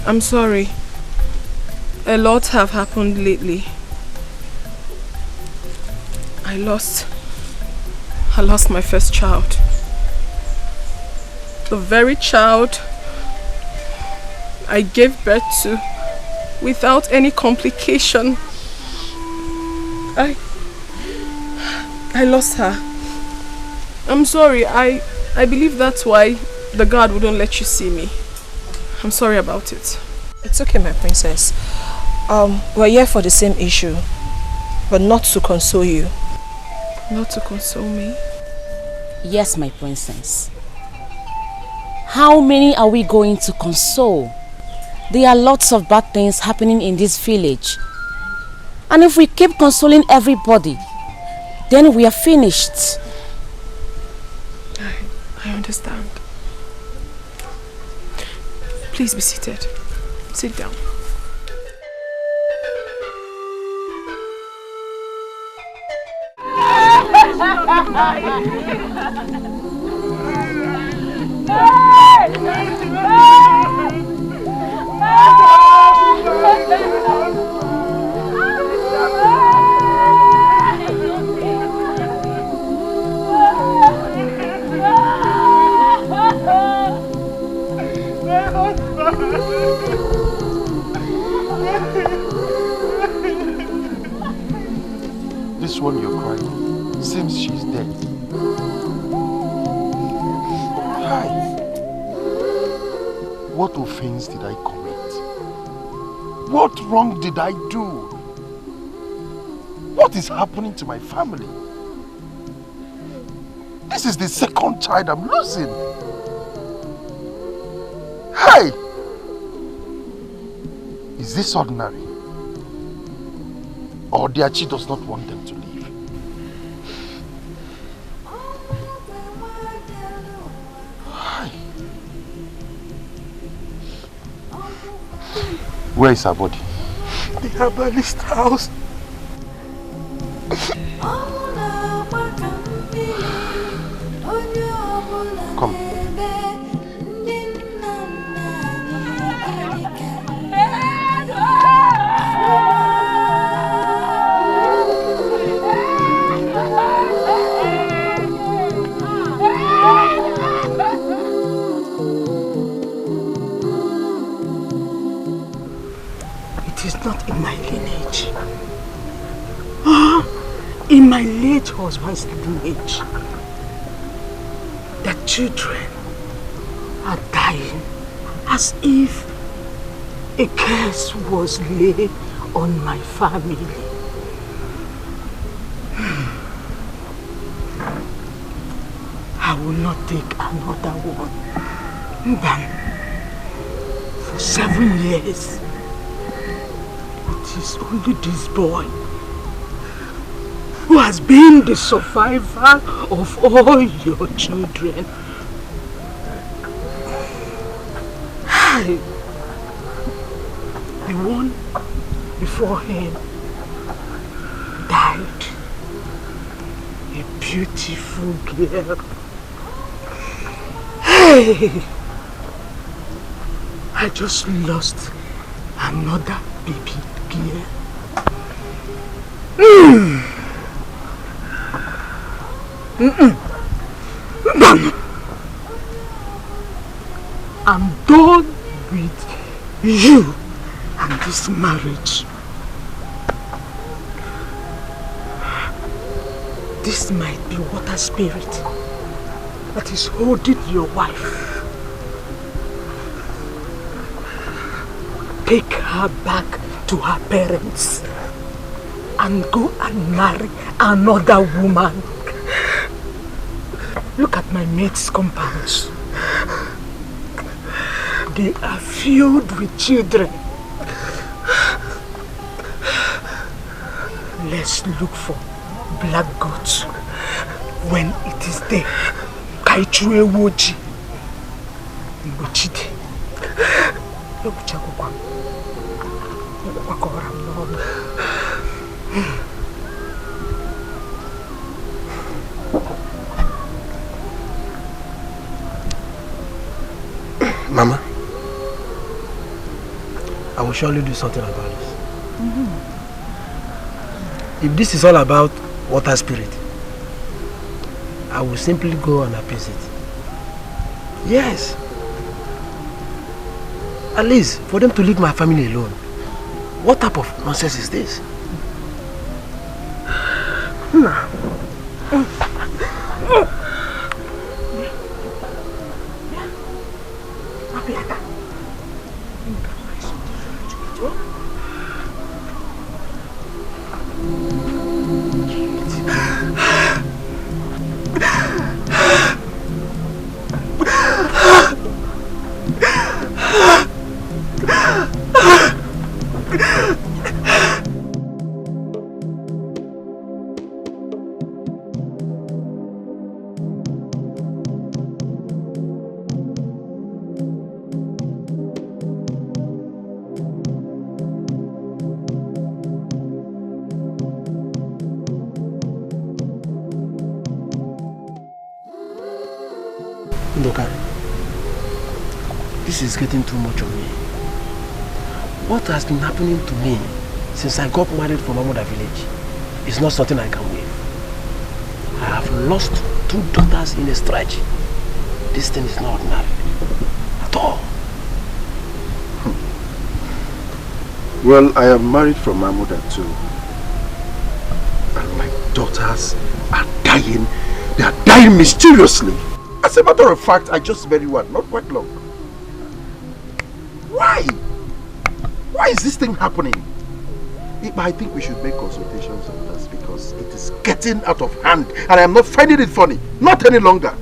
I'm sorry. A lot have happened lately. I lost my first child. The very child I gave birth to without any complication. I lost her. I'm sorry. I believe that's why the guard wouldn't let you see me. I'm sorry about it. It's okay, my princess. We're here for the same issue, but not to console you. Not to console me? Yes, my princess. How many are we going to console? There are lots of bad things happening in this village. And if we keep consoling everybody, then we are finished. I understand. Please be seated. Sit down. This one you're crying seems she's dead. Hi. What offense did I commit? What wrong did I do? What is happening to my family? This is the second child I'm losing. Hey! Is this ordinary? Or Diachi does not want them to leave? Hi. Where is her body? The herbalist house. Come. It is not in my lineage. In my late husband's lineage. The children are dying as if a curse was laid on my family. I will not take another one. But for 7 years, it is only this boy who has been the survivor of all your children. The one before him died. A beautiful girl. Hey! I just lost another baby girl. I'm done with you and this marriage. This might be water spirit that is holding your wife. Take her back to her parents and go and marry another woman. Look at my mate's compounds. They are filled with children. Let's look for black goats when it is there. Kaichue woji. Mbochide. Yokuchakokwa. Yokukwakora mnono. Mama, will surely do something about this. If this is all about water spirit, I will simply go and appease it. Yes. At least for them to leave my family alone. What type of nonsense is this? Nah. This is getting too much on me. What has been happening to me since I got married from Amuda village is not something I can waive. I have lost 2 daughters in a stretch. This thing is not ordinary at all. Well, I am married from Amuda too. And my daughters are dying. They are dying mysteriously. As a matter of fact, I just married one, not quite long. Why? Why is this thing happening? I think we should make consultations on this because it is getting out of hand and I am not finding it funny. Not any longer.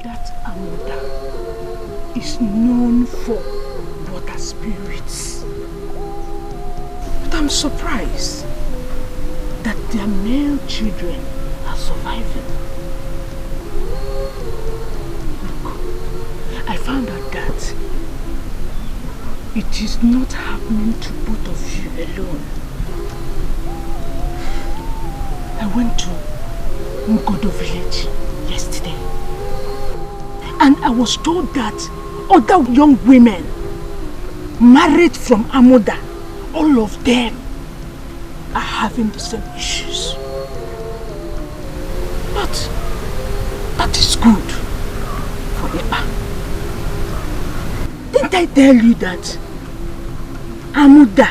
That Amuda is known for water spirits. But I'm surprised that their male children are surviving. Look, I found out that it is not happening to both of you alone. I went to Ngodo village yesterday and I was told that other young women married from Amuda, all of them are having the same issues. But that is good for Ipa. Didn't I tell you that Amuda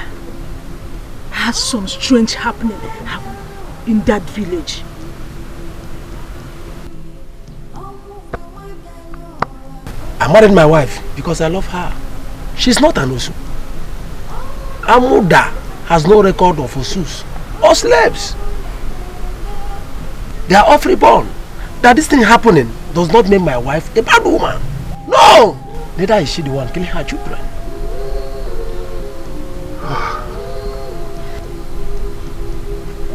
has some strange happening in that village? I married my wife because I love her. She's not an Osu. Amuda has no record of Osus or slaves. They are all freeborn. That this thing happening does not make my wife a bad woman. No! Neither is she the one killing her children.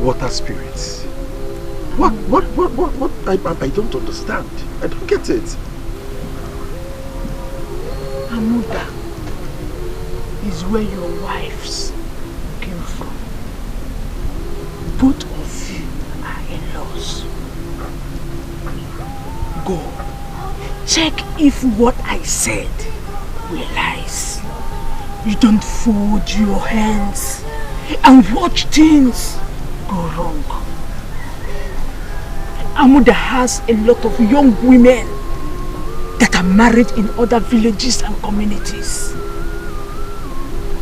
Water spirits. What? I don't understand. I don't get it. Amuda is where your wives came from. Both of you are in-laws. Go. Check if what I said were lies. You don't fold your hands and watch things go wrong. Amuda has a lot of young women that are married in other villages and communities.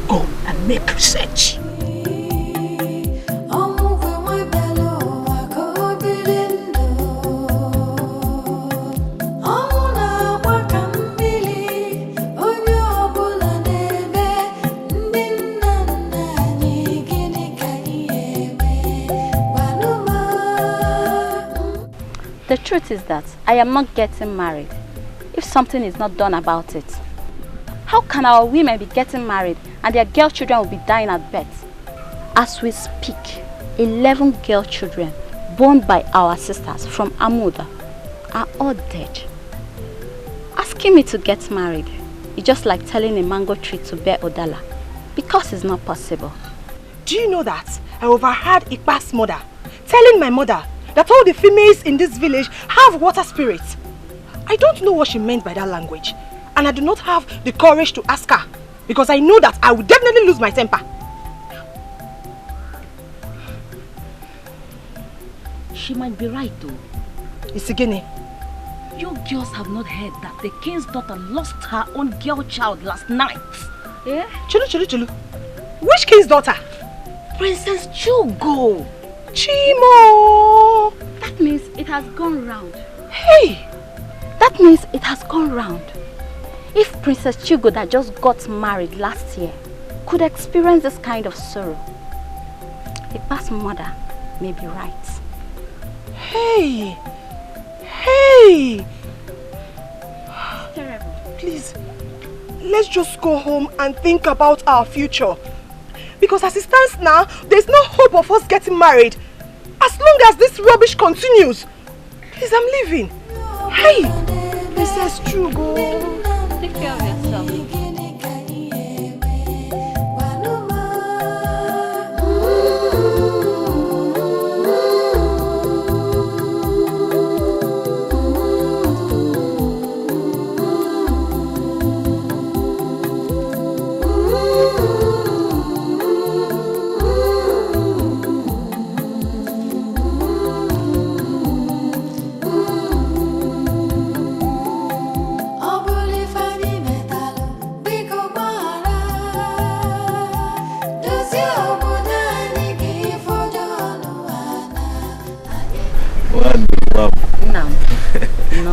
Go and make research. The truth is that I am not getting married if something is not done about it. How can our women be getting married and their girl children will be dying at birth? As we speak, 11 girl children born by our sisters from Amuda are all dead. Asking me to get married is just like telling a mango tree to bear Odala, because it's not possible. Do you know that I overheard Ikpa's mother telling my mother that all the females in this village have water spirits? I don't know what she meant by that language, and I do not have the courage to ask her because I know that I will definitely lose my temper. She might be right though. Isigene. You girls have not heard that the king's daughter lost her own girl child last night. Yeah? Chulu. Which king's daughter? Princess Chugo. Chimo! That means it has gone round. Hey! That means it has gone round. If Princess Chugo that just got married last year could experience this kind of sorrow, the past mother may be right. Hey! It's terrible. Please, let's just go home and think about our future. Because as it stands now, there's no hope of us getting married. As long as this rubbish continues. Please, I'm leaving. Hey! Princess Chugo. Take care of yourself.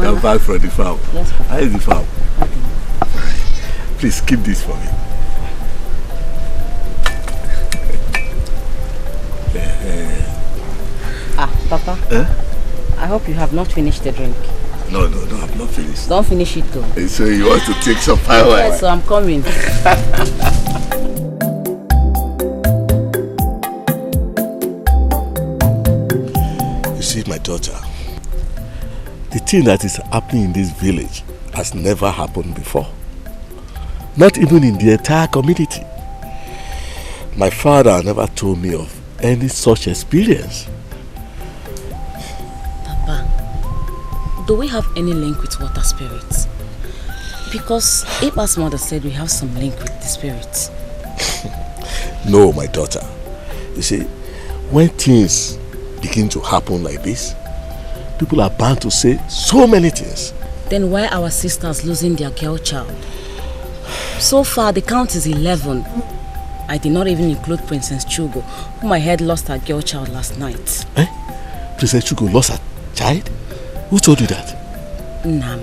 I'm back from the farm. Yes, how is the farm? Okay. Please keep this for me. Papa. I hope you have not finished the drink. No, I've not finished. Don't finish it though. So you want to take some power? Yes, so I'm coming. You see, my daughter, the thing that is happening in this village has never happened before. Not even in the entire community. My father never told me of any such experience. Papa, do we have any link with water spirits? Because Ipa's mother said we have some link with the spirits. No, my daughter. You see, when things begin to happen like this, people are bound to say so many things. Then why are our sisters losing their girl child? So far, the count is 11. I did not even include Princess Chugo, whom I heard lost her girl child last night. Eh? Princess Chugo lost her child? Who told you that? Nam.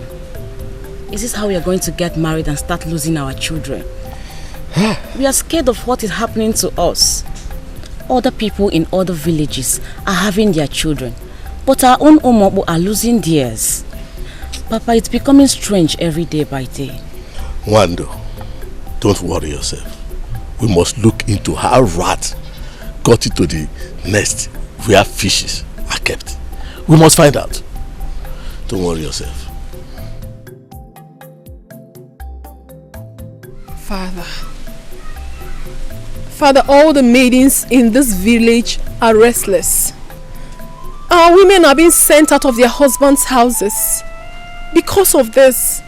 Is this how we are going to get married and start losing our children? We are scared of what is happening to us. Other people in other villages are having their children, but our own Omobo are losing theirs. Papa, it's becoming strange every day by day. Wando, don't worry yourself. We must look into how rats got into the nest where fishes are kept. We must find out. Don't worry yourself. Father, all the maidens in this village are restless. Our women are being sent out of their husbands' houses. Because of this,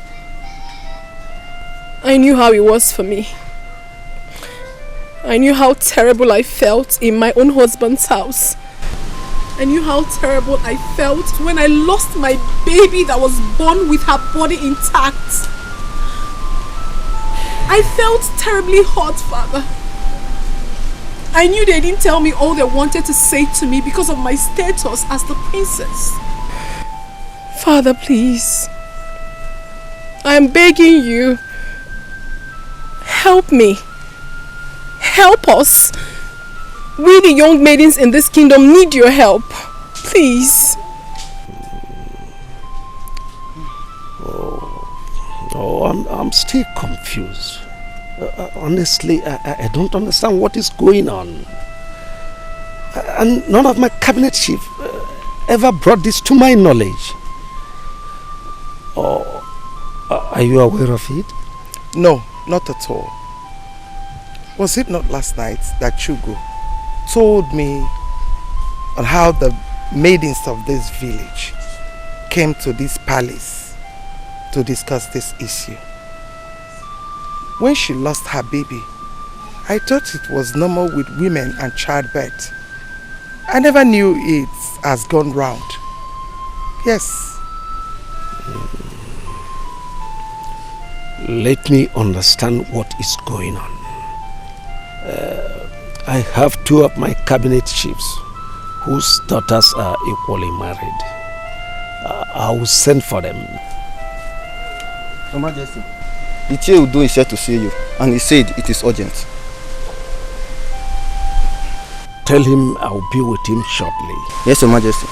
I knew how it was for me. I knew how terrible I felt in my own husband's house. I knew how terrible I felt when I lost my baby that was born with her body intact. I felt terribly hurt, Father. I knew they didn't tell me all they wanted to say to me because of my status as the princess. Father, please. I am begging you. Help me. Help us. We, the young maidens in this kingdom, need your help. Please. I'm still confused. Honestly, I don't understand what is going on. And none of my cabinet chief ever brought this to my knowledge. Are you aware of it? No, not at all. Was it not last night that Chugo told me on how the maidens of this village came to this palace to discuss this issue? when she lost her baby, I thought it was normal with women and childbirth. I never knew it has gone round. Yes. Let me understand what is going on. I have 2 of my cabinet chiefs whose daughters are equally married. I will send for them. Your Majesty, the chair Udo is here to see you, and he said it is urgent. Tell him I will be with him shortly. Yes, Your Majesty.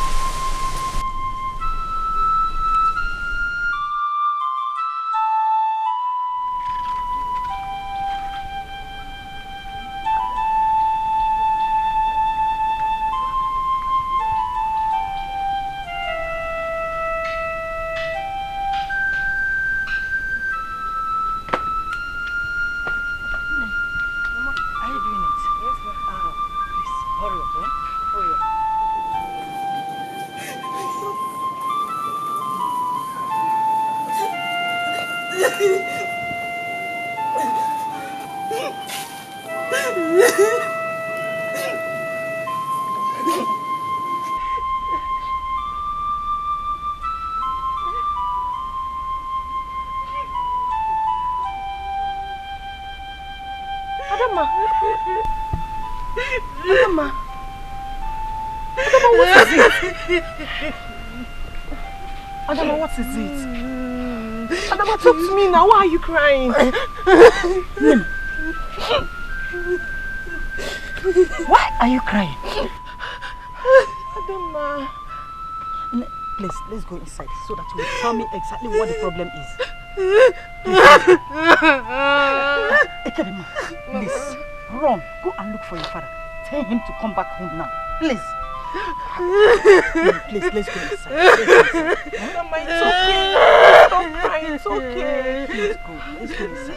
Adama, what is it? Adama, talk to me now. Why are you crying? Why are you crying? Adama. Please, let's go inside so that you will tell me exactly what the problem is. Ekadema, please, run. Go and look for your father. Tell him to come back home now. Please. Please, let's go inside. Adama, it's okay. Stop crying, it's okay. Let's go inside.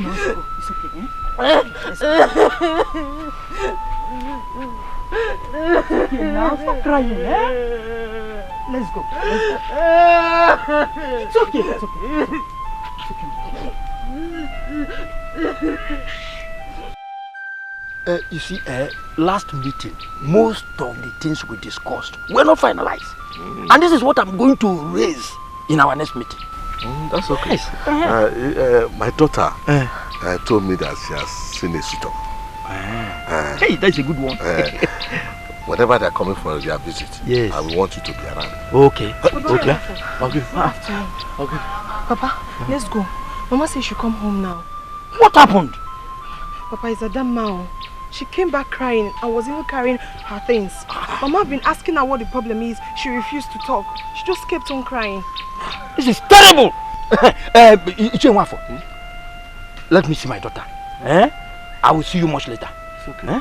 No, it's okay. Let's go. It's okay now, stop crying, eh? Let's go. It's okay. You see, last meeting, most of the things we discussed were not finalized. And this is what I'm going to raise in our next meeting. That's okay. Yes. My daughter told me that she has seen a suitor. Hey, that's a good one. Whenever they're coming for their visit, yes, I will want you to be around. Okay. Okay. Papa, let's go. Mama says she should come home now. What happened? Papa, it's Adama. She came back crying and was even carrying her things. Mama had been asking her what the problem is. She refused to talk. She just kept on crying. This is terrible! Let me see my daughter. I will see you much later. It's okay.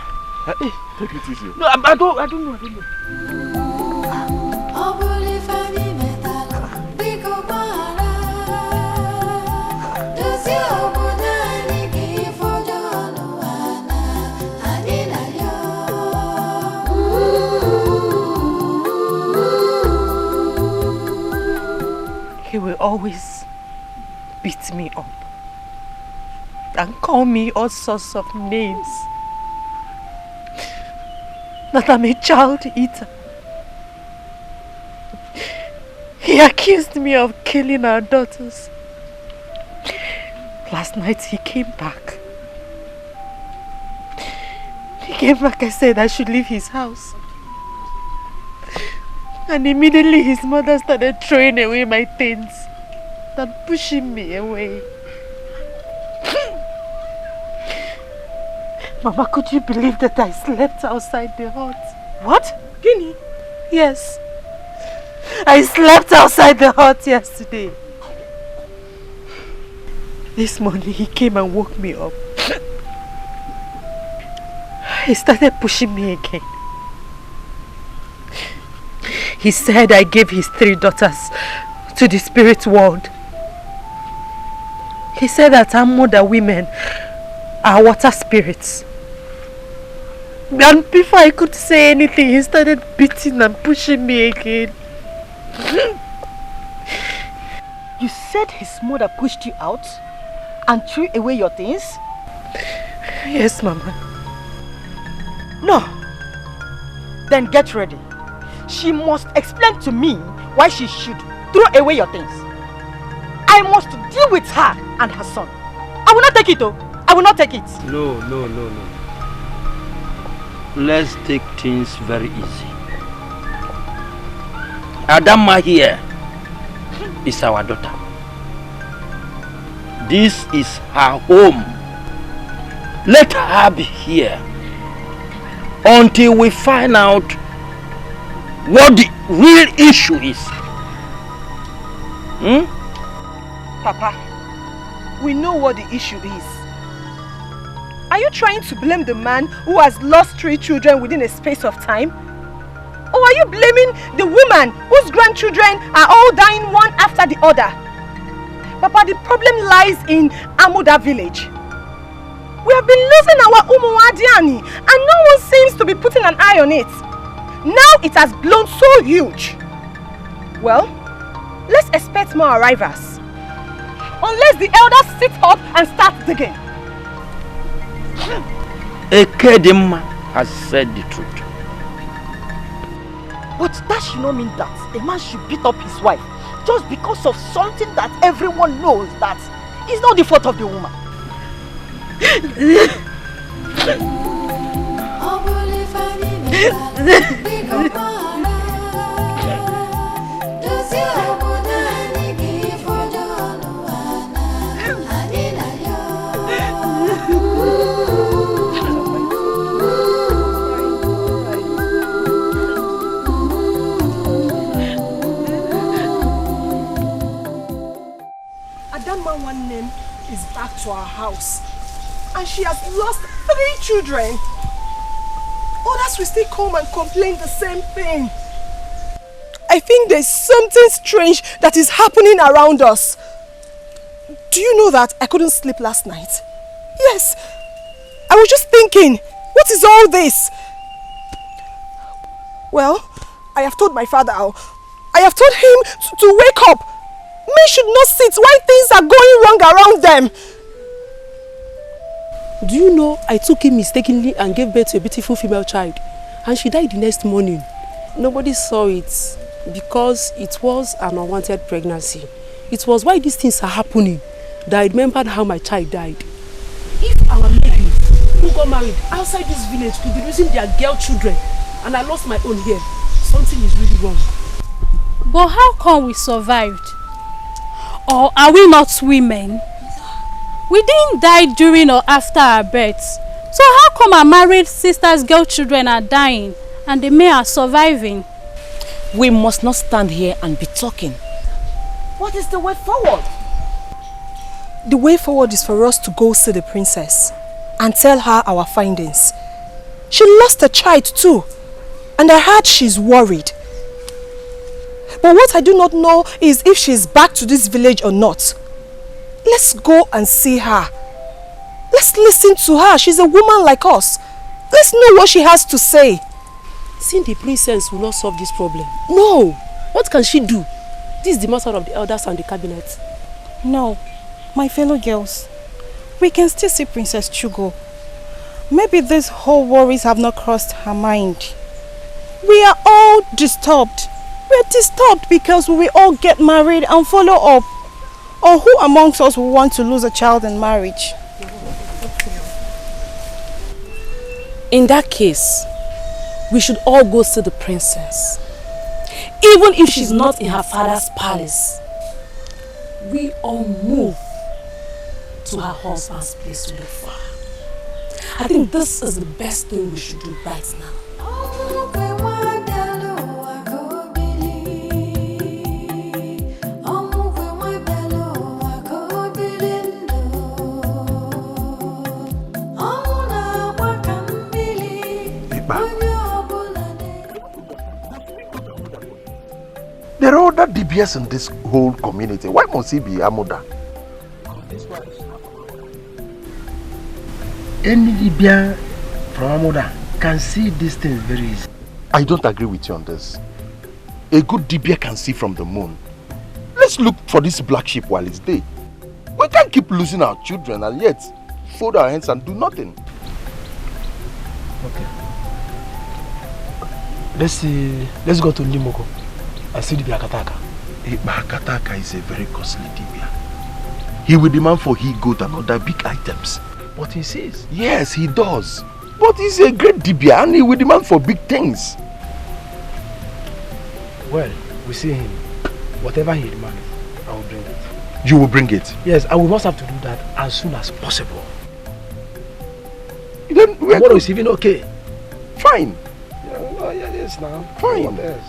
Take it easy. No, I don't know. He will always beat me up and call me all sorts of names. That I'm a child eater. He accused me of killing our daughters. Last night he came back. I said I should leave his house. And immediately his mother started throwing away my things and pushing me away. Mama, could you believe that I slept outside the hut? What? Guinea? Yes. I slept outside the hut yesterday. This morning he came and woke me up. He started pushing me again. He said I gave his 3 daughters to the spirit world. He said that Amuda women are water spirits. And before I could say anything, he started beating and pushing me again. You said his mother pushed you out and threw away your things? Yes, Mama. No. Then get ready. She must explain to me why she should throw away your things. I must deal with her and her son. I will not take it, though. I will not take it. No. Let's take things very easy. Adama here is our daughter. This is her home. Let her be here until we find out what the real issue is. Papa, we know what the issue is. Are you trying to blame the man who has lost 3 children within a space of time? Or are you blaming the woman whose grandchildren are all dying one after the other? Papa, the problem lies in Amuda village. We have been losing our Umuadiani and no one seems to be putting an eye on it. Now it has blown so huge. Well, let's expect more arrivals. Unless the elders sit up and start digging. Ekedima has said the truth. But that should not mean that a man should beat up his wife just because of something that everyone knows that is not the fault of the woman. One name is back to our house and she has lost 3 children. Others will still come and complain the same thing. I think there's something strange that is happening around us. Do you know that I couldn't sleep last night? Yes, I was just thinking, what is all this? Well, I have told my father, I have told him to wake up. Men should not sit while things are going wrong around them. Do you know I took him mistakenly and gave birth to a beautiful female child and she died the next morning? Nobody saw it because it was an unwanted pregnancy. It was why these things are happening that I remembered how my child died. If our Maiden who got married outside this village could be losing their girl children and I lost my own here, something is really wrong. But how come we survived? Or are we not women? We didn't die during or after our births. So how come our married sisters' girl children are dying and the men are surviving? We must not stand here and be talking. What is the way forward? The way forward is for us to go see the princess and tell her our findings. She lost a child too, and I heard she's worried. But what I do not know is if she's back to this village or not. Let's go and see her. Let's listen to her. She's a woman like us. Let's know what she has to say. Seeing the princess will not solve this problem. No! What can she do? This is the matter of the elders and the cabinet. No, my fellow girls. We can still see Princess Chugo. Maybe these whole worries have not crossed her mind. We are all disturbed. We're disturbed because we will all get married and follow up. Or who amongst us will want to lose a child in marriage? In that case, we should all go see the princess. Even if she's not in her father's palace, we all move to her husband's place to look for her. I think this is the best thing we should do right now. There are other DBS in this whole community. Why must he be Amuda? Any DBS from Amuda can see these things very easy. I don't agree with you on this. A good dibia can see from the moon. Let's look for this black sheep while it's day. We can't keep losing our children and yet fold our hands and do nothing. Okay. Let's go to Nimoko and see the Akataka. Akataka is a very costly dibia. He will demand for he goat and other big items. But he says. Yes, he does. But he's a great dibia and he will demand for big things. Well, we see him. Whatever he demands, I will bring it. You will bring it? Yes, and we must have to do that as soon as possible. Then tomorrow is even okay. Fine. Yes, now. Fine. What else?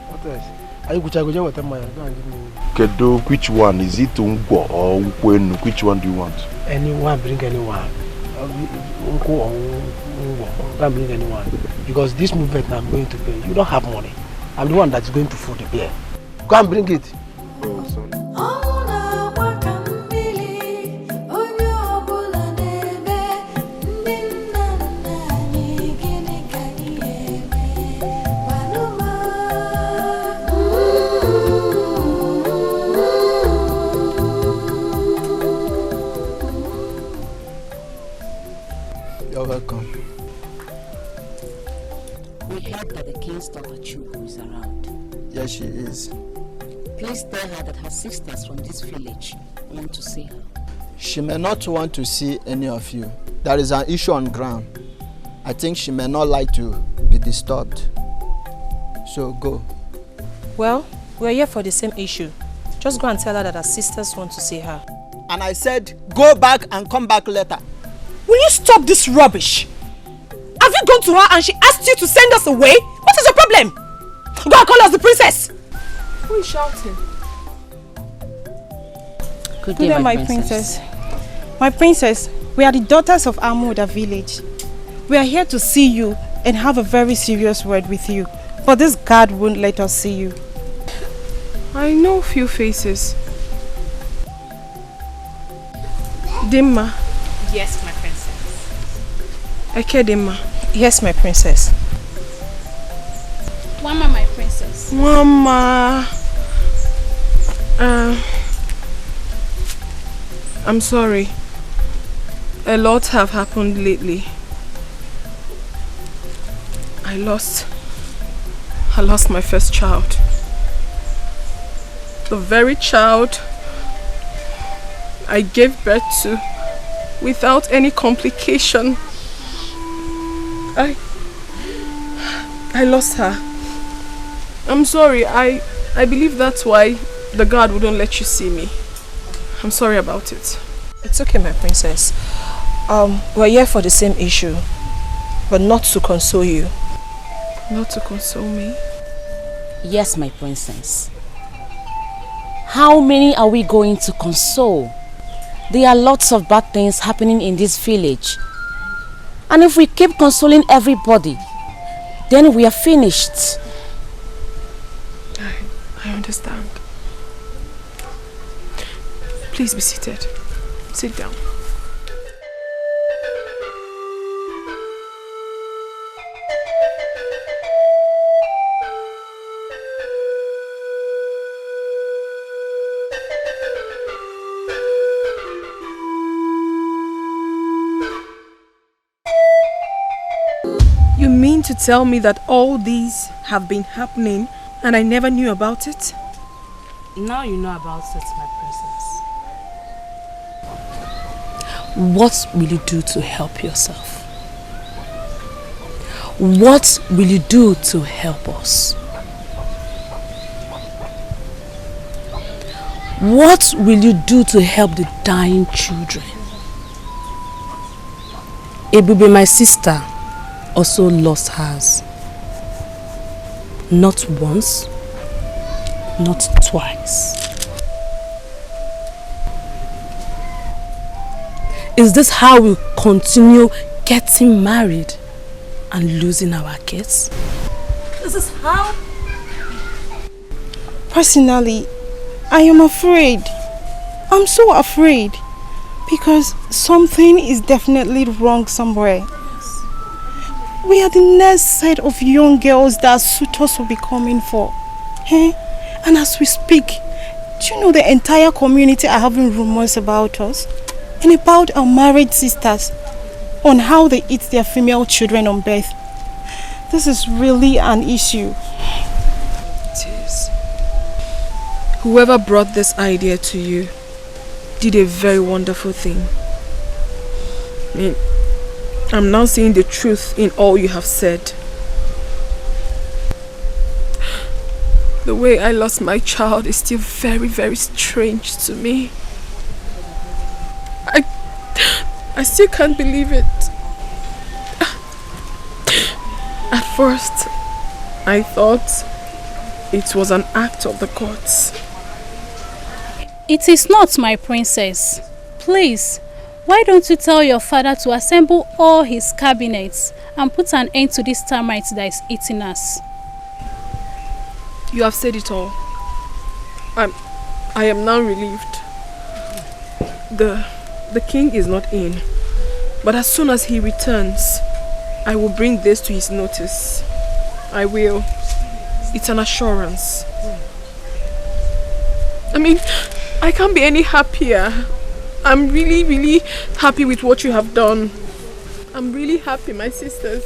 What else? Are you going to give me? Kedo, which one? Is it Ungwo or Ukwenu? Which one do you want? Anyone, bring anyone. Unko or Ungwo, can't bring anyone. Because this movement now I'm going to pay. You don't have money. I'm the one that's going to food the beer. Go and bring it. Oh, sorry. You're welcome. We heard that the king's daughter Chuku is around. Yes, she is. Please tell her that her sisters from this village want to see her. She may not want to see any of you. There is an issue on ground. I think she may not like to be disturbed. So go. Well, we're here for the same issue. Just go and tell her that her sisters want to see her. And I said, go back and come back later. Will you stop this rubbish? Have you gone to her and she asked you to send us away? What is your problem? Go and call us the princess. Who is shouting? Good day, my princess. My princess, we are the daughters of Amuda village. We are here to see you and have a very serious word with you. But this guard won't let us see you. I know a few faces. Dimma. Yes, my princess. Eke Dimma. Yes, my princess. Mama, my princess. Mama. I'm sorry. A lot have happened lately. I lost my first child. The very child I gave birth to without any complication. I lost her. I'm sorry. I believe that's why the guard wouldn't let you see me. I'm sorry about it. It's okay, my princess. We're here for the same issue, but not to console you. Not to console me? Yes, my princess. How many are we going to console? There are lots of bad things happening in this village. And if we keep consoling everybody, then we are finished. I understand. Please be seated. Sit down. You mean to tell me that all these have been happening and I never knew about it? Now you know about it, my princess. What will you do to help yourself? What will you do to help us? What will you do to help the dying children? Ebube, my sister, also lost hers. Not once, not twice. Is this how we continue getting married and losing our kids? This is how? Personally, I am afraid. I'm so afraid. Because something is definitely wrong somewhere. We are the next set of young girls that suitors will be coming for. Eh? And as we speak, do you know the entire community are having rumors about us? And about our married sisters on how they eat their female children on birth. This is really an issue. It is. Whoever brought this idea to you did a very wonderful thing. I mean, I'm now seeing the truth in all you have said. The way I lost my child is still very, very strange to me. I still can't believe it. At first, I thought it was an act of the gods. It is not, my princess. Please, why don't you tell your father to assemble all his cabinets and put an end to this termite that is eating us? You have said it all. I am now relieved. The king is not in, but as soon as he returns, I will bring this to his notice. I will. It's an assurance. I mean, I can't be any happier. I'm really, really happy with what you have done. I'm really happy, my sisters.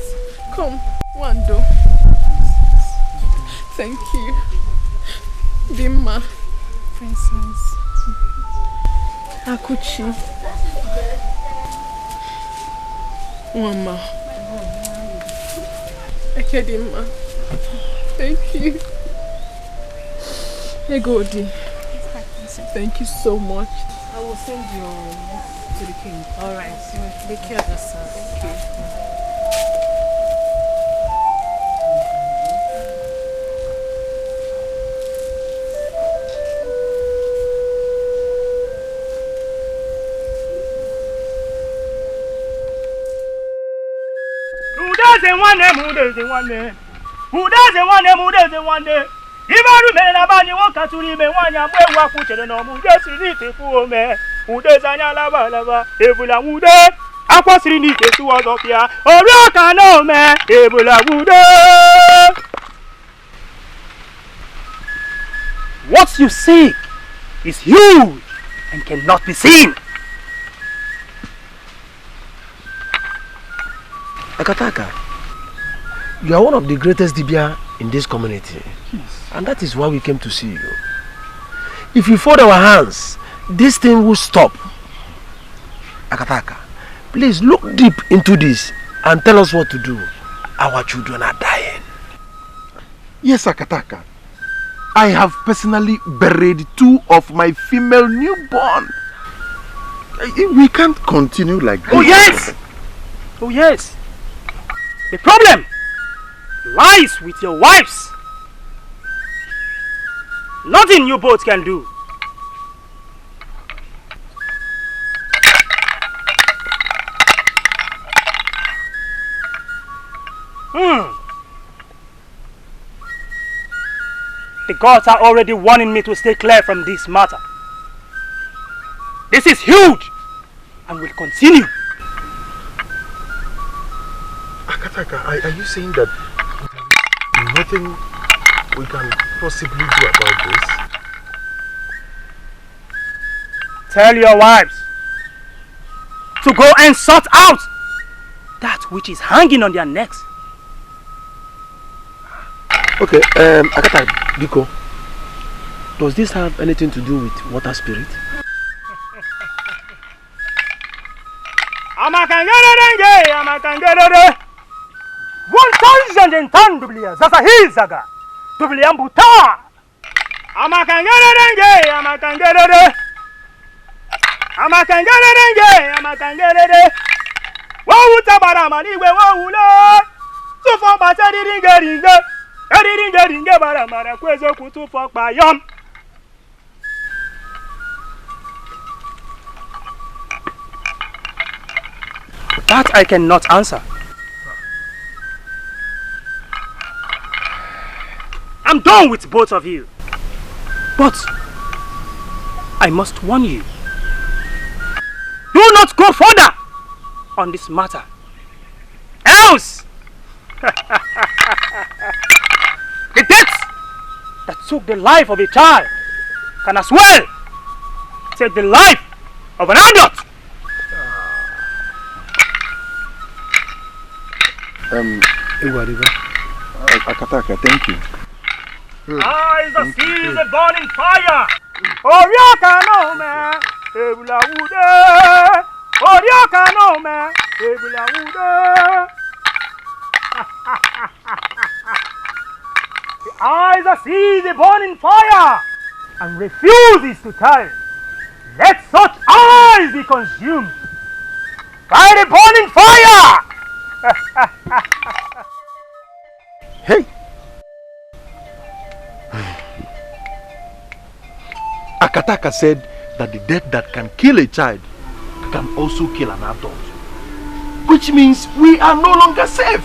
Come, Wando. Thank you. Bimma. Princess. Akuchi. Mama. Ekedima. Thank you. Egodi. Thank you so much. I will send you to the king. Alright. Take care of yourself. Thank you. Who doesn't want them? Who doesn't want them? Who doesn't want them? Who doesn't want them? If I remain a body, walk out to remain one and wear what put in the normal. Just read it for me. Who does I lava lava? Ebola would I was in it to us up here. Oh, rock and no man. Ebola would. What you seek is huge and cannot be seen. Akataka, you are one of the greatest Dibia in this community. Yes. And that is why we came to see you. If you fold our hands, this thing will stop. Akataka, please look deep into this and tell us what to do. Our children are dying. Yes, Akataka. I have personally buried 2 of my female newborn. We can't continue like this. Oh yes! Oh yes! The problem lies with your wives. Nothing you both can do. The gods are already warning me to stay clear from this matter. This is huge and will continue. Akataka, are you saying that nothing we can possibly do about this? Tell your wives to go and sort out that which is hanging on their necks. Okay, Akataka, Biko, does this have anything to do with water spirit? Amakangerere 1000 dublia sasa hizaga dublia mbuta amakangerere wawu tabara maniwe wawula tufo bateri ringe bara mara kwezo kutufo payam. That I cannot answer. I'm done with both of you. But I must warn you. Do not go further on this matter. Else The death that took the life of a child can as well take the life of an adult. Akataka, thank you. Eyes that see the burning fire. Orioka no me, ebula wude. Orioka no me, ebula wude. The eyes that see the burning fire and refuses to turn. Let such eyes be consumed by the burning fire. Hey! Akataka said that the death that can kill a child can also kill an adult. Which means we are no longer safe.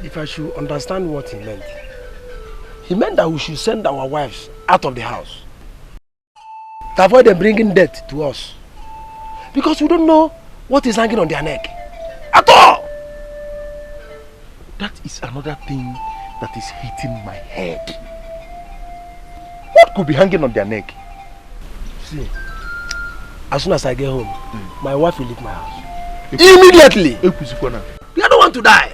If I should understand what he meant that we should send our wives out of the house to avoid them bringing death to us. Because we don't know what is hanging on their neck. At all! That is another thing that is hitting my head. What could be hanging on their neck? See, as soon as I get home, my wife will leave my house. Immediately! I don't want to die.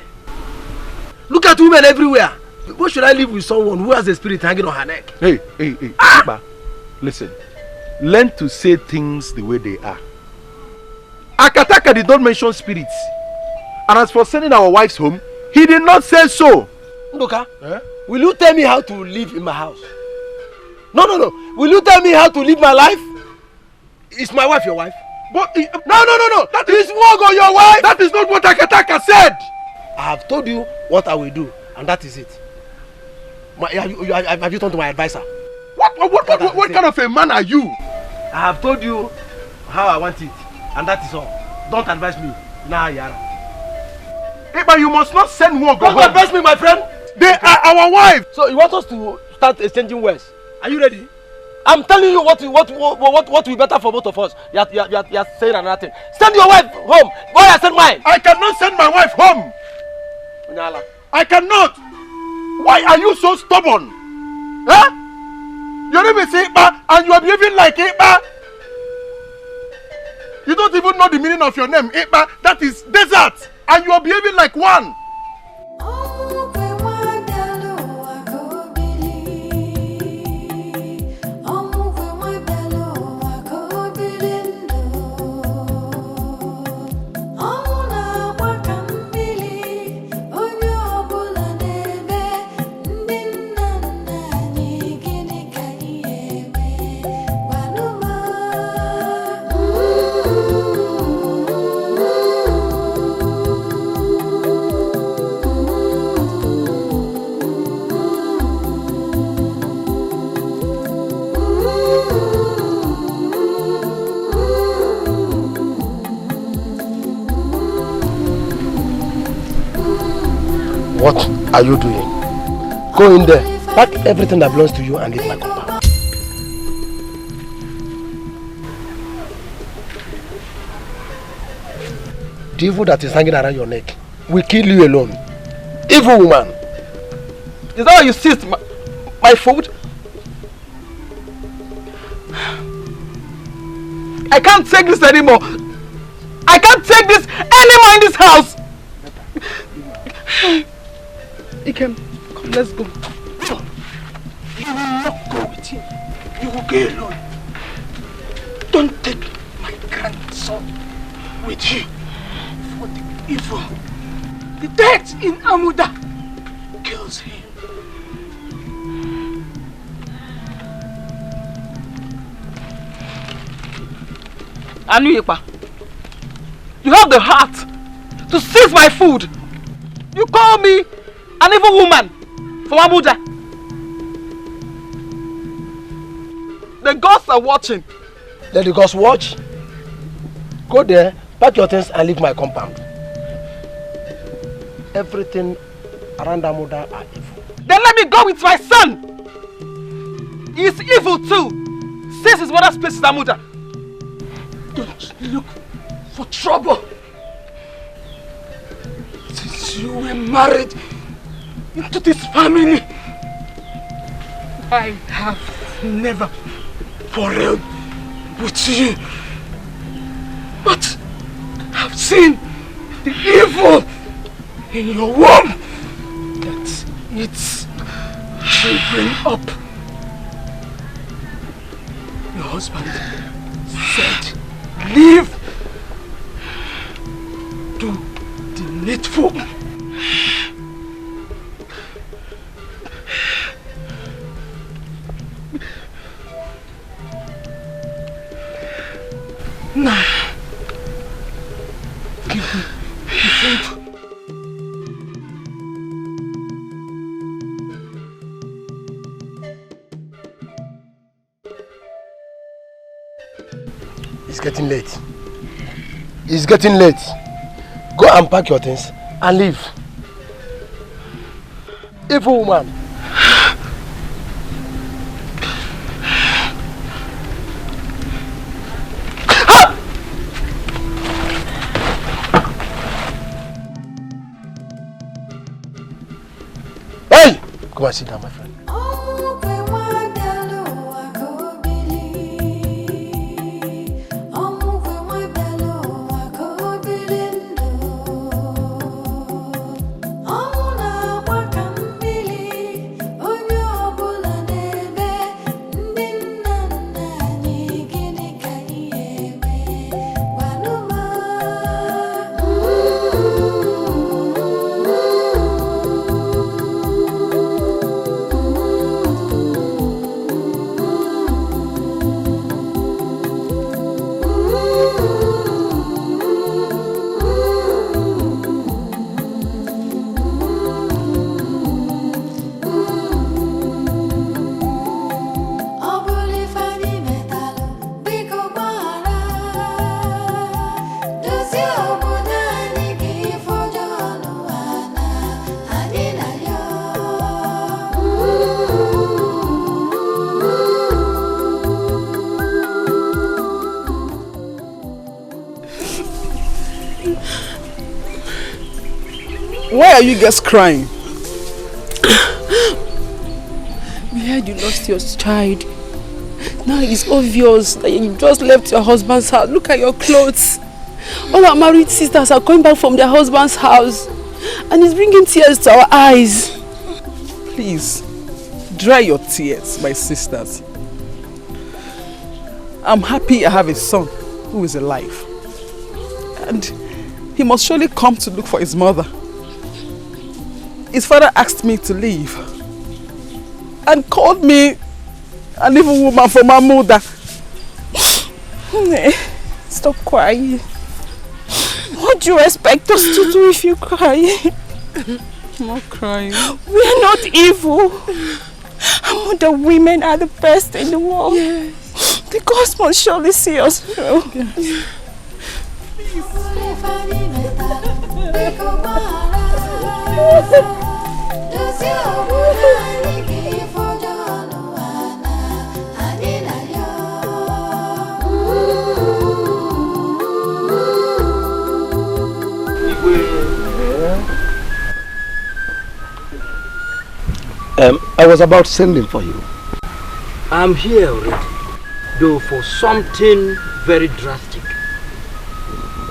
Look at women everywhere. Why should I live with someone who has a spirit hanging on her neck? Hey, Iba, listen. Learn to say things the way they are. Akataka did not mention spirits. And as for sending our wives home, he did not say so. Ndoka, will you tell me how to live in my house? No. Will you tell me how to live my life? Is my wife your wife? But no. That is Wogo, your wife. That is not what Akataka said. I have told you what I will do, and that is it. Have you turned to my advisor? What kind of a man are you? I have told you how I want it, and that is all. Don't advise me. Nah, Yara. Hey, but you must not send Wogo home. Don't advise me, my friend. They are our wives. So you want us to start exchanging words? Are you ready? I'm telling you what will be better for both of us. You are saying another thing. Send your wife home. Why I send mine? I cannot send my wife home. Nyala. I cannot. Why are you so stubborn? Huh? Your name is Iba and you are behaving like Iba. You don't even know the meaning of your name, Iba. That is desert. And you are behaving like one. What are you doing? Go in there, pack everything that belongs to you and leave my compound. The evil that is hanging around your neck will kill you alone. Evil woman. Is that why you seized my food? I can't take this anymore. I can't take this anymore in this house. Ikem, come, let's go. You will not go with him. You will go alone. Don't take my grandson with you. For the evil, the death in Amuda kills him. Anuyepa, you have the heart to seize my food. You call me an evil woman from Amuda. The gods are watching. Let the gods watch. Go there, pack your things and leave my compound. Everything around Amuda are evil. Then let me go with my son. He is evil too, since his mother's place is Amuda. Don't look for trouble. Since you were married into this family. I have never quarreled with you, but I've seen the evil in your womb that eats children up. Your husband said, leave, do the needful. Now, give me the food. It's getting late. It's getting late. Go and pack your things and leave. Evil woman. Hey! Come and sit down, my friend. Why are you guys crying? We heard you lost your child. Now it's obvious that you just left your husband's house. Look at your clothes. All our married sisters are coming back from their husband's house. And it's bringing tears to our eyes. Please, dry your tears, my sisters. I'm happy I have a son who is alive. And he must surely come to look for his mother. His father asked me to leave and called me an evil woman from Amuda. Stop crying. What do you expect us to do if you cry? I'm not crying. We are not evil. Amuda women are the best in the world. Yes. The God must surely see us through. Yes. I was about sending for you. I'm here already, though for something very drastic,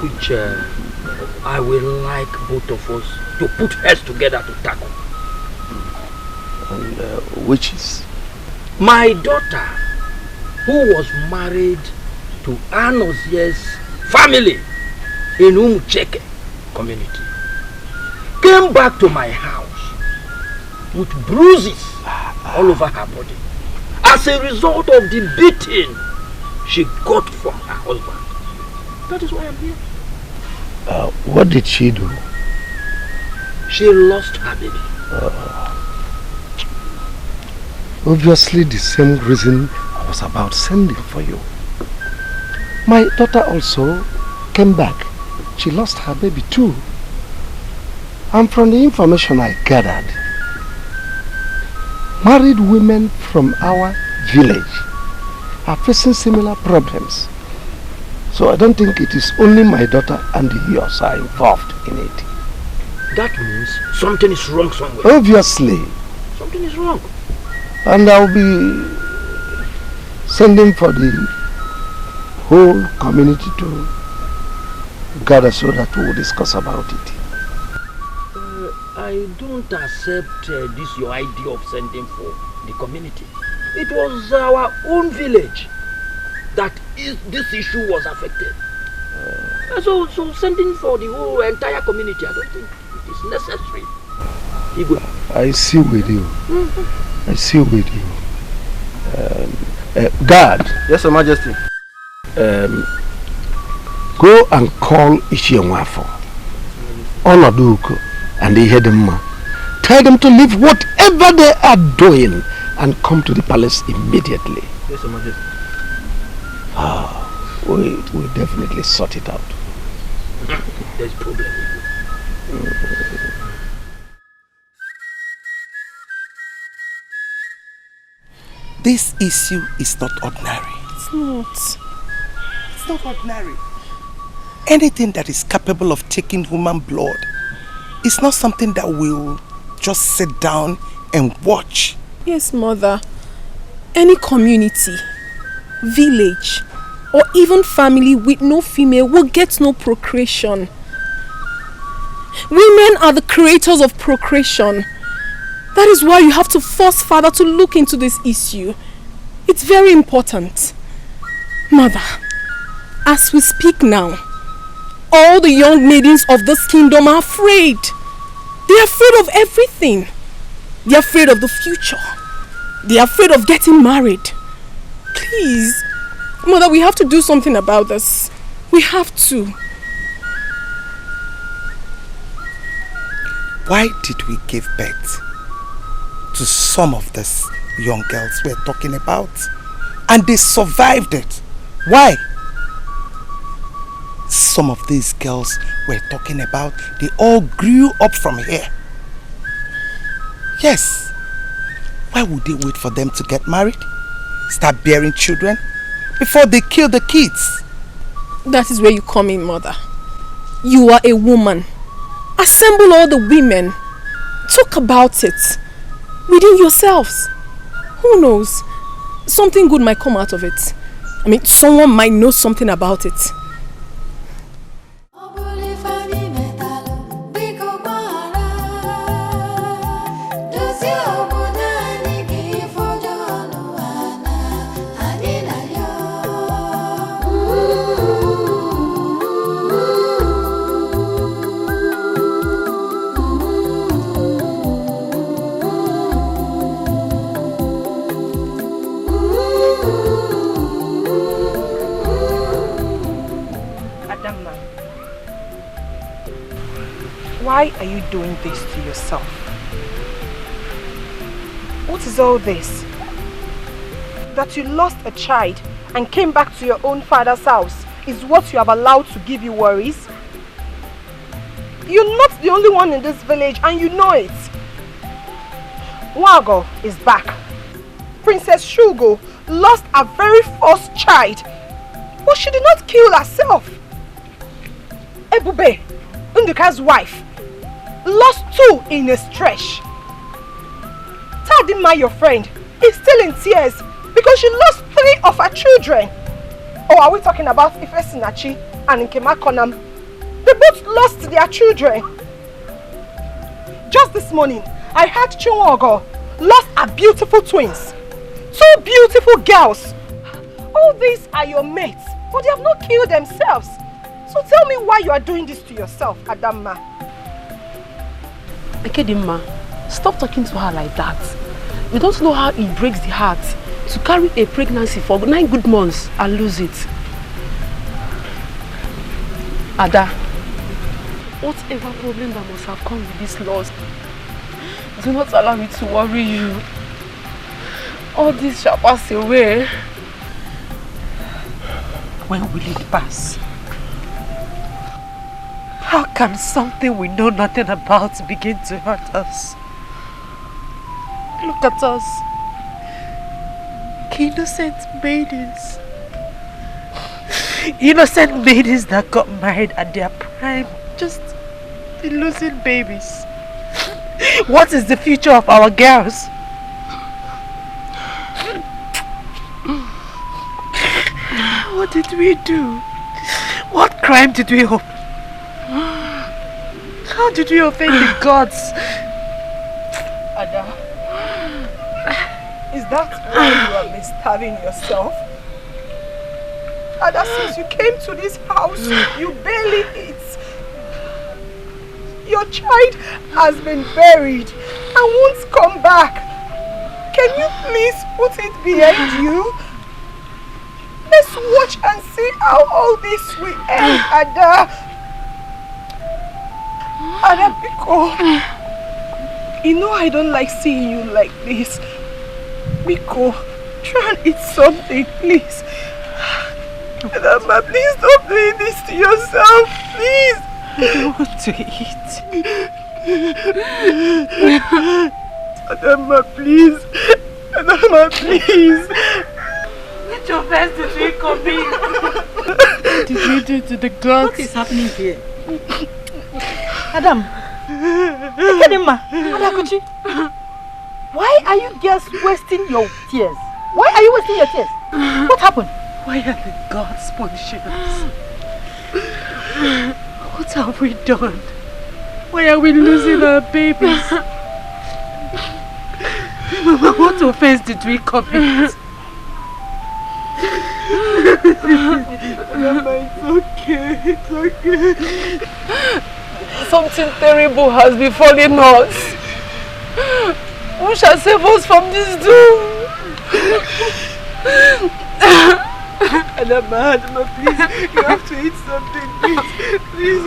which I will like both of us to put heads together to tackle. And which is? My daughter, who was married to Anozie's family in Umucheke community, came back to my house with bruises all over her body as a result of the beating she got from her husband. That is why I'm here. What did she do? She lost her baby. Obviously the same reason I was about sending for you. My daughter also came back. She lost her baby too. And from the information I gathered, married women from our village are facing similar problems. So I don't think it is only my daughter and yours are involved in it. That means something is wrong somewhere. Obviously. Something is wrong. And I'll be sending for the whole community to gather so that we'll discuss about it. I don't accept this your idea of sending for the community. It was our own village that this issue was affected. So sending for the whole entire community, I don't think it is necessary. Igwe. I see with you. I see with you. Guard. Yes, Your Majesty. Go and call Ishienwafo, Onaduko, and the Hedema. Tell them to leave whatever they are doing and come to the palace immediately. Yes, Your Majesty. We'll definitely sort it out. There's a problem. This issue is not ordinary. It's not. It's not ordinary. Anything that is capable of taking human blood is not something that we'll just sit down and watch. Yes, Mother. Any community, village, or even family with no female will get no procreation. Women are the creators of procreation. That is why you have to force Father to look into this issue. It's very important. Mother, as we speak now, all the young maidens of this kingdom are afraid. They are afraid of everything. They are afraid of the future. They are afraid of getting married. Please, Mother, we have to do something about this. We have to. Why did we give birth to some of these young girls we're talking about? And they survived it. Why? Some of these girls we're talking about, they all grew up from here. Yes. Why would they wait for them to get married? Start bearing children before they kill the kids? That is where you come in, Mother. You are a woman. Assemble all the women. Talk about it within yourselves. Who knows? Something good might come out of it. I mean, someone might know something about it. Why are you doing this to yourself? What is all this? That you lost a child and came back to your own father's house is what you have allowed to give you worries? You're not the only one in this village and you know it. Wago is back. Princess Shugo lost her very first child, but she did not kill herself. Ebube, Nduka's wife, lost 2 in a stretch. Tadima, your friend, is still in tears because she lost 3 of her children. Or are we talking about Ifesinachi and Nkema Konam? They both lost their children. Just this morning, I heard Chunwogo lost her beautiful twins. 2 beautiful girls. All these are your mates, but they have not killed themselves. So tell me why you are doing this to yourself, Adamma. Ekedimma, stop talking to her like that. You don't know how it breaks the heart to carry a pregnancy for 9 good months and lose it. Ada, whatever problem that must have come with this loss, do not allow me to worry you. All this shall pass away. When will it pass? How can something we know nothing about begin to hurt us? Look at us. Innocent maidens. Innocent maidens that got married at their prime just be losing babies. What is the future of our girls? What did we do? What crime did we offend? How did we offend the gods? Ada, is that why you have been starving yourself? Ada, since you came to this house, you barely eat. Your child has been buried and won't come back. Can you please put it behind you? Let's watch and see how all this will end, Ada. Ada, Biko. You know I don't like seeing you like this. Biko, try and eat something, please. Adama, please stop doing this to yourself, please. I don't want to eat. Adama, please. Adama, please. Let your best to drink of me. What did you do to the gods? What is happening here? Adam. Adama. Adakuchi. Why are you girls wasting your tears? Why are you wasting your tears? What happened? Why are the gods punishing us? What have we done? Why are we losing our babies? Mama, what offense did we commit? Mama, it's okay. It's okay. Something terrible has befallen us. Who shall save us from this doom? Adama, please, you have to eat something, please.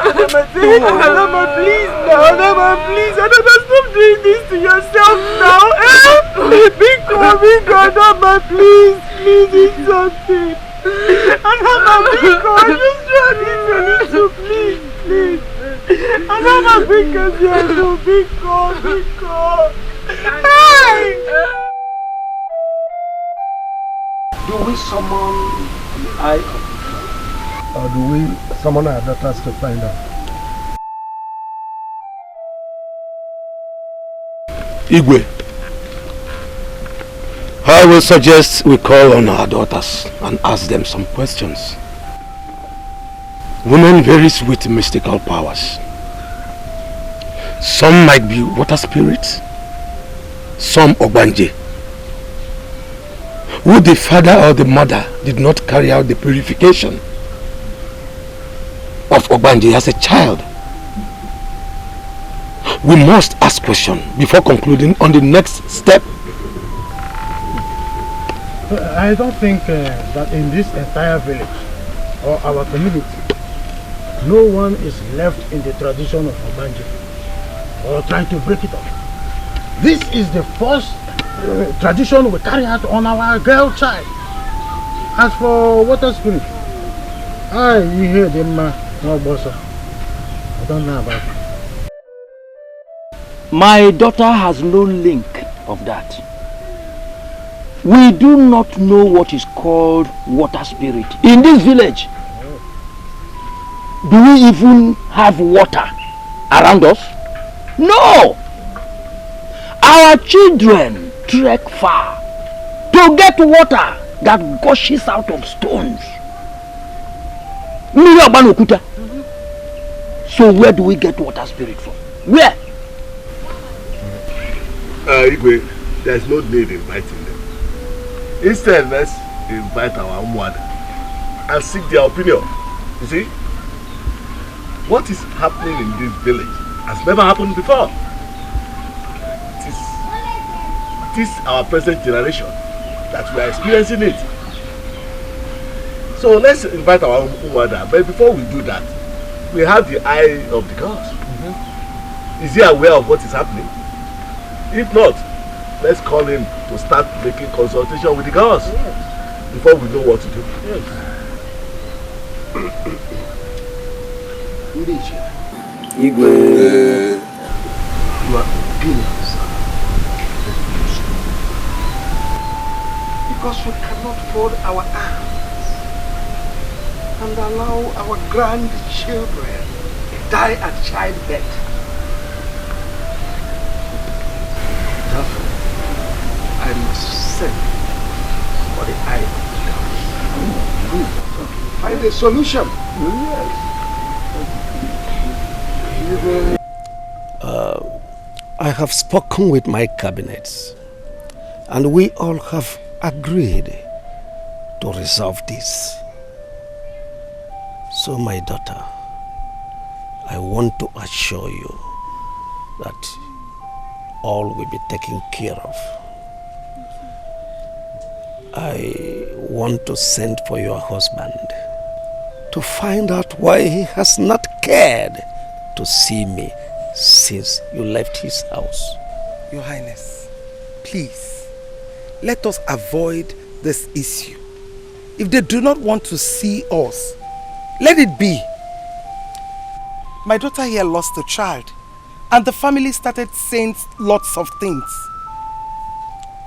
Adama, please now. Adama, please. Adama, stop doing this to yourself now. Biko, Adama, please eat something. Adama, Biko, just try this a little, please. Adama, Biko. Hey! Do we summon the eye of the god? Or do we summon our daughters to find out? Igwe, I will suggest we call on our daughters and ask them some questions. Women varies with mystical powers. Some might be water spirits, some Ogbanje. Who the father or the mother did not carry out the purification of Ogbanje as a child. We must ask questions before concluding on the next step. I don't think that in this entire village or our community, no one is left in the tradition of Ogbanje or trying to break it up. This is the first tradition we carry out on our girl child. As for water spirit, you hear them, no boss. I don't know about it. My daughter has no link of that. We do not know what is called water spirit in this village. Do we even have water around us? No! Our children trek far to get water that gushes out of stones. So where do we get water spirit from? Where? Igwe, there's no need inviting them. Instead, let's invite our Amuda and seek their opinion. You see, what is happening in this village has never happened before. It is our present generation that we are experiencing it. So let's invite our Amuda, but before we do that, we have the eye of the gods. Is he aware of what is happening? If not, let's call him to start making consultation with the gods before we know what to do. Igwe, your opinions, because we cannot fold our arms and and allow our grandchildren die at childbirth. Therefore, I must send for the eye of find a solution. I have spoken with my cabinets, and we all have agreed to resolve this. So, my daughter, I want to assure you that all will be taken care of. I want to send for your husband to find out why he has not cared to see me since you left his house. Your Highness, please, let us avoid this issue. If they do not want to see us, let it be. My daughter here lost a child, and the family started saying lots of things.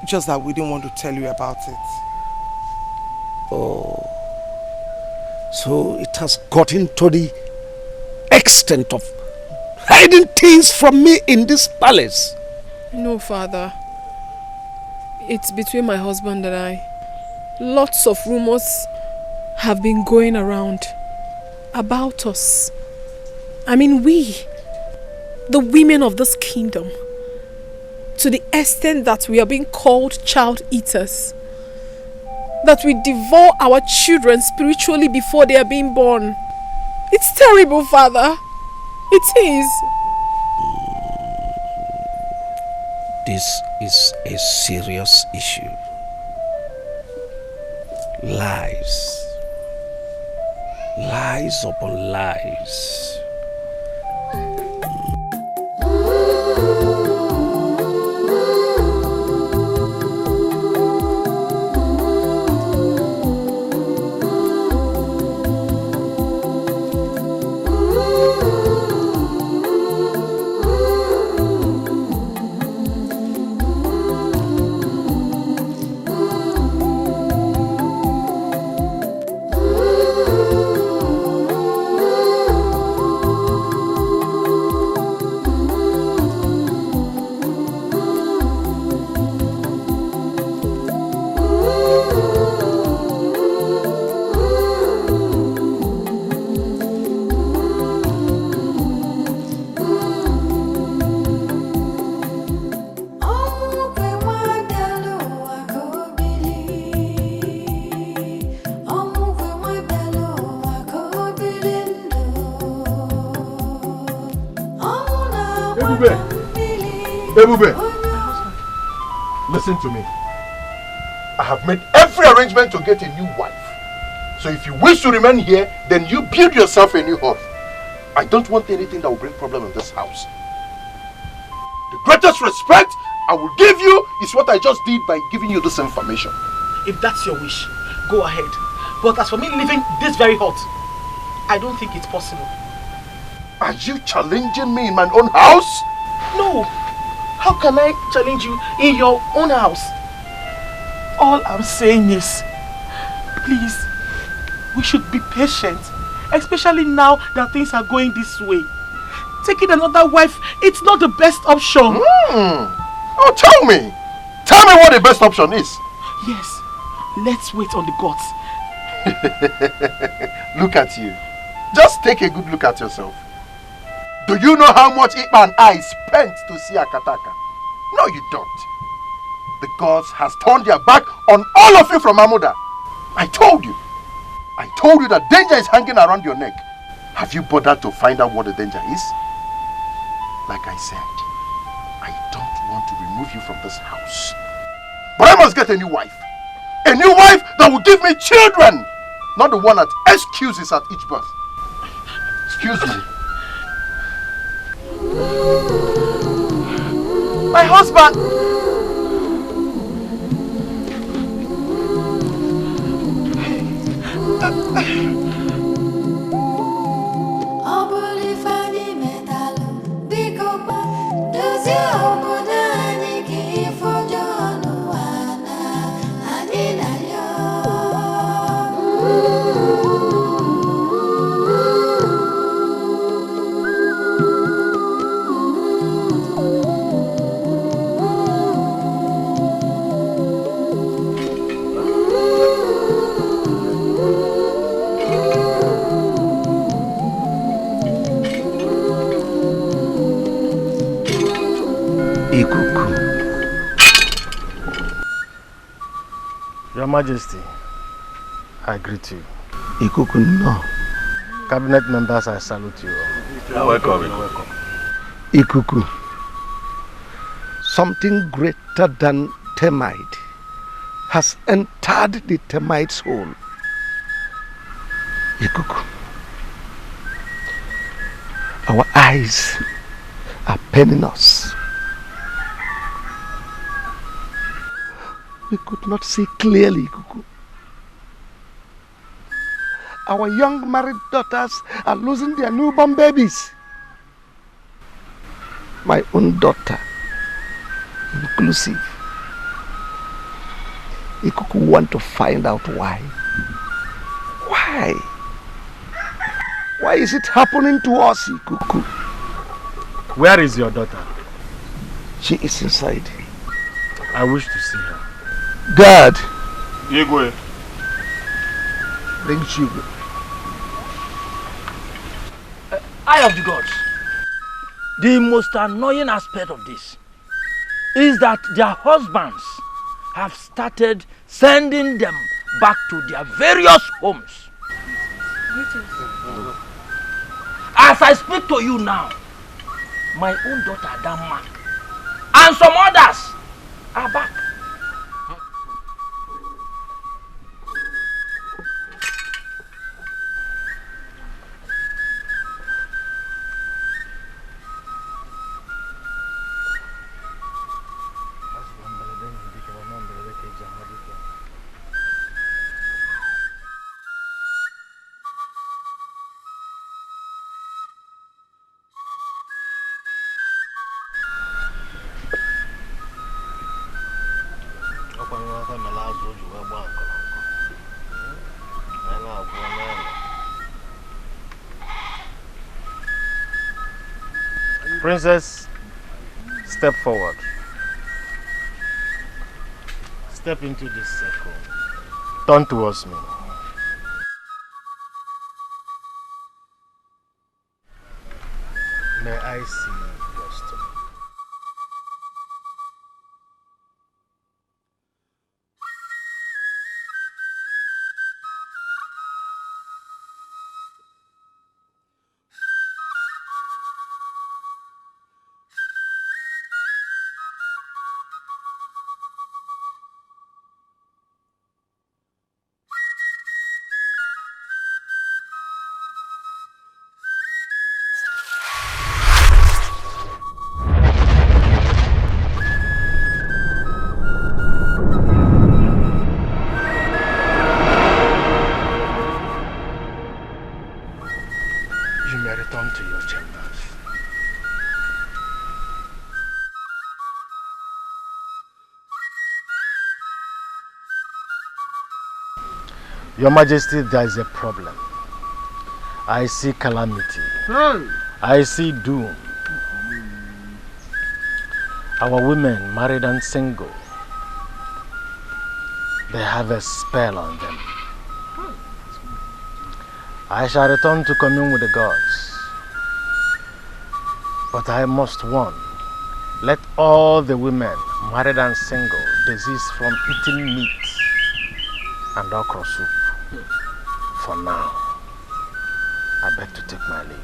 Just that we didn't want to tell you about it. Oh, so it has gotten to the extent of hiding things from me in this palace. No, Father. It's between my husband and I. Lots of rumors have been going around about us. I mean, we, the women of this kingdom, to the extent that we are being called child eaters, that we devour our children spiritually before they are being born. It's terrible, Father. It is. This is a serious issue. Lies. Lies upon lies. Ebube, listen to me. I have made every arrangement to get a new wife. So if you wish to remain here, then you build yourself a new home. I don't want anything that will bring problem in this house. The greatest respect I will give you is what I just did by giving you this information. If that's your wish, go ahead. But as for me leaving this very hut, I don't think it's possible. Are you challenging me in my own house? No. How can I challenge you in your own house? All I'm saying is, please, we should be patient. Especially now that things are going this way. Taking another wife, it's not the best option. Oh, tell me. Tell me what the best option is. Yes. Let's wait on the gods. Look at you. Just take a good look at yourself. Do you know how much Ikpa and I spent to see Akataka? No, you don't. The gods has turned their back on all of you from Amuda. I told you that danger is hanging around your neck. Have you bothered to find out what the danger is? Like I said, I don't want to remove you from this house. But I must get a new wife. A new wife that will give me children. Not the one that excuses at each birth. Excuse me. My husband! Ikuku. Your Majesty, I greet you. Ikuku, no. Cabinet members, I salute you. You're welcome. You're welcome. Ikuku, something greater than termite has entered the termite's hole. Ikuku, our eyes are paining us. We could not see clearly, Ikuku. Our young married daughters are losing their newborn babies. My own daughter, inclusive. Ikuku want to find out why. Why? Why is it happening to us, Ikuku? Where is your daughter? She is inside. I wish to see her. God! Igwe. Bring Chigwe. Eye of the gods. The most annoying aspect of this is that their husbands have started sending them back to their various homes. As I speak to you now, my own daughter Dama and some others are back. Princess, step forward. Step into this circle. Turn towards me. May I see your stomach? Your Majesty, there is a problem. I see calamity. I see doom. Our women, married and single, they have a spell on them. I shall return to commune with the gods. But I must warn, let all the women, married and single, desist from eating meat and okra soup. For now, I beg to take my leave.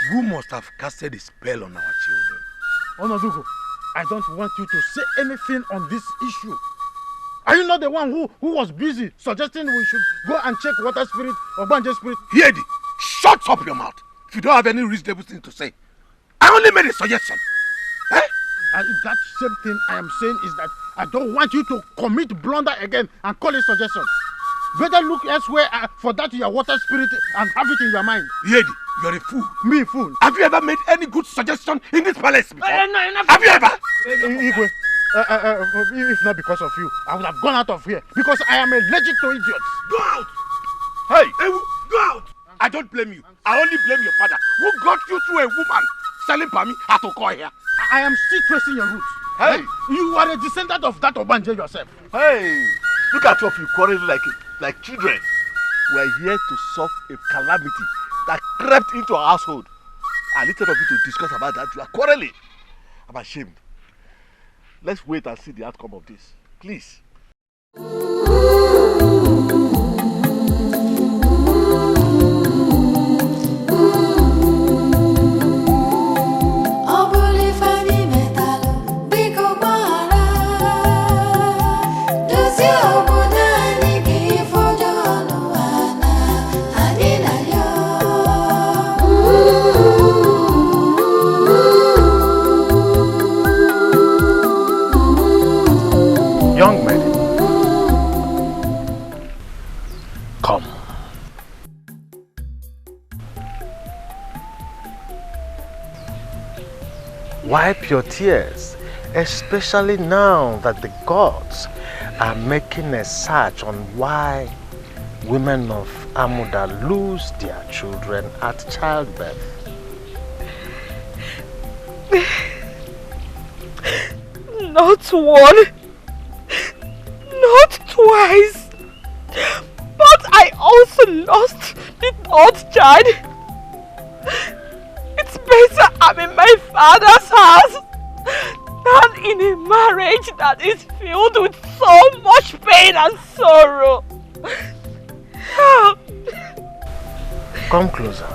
Who must have casted a spell on our children? Onodugo, I don't want you to say anything on this issue. Are you not the one who was busy suggesting we should go and check water spirit or Banje spirit? Yedi, shut up your mouth if you don't have any reasonable thing to say. I only made a suggestion. Eh? And that same thing I am saying is that I don't want you to commit blunder again and call it suggestion. Better look elsewhere for that your water spirit and have it in your mind. Yedi, you're a fool. Me a fool? Have you ever made any good suggestion in this palace before? No, have you ever? Igwe, if not because of you, I would have gone out of here because I am allergic to idiots. Go out! Hey! Go out! I don't blame you. I only blame your father who got you through a woman selling Pami at Oko here. I am still tracing your roots. Hey! You are a descendant of that Obanje yourself. Hey! Look at two of you quarreling like children. We are here to solve a calamity that crept into our household. And instead of you to discuss about that, you are quarreling. I'm ashamed. Let's wait and see the outcome of this. Please. Young Maiden, come. Wipe your tears, especially now that the gods are making a search on why women of Amuda lose their children at childbirth. Not one, not twice, but I also lost the third child. It's better I'm in my father's house than in a marriage that is filled with so much pain and sorrow. Come closer.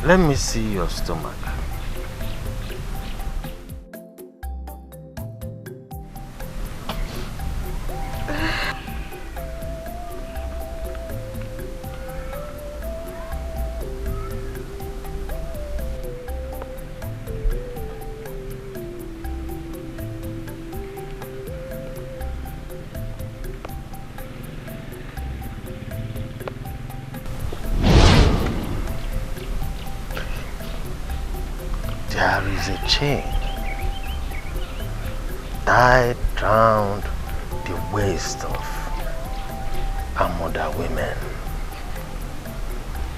Let me see your stomach. There is a chain tied round the waist of Amuda women.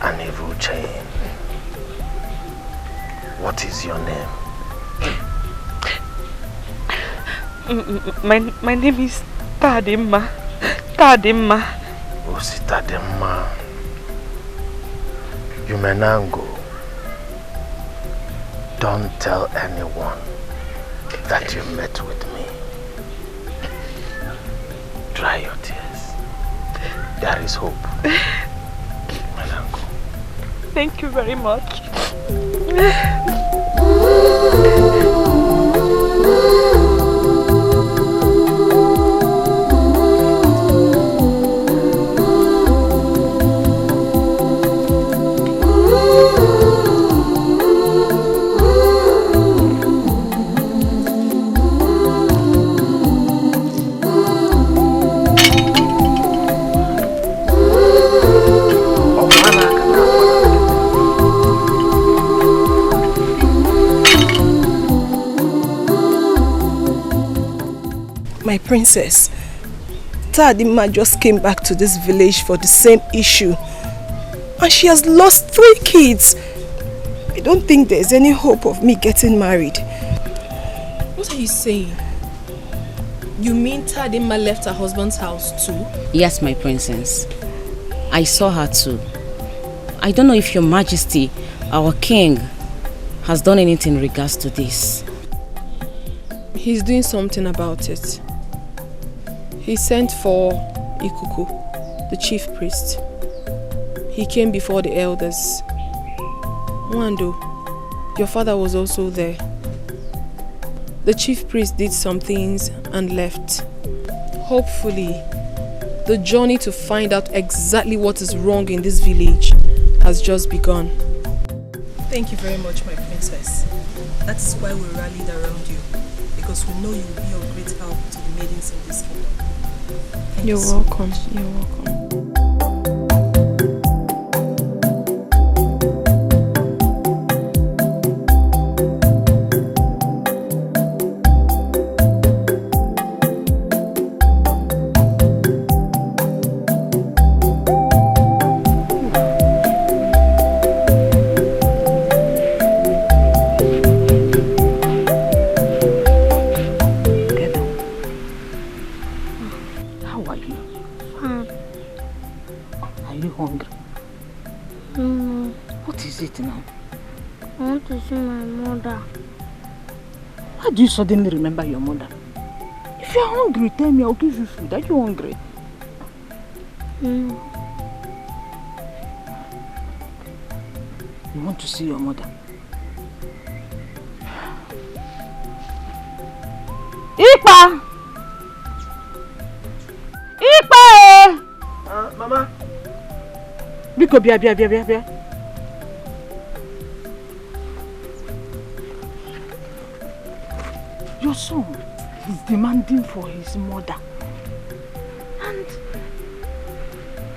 An evil chain. What is your name? My name is Tadima. Tadima. Osi Tadima. You may now go. Don't tell anyone that you met with me. Dry your tears. There is hope. My uncle. Thank you very much. My princess, Tadima just came back to this village for the same issue. And she has lost 3 kids. I don't think there's any hope of me getting married. What are you saying? You mean Tadima left her husband's house too? Yes, my princess. I saw her too. I don't know if your majesty, our king, has done anything in regards to this. He's doing something about it. He sent for Etiko, the chief priest. He came before the elders. Wando, your father was also there. The chief priest did some things and left. Hopefully, the journey to find out exactly what is wrong in this village has just begun. Thank you very much, my princess. That is why we rallied around you. Because we know you will be of great help to the maidens in this kingdom. You're welcome. You're welcome. want to see my mother. How do you suddenly remember your mother? If you're hungry, tell me, I'll give you food. Are you hungry? No. You want to see your mother? Ipa! Ipa! Mama. Biko, bia. Your son is demanding for his mother. And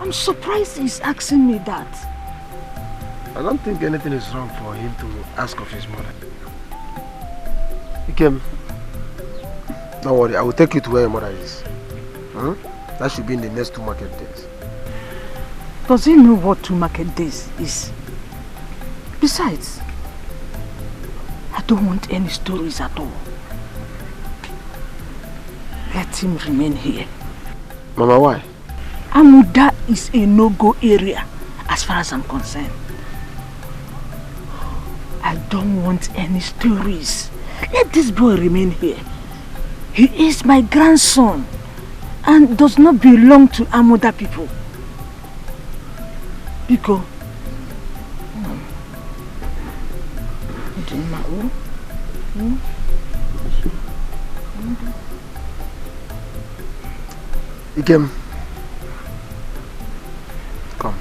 I'm surprised he's asking me that. I don't think anything is wrong for him to ask of his mother. Ikem, don't worry, I will take you to where your mother is. That should be in the next 2 market days. Does he know what 2 market days is? Besides, I don't want any stories at all. Let him remain here. Mama, why? Amuda is a no-go area as far as I'm concerned. I don't want any stories. Let this boy remain here. He is my grandson and does not belong to Amuda people. Biko. Ikem, come.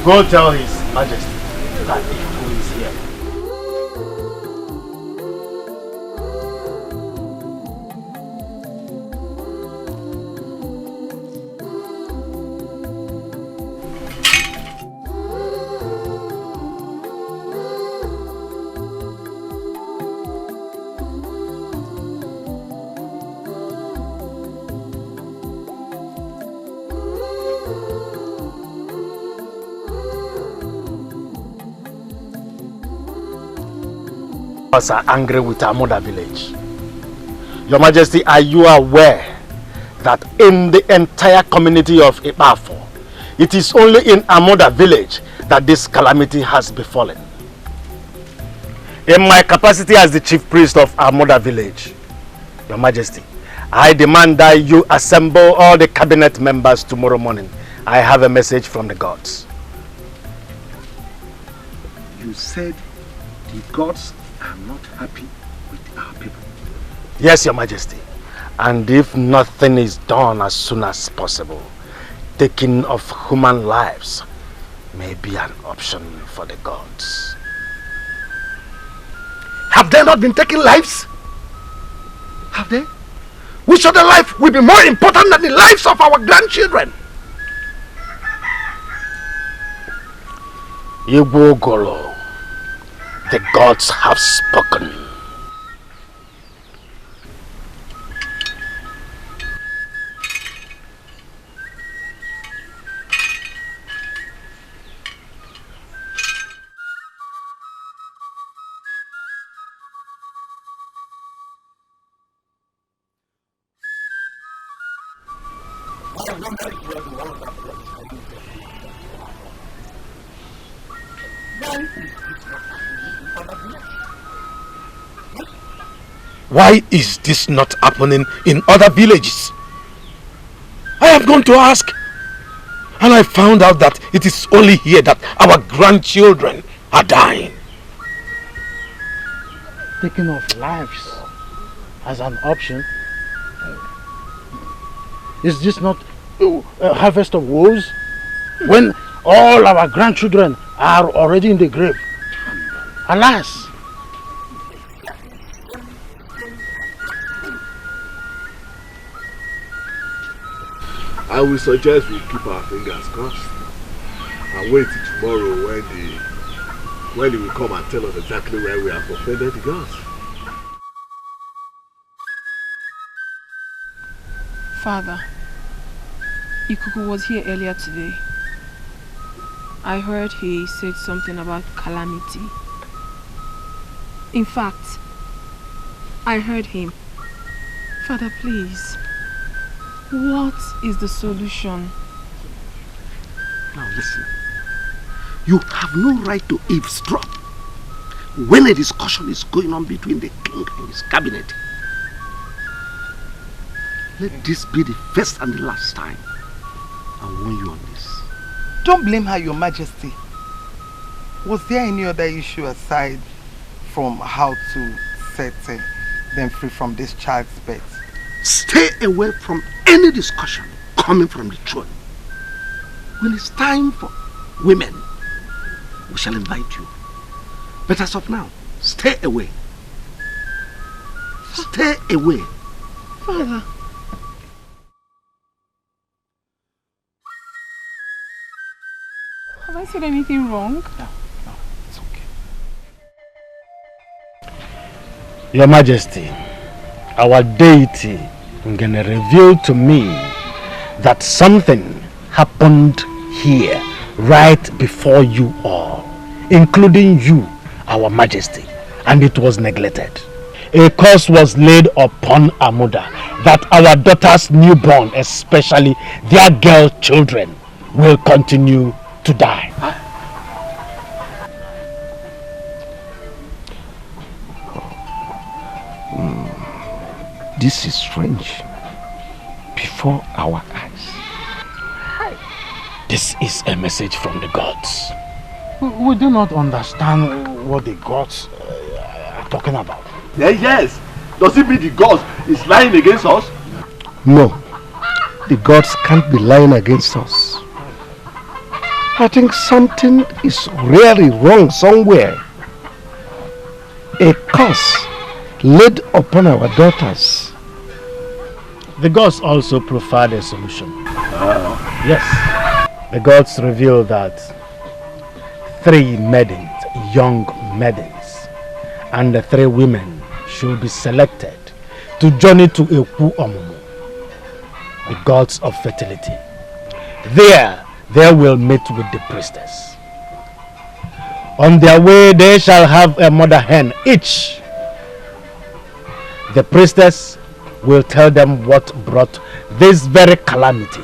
Go tell His Majesty that Etiko is here. Are angry with Amuda village. Your Majesty, are you aware that in the entire community of Ipafo, it is only in Amuda village that this calamity has befallen? In my capacity as the chief priest of Amuda village, Your Majesty, I demand that you assemble all the cabinet members tomorrow morning. I have a message from the gods. You said the gods are not happy with our people. Yes, Your Majesty. And if nothing is done as soon as possible, taking of human lives may be an option for the gods. Have they not been taking lives? Have they? Which other life will be more important than the lives of our grandchildren? Igbo Golo, the gods have spoken. Why is this not happening in other villages? I have gone to ask, and I found out that it is only here that our grandchildren are dying. Taking of lives as an option? Is this not a harvest of woes? When all our grandchildren are already in the grave? Alas! I will suggest we keep our fingers crossed and wait till tomorrow when the when he will come and tell us exactly where we have offended the gods. Father, Ikuku was here earlier today. I heard he said something about calamity. In fact, I heard him. Father, please, what is the solution? Now listen, you have no right to eavesdrop when a discussion is going on between the king and his cabinet. Let this be the first and the last time I warn you on this. Don't blame her, Your Majesty. Was there any other issue aside from how to set them free from this child's birth? Stay away from any discussion coming from the throne. When it's time for women, we shall invite you. But as of now, stay away. Stay away. Father. Have I said anything wrong? No, it's okay. Your Majesty, our deity Ngene revealed to me that something happened here right before you all, including you, our Majesty, and it was neglected. A curse was laid upon Amuda that our daughter's newborn, especially their girl children, will continue to die. This is strange. Before our eyes. This is a message from the gods. We do not understand what the gods are talking about. Yes. Does it mean the gods is lying against us? No. The gods can't be lying against us. I think something is really wrong somewhere. A curse laid upon our daughters. The gods also provide a solution. Yes. The gods reveal that 3 maidens, young maidens, and the 3 women should be selected to journey to Eku Omumu, the gods of fertility. There, they will meet with the priestess. On their way, they shall have a mother hen each. The priestess will tell them what brought this very calamity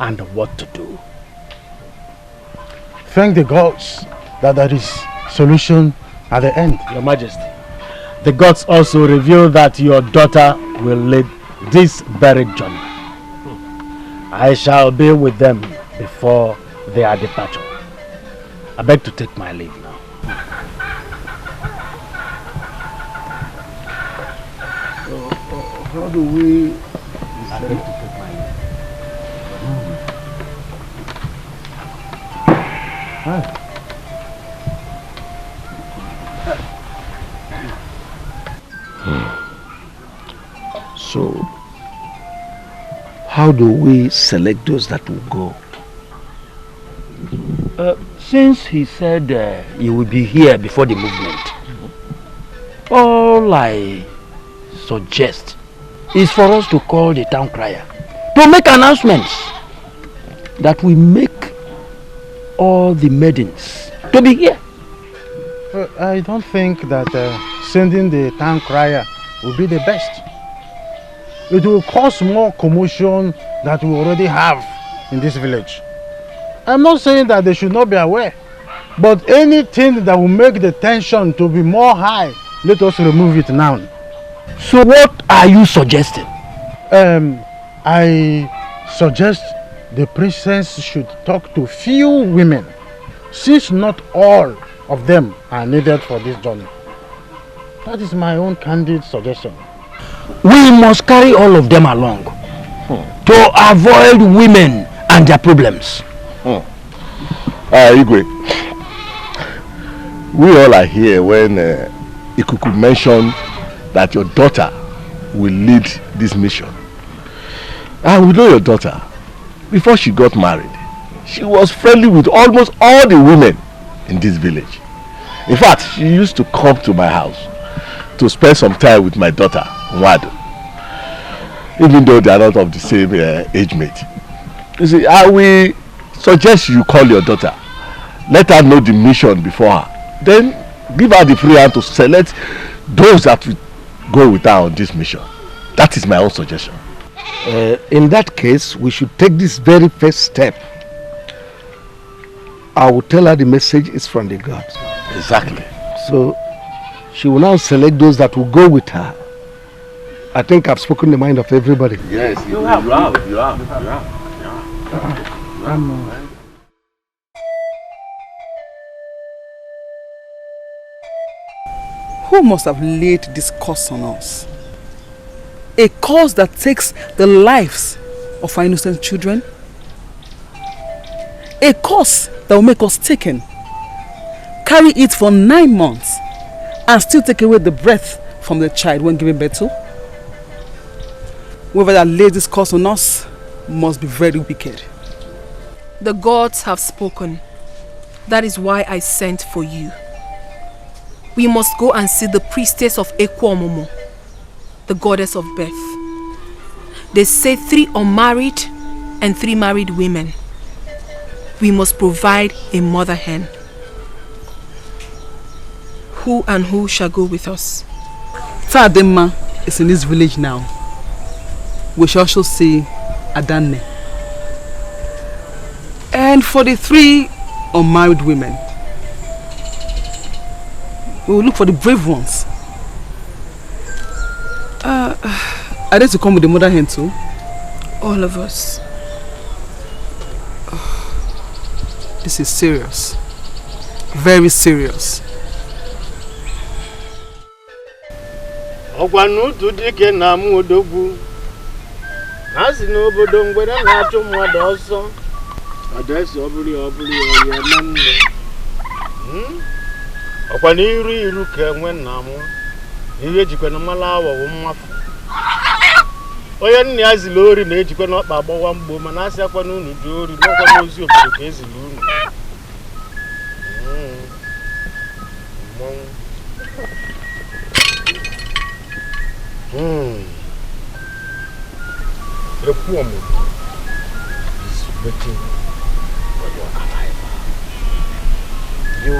and what to do. Thank the gods that there is solution at the end. Your Majesty, the gods also reveal that your daughter will lead this very journey. I shall be with them before their departure. I beg to take my leave now. How do we... I beg to take my leave. So, how do we select those that will go? Since he said he will be here before the movement, all I suggest is for us to call the town crier to make announcements that we make all the maidens to be here. I don't think that sending the town crier will be the best. It will cause more commotion that we already have in this village. I'm not saying that they should not be aware, but anything that will make the tension to be more high, let us remove it now. So what are you suggesting? I suggest the princess should talk to few women, since not all of them are needed for this journey. That is my own candid suggestion. We must carry all of them along to avoid women and their problems. Igwe, we all are here when Ikuku mentioned that your daughter will lead this mission. And we know your daughter. Before she got married, she was friendly with almost all the women in this village. In fact, she used to come to my house to spend some time with my daughter, Wado. Even though they are not of the same age mate. You see, I will suggest you call your daughter. Let her know the mission before her. Then give her the free hand to select those that will go with her on this mission. That is my own suggestion. In that case, we should take this very first step. I will tell her the message is from the gods. Exactly. So she will now select those that will go with her. I think I've spoken the mind of everybody. Yes, you have. Who must have laid this curse on us? A curse that takes the lives of our innocent children? A curse that will make us taken, carry it for 9 months, and still take away the breath from the child when giving birth to? Whoever that laid this curse on us must be very wicked. The gods have spoken. That is why I sent for you. We must go and see the priestess of Ekwomomo, the goddess of birth. They say 3 unmarried and 3 married women. We must provide a mother hen. Who and who shall go with us? Tadema is in this village now. We shall also see Adanne. And for the 3 unmarried women, we will look for the brave ones. Are they to come with the mother hen too? All of us. This is serious. Very serious. Ogwanutu dike na Amudogwu. Asi n'obodo mgbere na-achụ mmadụ ọsọ. Adesi obuli oye nanne. Ọkwa n'iru ka enwe nna mụ. Ihe jikwa na mala awo mmafu. Onye nne ya zili ori na-ejikwa na ọkpa agbawa mgbo mana asị akwa n'unu dị ori n'ọkwa n'ozi obodo ka ezili unu. Ekwomomo is waiting for your arrival. You,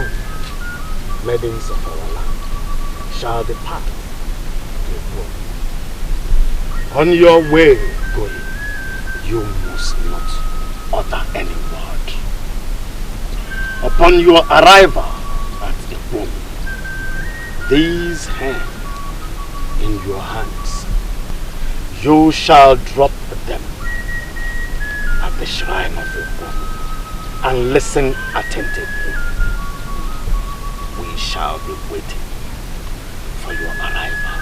maidens of our land, shall depart to Ekwomomo. On your way going, you must not utter any word. Upon your arrival at Ekwomomo, these hands in your hands, you shall drop them at the shrine of Ekwomomo and listen attentively. We shall be waiting for your arrival.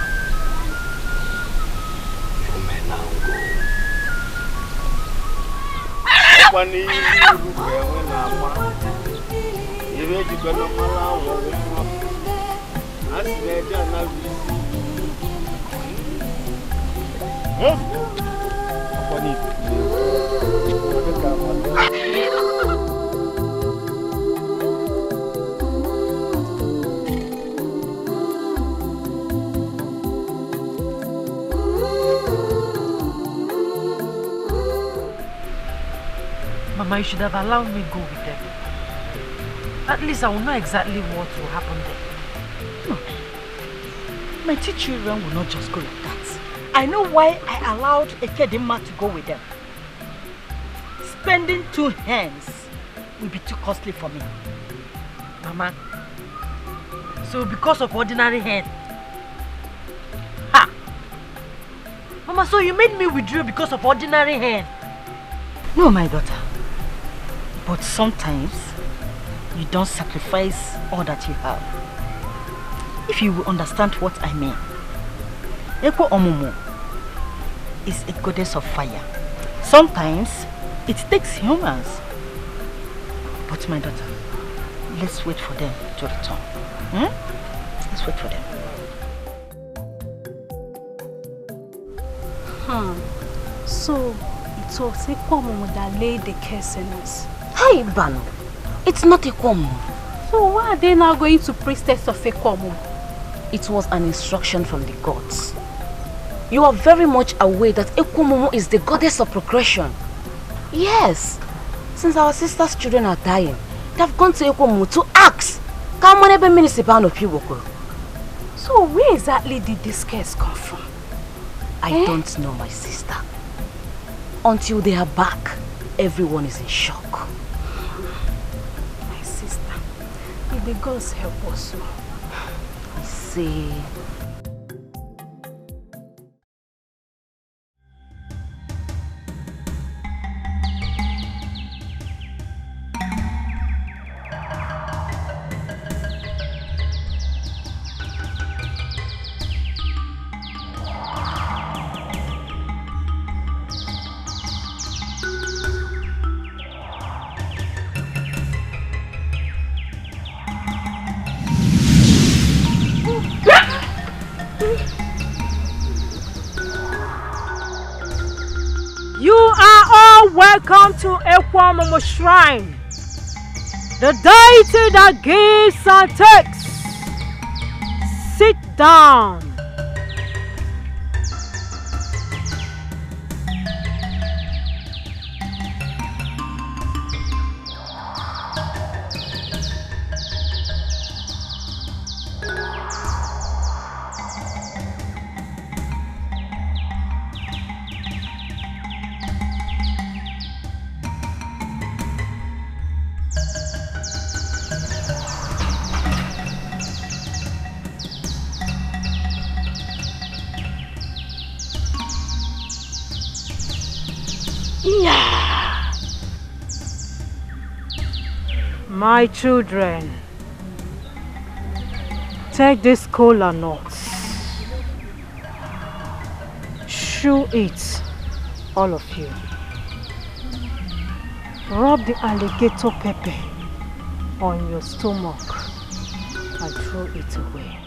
You may now go. Mama, you should have allowed me go with them. At least I will know exactly what will happen there. No. My 2 children will not just go like that. I know why I allowed Ekedima to go with them. Spending 2 hens will be too costly for me. Mama, so because of ordinary hen? Ha! Mama, so you made me withdraw because of ordinary hen? No, my daughter. But sometimes, you don't sacrifice all that you have. If you will understand what I mean. Ekwomomo is a goddess of fire. Sometimes, it takes humans. But my daughter, let's wait for them to return. Let's wait for them. So, it was Ekwomomo that laid the curse on us. Hey, Bano, it's not Ekwomomo. So why are they now going to priestess of Ekwomo? It was an instruction from the gods. You are very much aware that Ekwomo is the goddess of procreation. Yes. Since our sister's children are dying, they have gone to Ekwomo to ask. So where exactly did this curse come from? I don't know, my sister. Until they are back, everyone is in shock. My sister, may the gods help us. I see. Welcome to Ekwomo Shrine, the deity that gives and takes. Sit down. My children, take this cola nuts. Chew it, all of you. Rub the alligator pepper on your stomach and throw it away.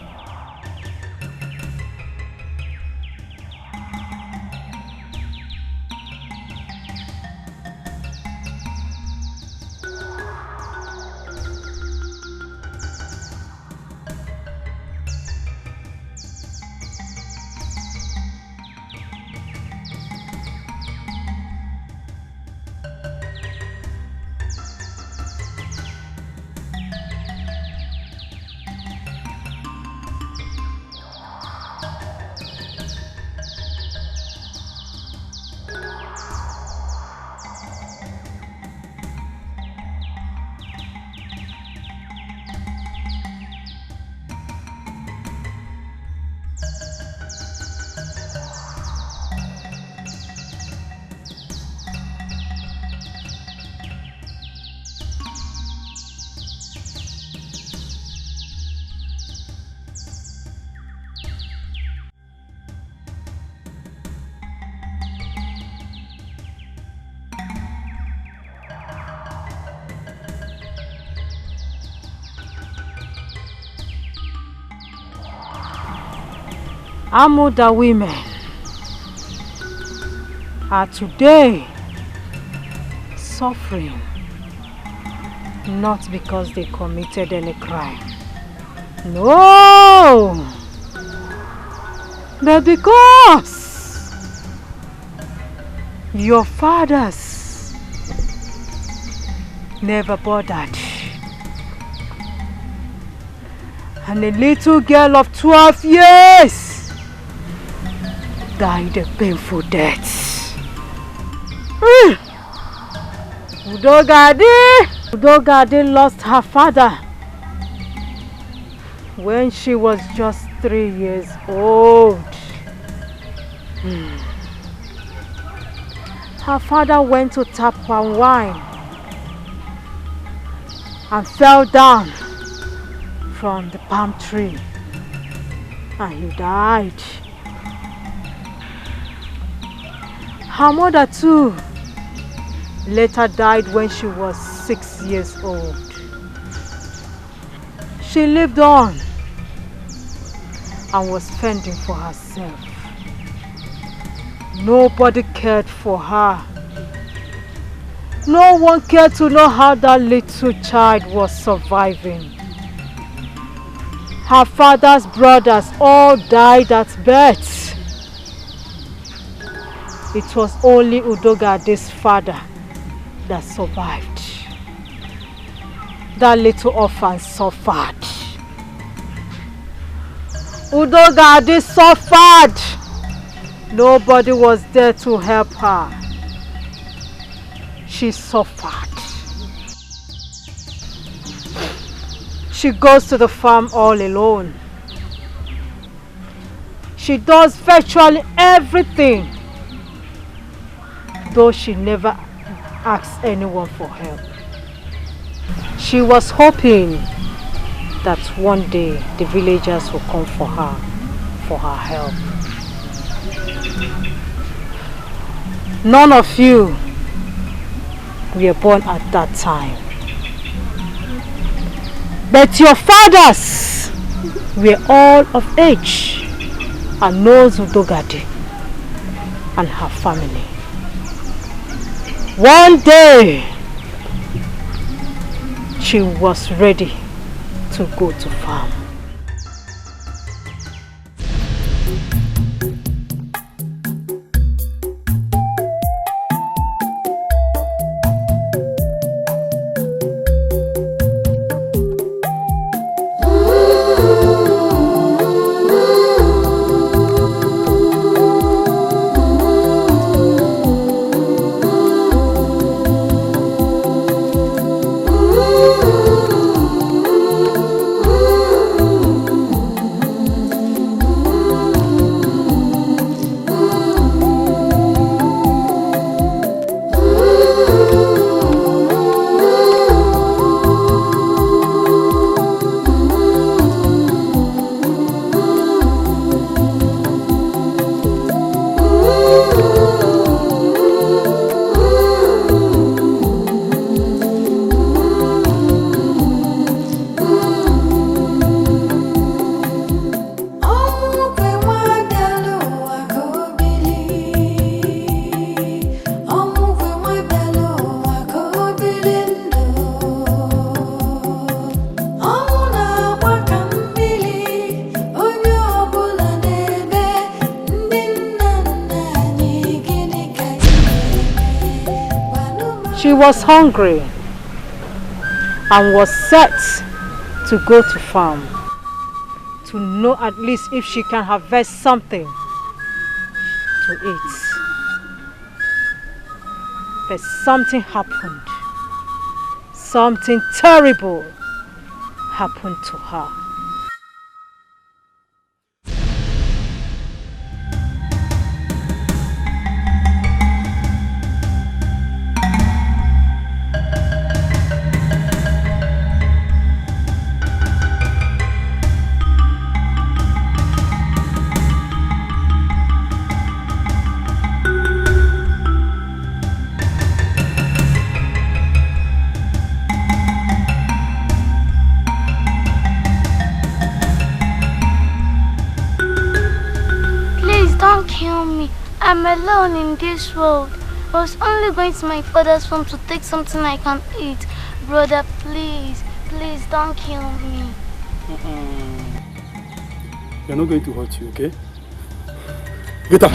Amuda women are today suffering not because they committed any crime. No! But because your fathers never bothered. And a little girl of 12 years died a painful death. Udogade lost her father when she was just 3 years old. Her father went to tap palm wine and fell down from the palm tree and he died. Her mother too later died when she was 6 years old. She lived on and was fending for herself. Nobody cared for her. No one cared to know how that little child was surviving. Her father's brothers all died at birth. It was only Udogade's father that survived. That little orphan suffered. Udogade suffered. Nobody was there to help her. She suffered. She goes to the farm all alone. She does virtually everything, though she never asks anyone for help. She was hoping that one day the villagers will come for her help. None of you were born at that time. But your fathers were all of age and knows Udogade and her family. One day, she was ready to go to farm. She was hungry and was set to go to farm to know at least if she can harvest something to eat. But something happened. Something terrible happened to her. I'm alone in this world. I was only going to my father's farm to take something I can eat. Brother, please, please don't kill me. They're not going to hurt you, okay? Get up!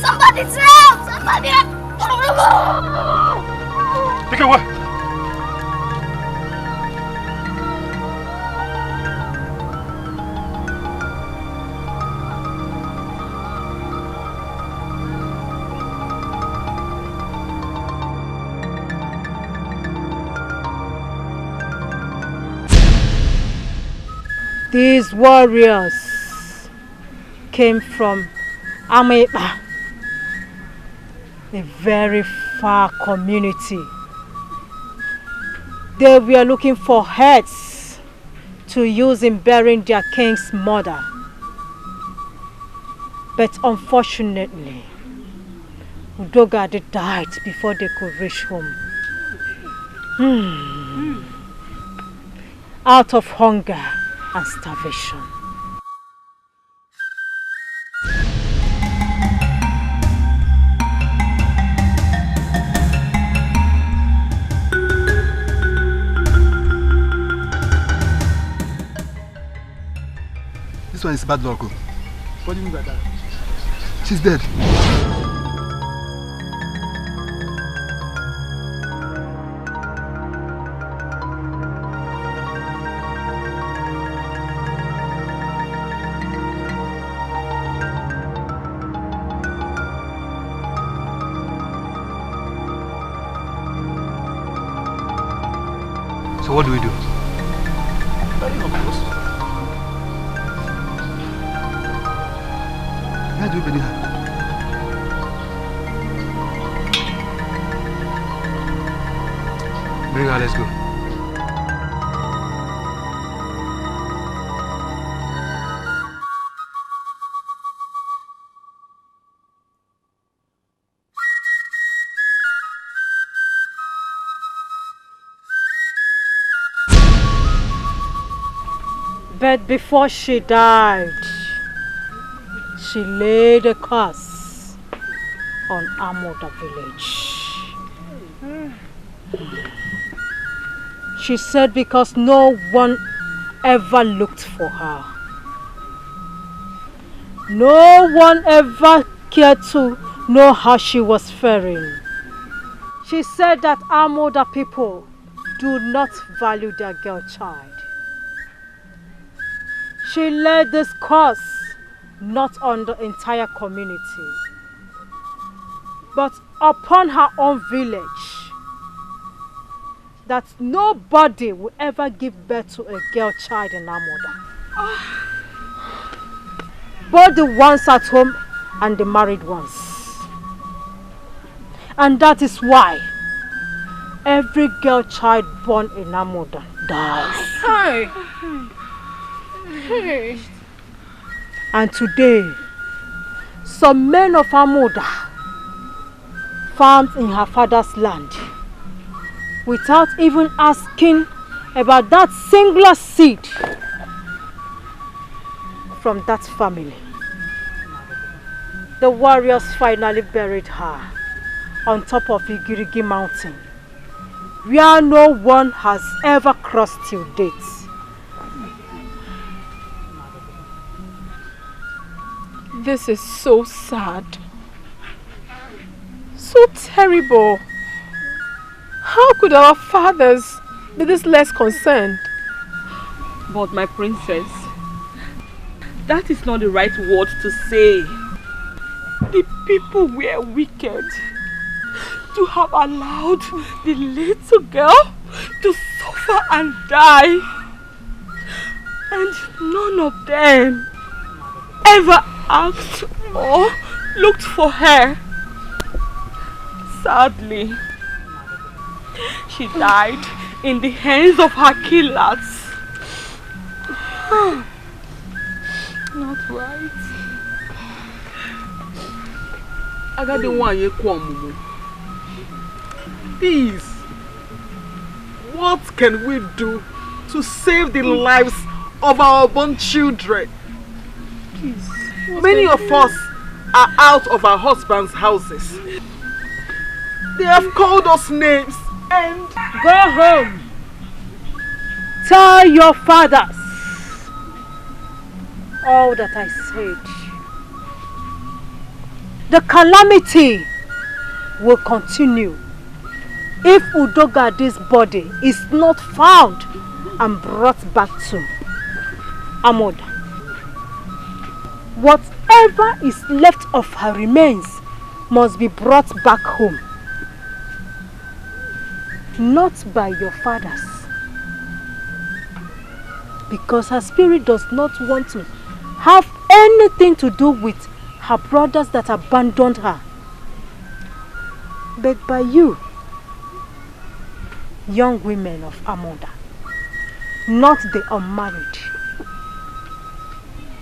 Somebody's help! Somebody help! Take it away! These warriors came from Amuda, a very far community. They were looking for heads to use in burying their king's mother. But unfortunately, Udogade died before they could reach home. Out of hunger and starvation. This one is bad luck. What do you mean by that? She's dead. So what do we do? Bury her, of course. Where do we bury her? Bring her, let's go. But before she died, she laid a curse on Amuda village. She said because no one ever looked for her. No one ever cared to know how she was faring. She said that Amuda people do not value their girl child. She laid this curse not on the entire community, but upon her own village, that nobody will ever give birth to a girl child in Amuda. Both the ones at home and the married ones. And that is why every girl child born in Amuda dies. Hi. Hey. And today, some men of Amuda farmed in her father's land without even asking about that singular seed from that family. The warriors finally buried her on top of Igirigi mountain, where no one has ever crossed till date. This is so sad. So terrible. How could our fathers be this less concerned? But my princess, that is not the right word to say. The people were wicked to have allowed the little girl to suffer and die. And none of them ever asked or looked for her. Sadly, she died in the hands of her killers. Not right. Agadi wanye kwamumu. Please, what can we do to save the lives of our born children? Please. Many of us are out of our husbands' houses. They have called us names and... Go home. Tell your fathers all that I said. The calamity will continue if Udogadi's body is not found and brought back to Amuda. Whatever is left of her remains must be brought back home. Not by your fathers. Because her spirit does not want to have anything to do with her brothers that abandoned her. But by you, young women of Amuda, not the unmarried.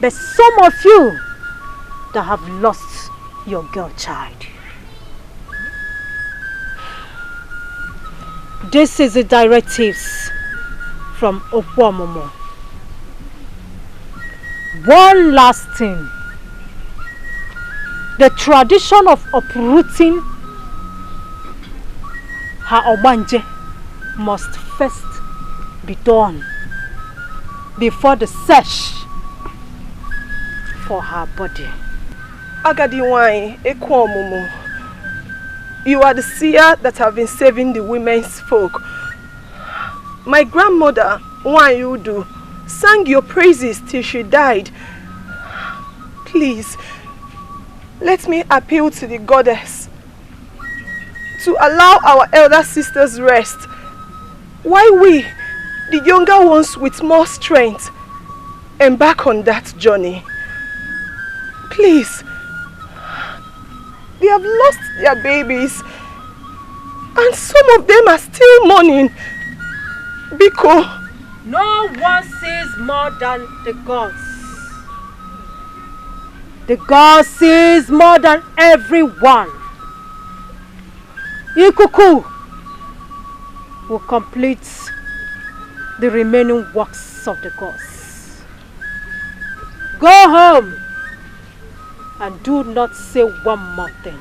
But some of you that have lost your girl child. This is the directives from Okwamomo. One last thing. The tradition of uprooting her Obanje must first be done before the search for her body. Agadiwai, Ekwomumu, you are the seer that have been saving the women's folk. My grandmother, Wanyudu, sang your praises till she died. Please, let me appeal to the goddess to allow our elder sisters rest, while we, the younger ones with more strength, embark on that journey. Please, they have lost their babies, and some of them are still mourning. Biko. No one sees more than the gods. The God sees more than everyone. Ikuku will complete the remaining works of the gods. Go home and do not say one more thing.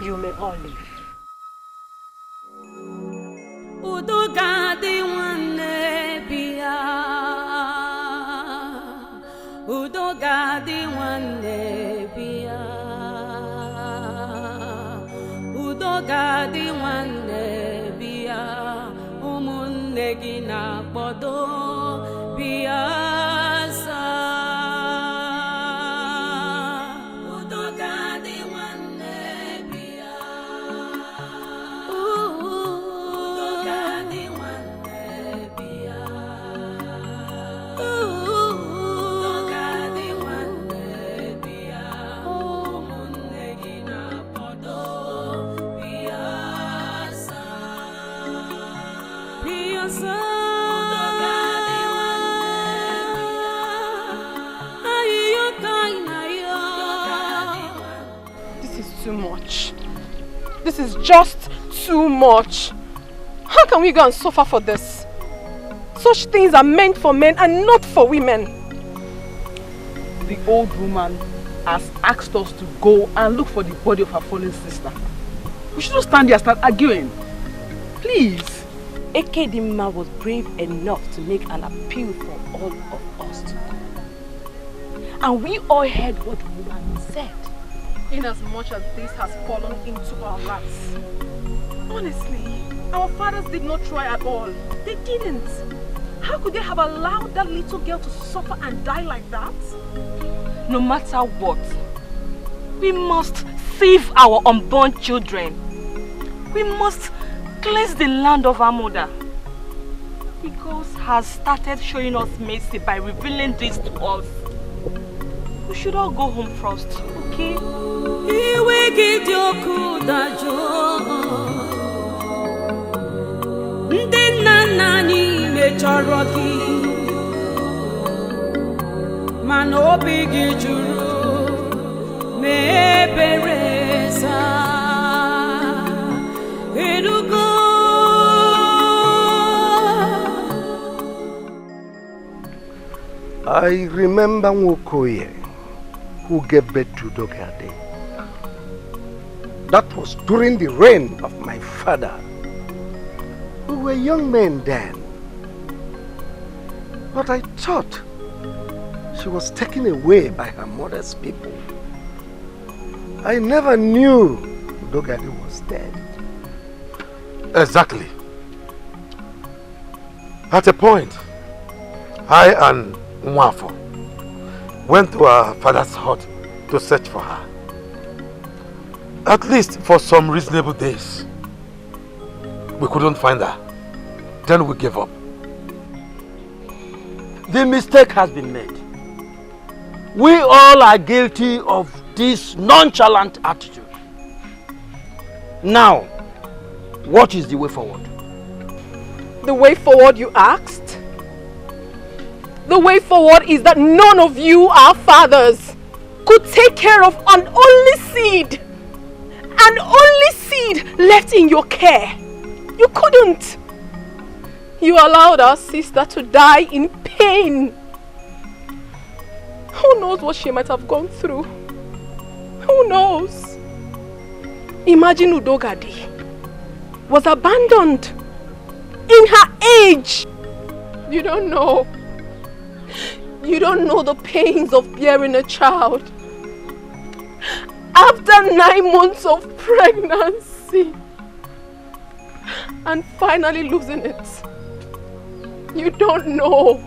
You may all leave. Udogadi wane biya, Udogadi wane biya, Udogadi wane biya, umunne gina bodo biya sa. Udogadi wane biya. This is too much. This is just too much. How can we go and suffer for this? Such things are meant for men and not for women. The old woman has asked us to go and look for the body of her fallen sister. We shouldn't stand there and start arguing. Please. Ekedimma was brave enough to make an appeal for all of us to go. And we all heard what the woman said. In as much as this has fallen into our laps. Honestly, our fathers did not try at all. They didn't. How could they have allowed that little girl to suffer and die like that? No matter what, we must save our unborn children. We must cleanse the land of Amuda. God has started showing us mercy by revealing this to us. We should all go home first, okay? I remember Nwokoye, who gave birth to Dogade. That was during the reign of my father. We were young men then. But I thought she was taken away by her mother's people. I never knew Dogade was dead. Exactly. At a point, I and Mwafo went to her father's hut to search for her. At least for some reasonable days. We couldn't find her. Then we gave up. The mistake has been made. We all are guilty of this nonchalant attitude. Now, what is the way forward? The way forward, you asked? The way forward is that none of you, our fathers, could take care of an only seed. An only seed left in your care. You couldn't. You allowed our sister to die in pain. Who knows what she might have gone through? Who knows? Imagine Udogadi was abandoned in her age. You don't know. You don't know the pains of bearing a child. After 9 months of pregnancy and finally losing it. You don't know.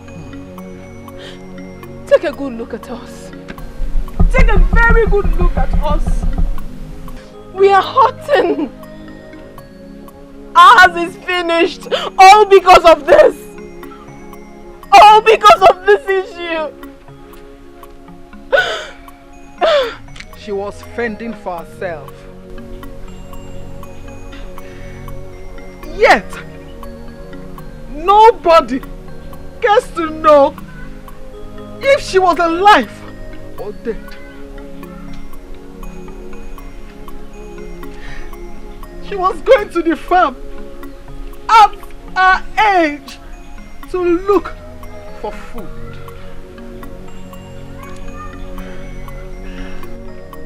Take a good look at us. Take a very good look at us. We are hurting. Ours is finished. All because of this. All because of this issue. She was fending for herself. Yet, nobody gets to know if she was alive or dead. She was going to the farm at her age to look for food.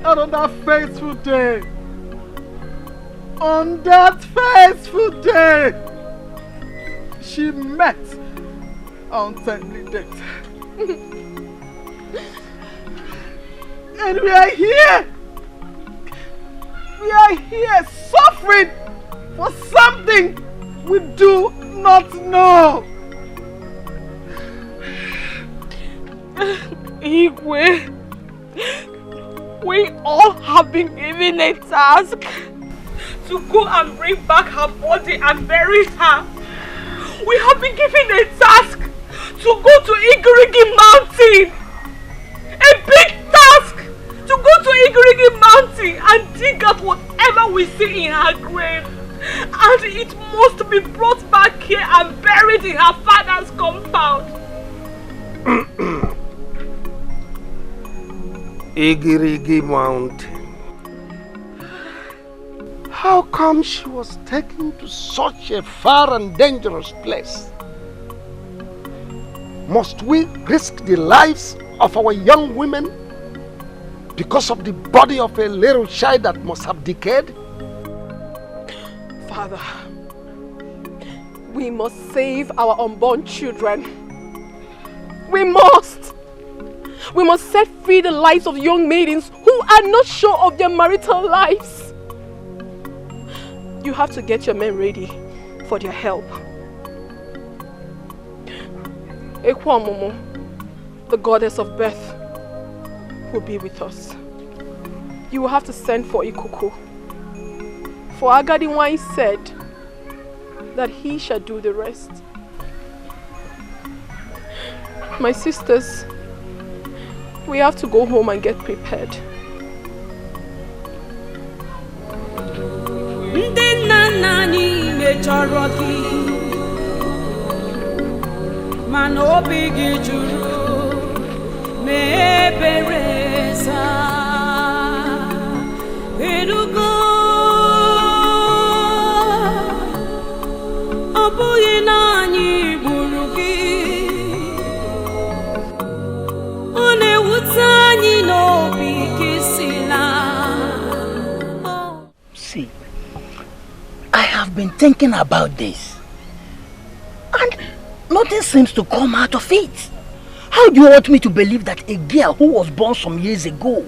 And on that fateful day, she met untimely death. And we are here suffering for something we do not know. Igwe, we all have been given a task to go and bring back her body and bury her. We have been given a task to go to Igirigi Mountain. A big task to go to Igirigi Mountain and dig out whatever we see in her grave. And it must be brought back here and buried in her father's compound. Igirigi Mountain. How come she was taken to such a far and dangerous place? Must we risk the lives of our young women because of the body of a little child that must have decayed? Father, we must save our unborn children. We must. We must set free the lives of young maidens who are not sure of their marital lives. You have to get your men ready for their help. Ekwamomo, the goddess of birth, will be with us. You will have to send for Ikuku. For Agadiwai said that he shall do the rest. My sisters, we have to go home and get prepared. See, I have been thinking about this, and nothing seems to come out of it. How do you want me to believe that a girl who was born some years ago,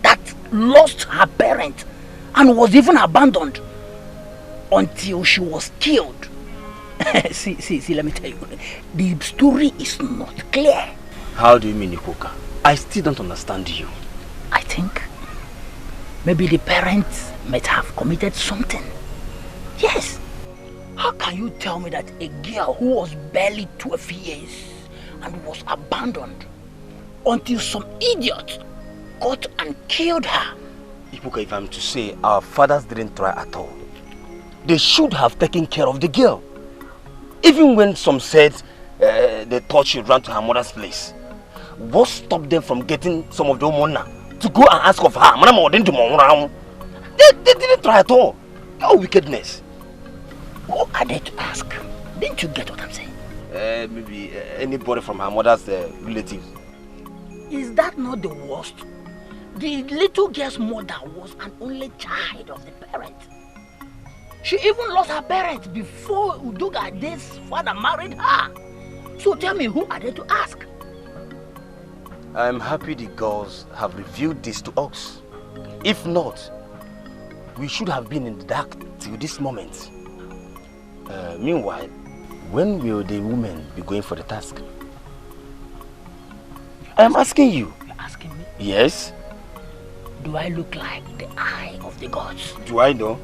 that lost her parent and was even abandoned until she was killed? see, let me tell you, the story is not clear. How do you mean, Ikoka? I still don't understand you. I think maybe the parents might have committed something. Yes. How can you tell me that a girl who was barely 12 years and was abandoned until some idiot got and killed her? Ipuka, if I'm to say, our fathers didn't try at all. They should have taken care of the girl. Even when some said they thought she ran to her mother's place. What stopped them from getting some of the Omona to go and ask of her? They didn't try at all. Oh, wickedness. Who are they to ask? Didn't you get what I'm saying? Maybe anybody from her mother's relatives. Is that not the worst? The little girl's mother was an only child of the parent. She even lost her parents before Udugade's father married her. So tell me, who are they to ask? I'm happy the gods have revealed this to us. If not, we should have been in the dark till this moment. Meanwhile, when will the women be going for the task? I'm asking you. You're asking me? Yes. Do I look like the eye of the gods? Do I know?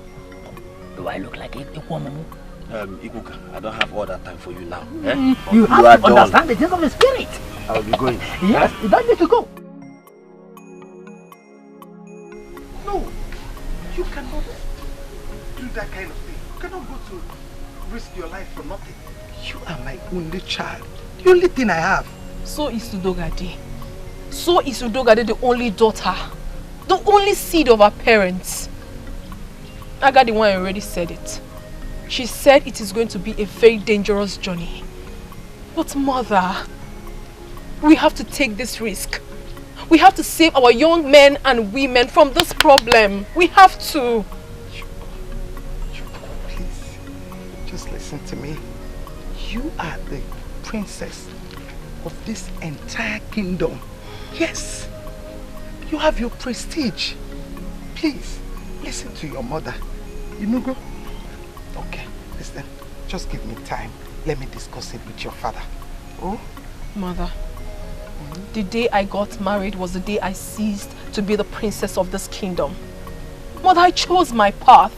Do I look like a woman? Ikuka, I don't have all that time for you now. You have to understand the things of the spirit. I'll be going. Yes, you don't need to go. No, you cannot do that kind of thing. You cannot go to risk your life for nothing. You are my only child. The only thing I have. So is Udogade. So is Udogade the only daughter. The only seed of her parents. Aga the one already said it. She said it is going to be a very dangerous journey. But mother, we have to take this risk. We have to save our young men and women from this problem. We have to. Please, just listen to me. You are the princess of this entire kingdom. Yes, you have your prestige. Please, listen to your mother. Inugo? Okay, listen, just give me time. Let me discuss it with your father. Oh? Mother, the day I got married was the day I ceased to be the princess of this kingdom. Mother, I chose my path.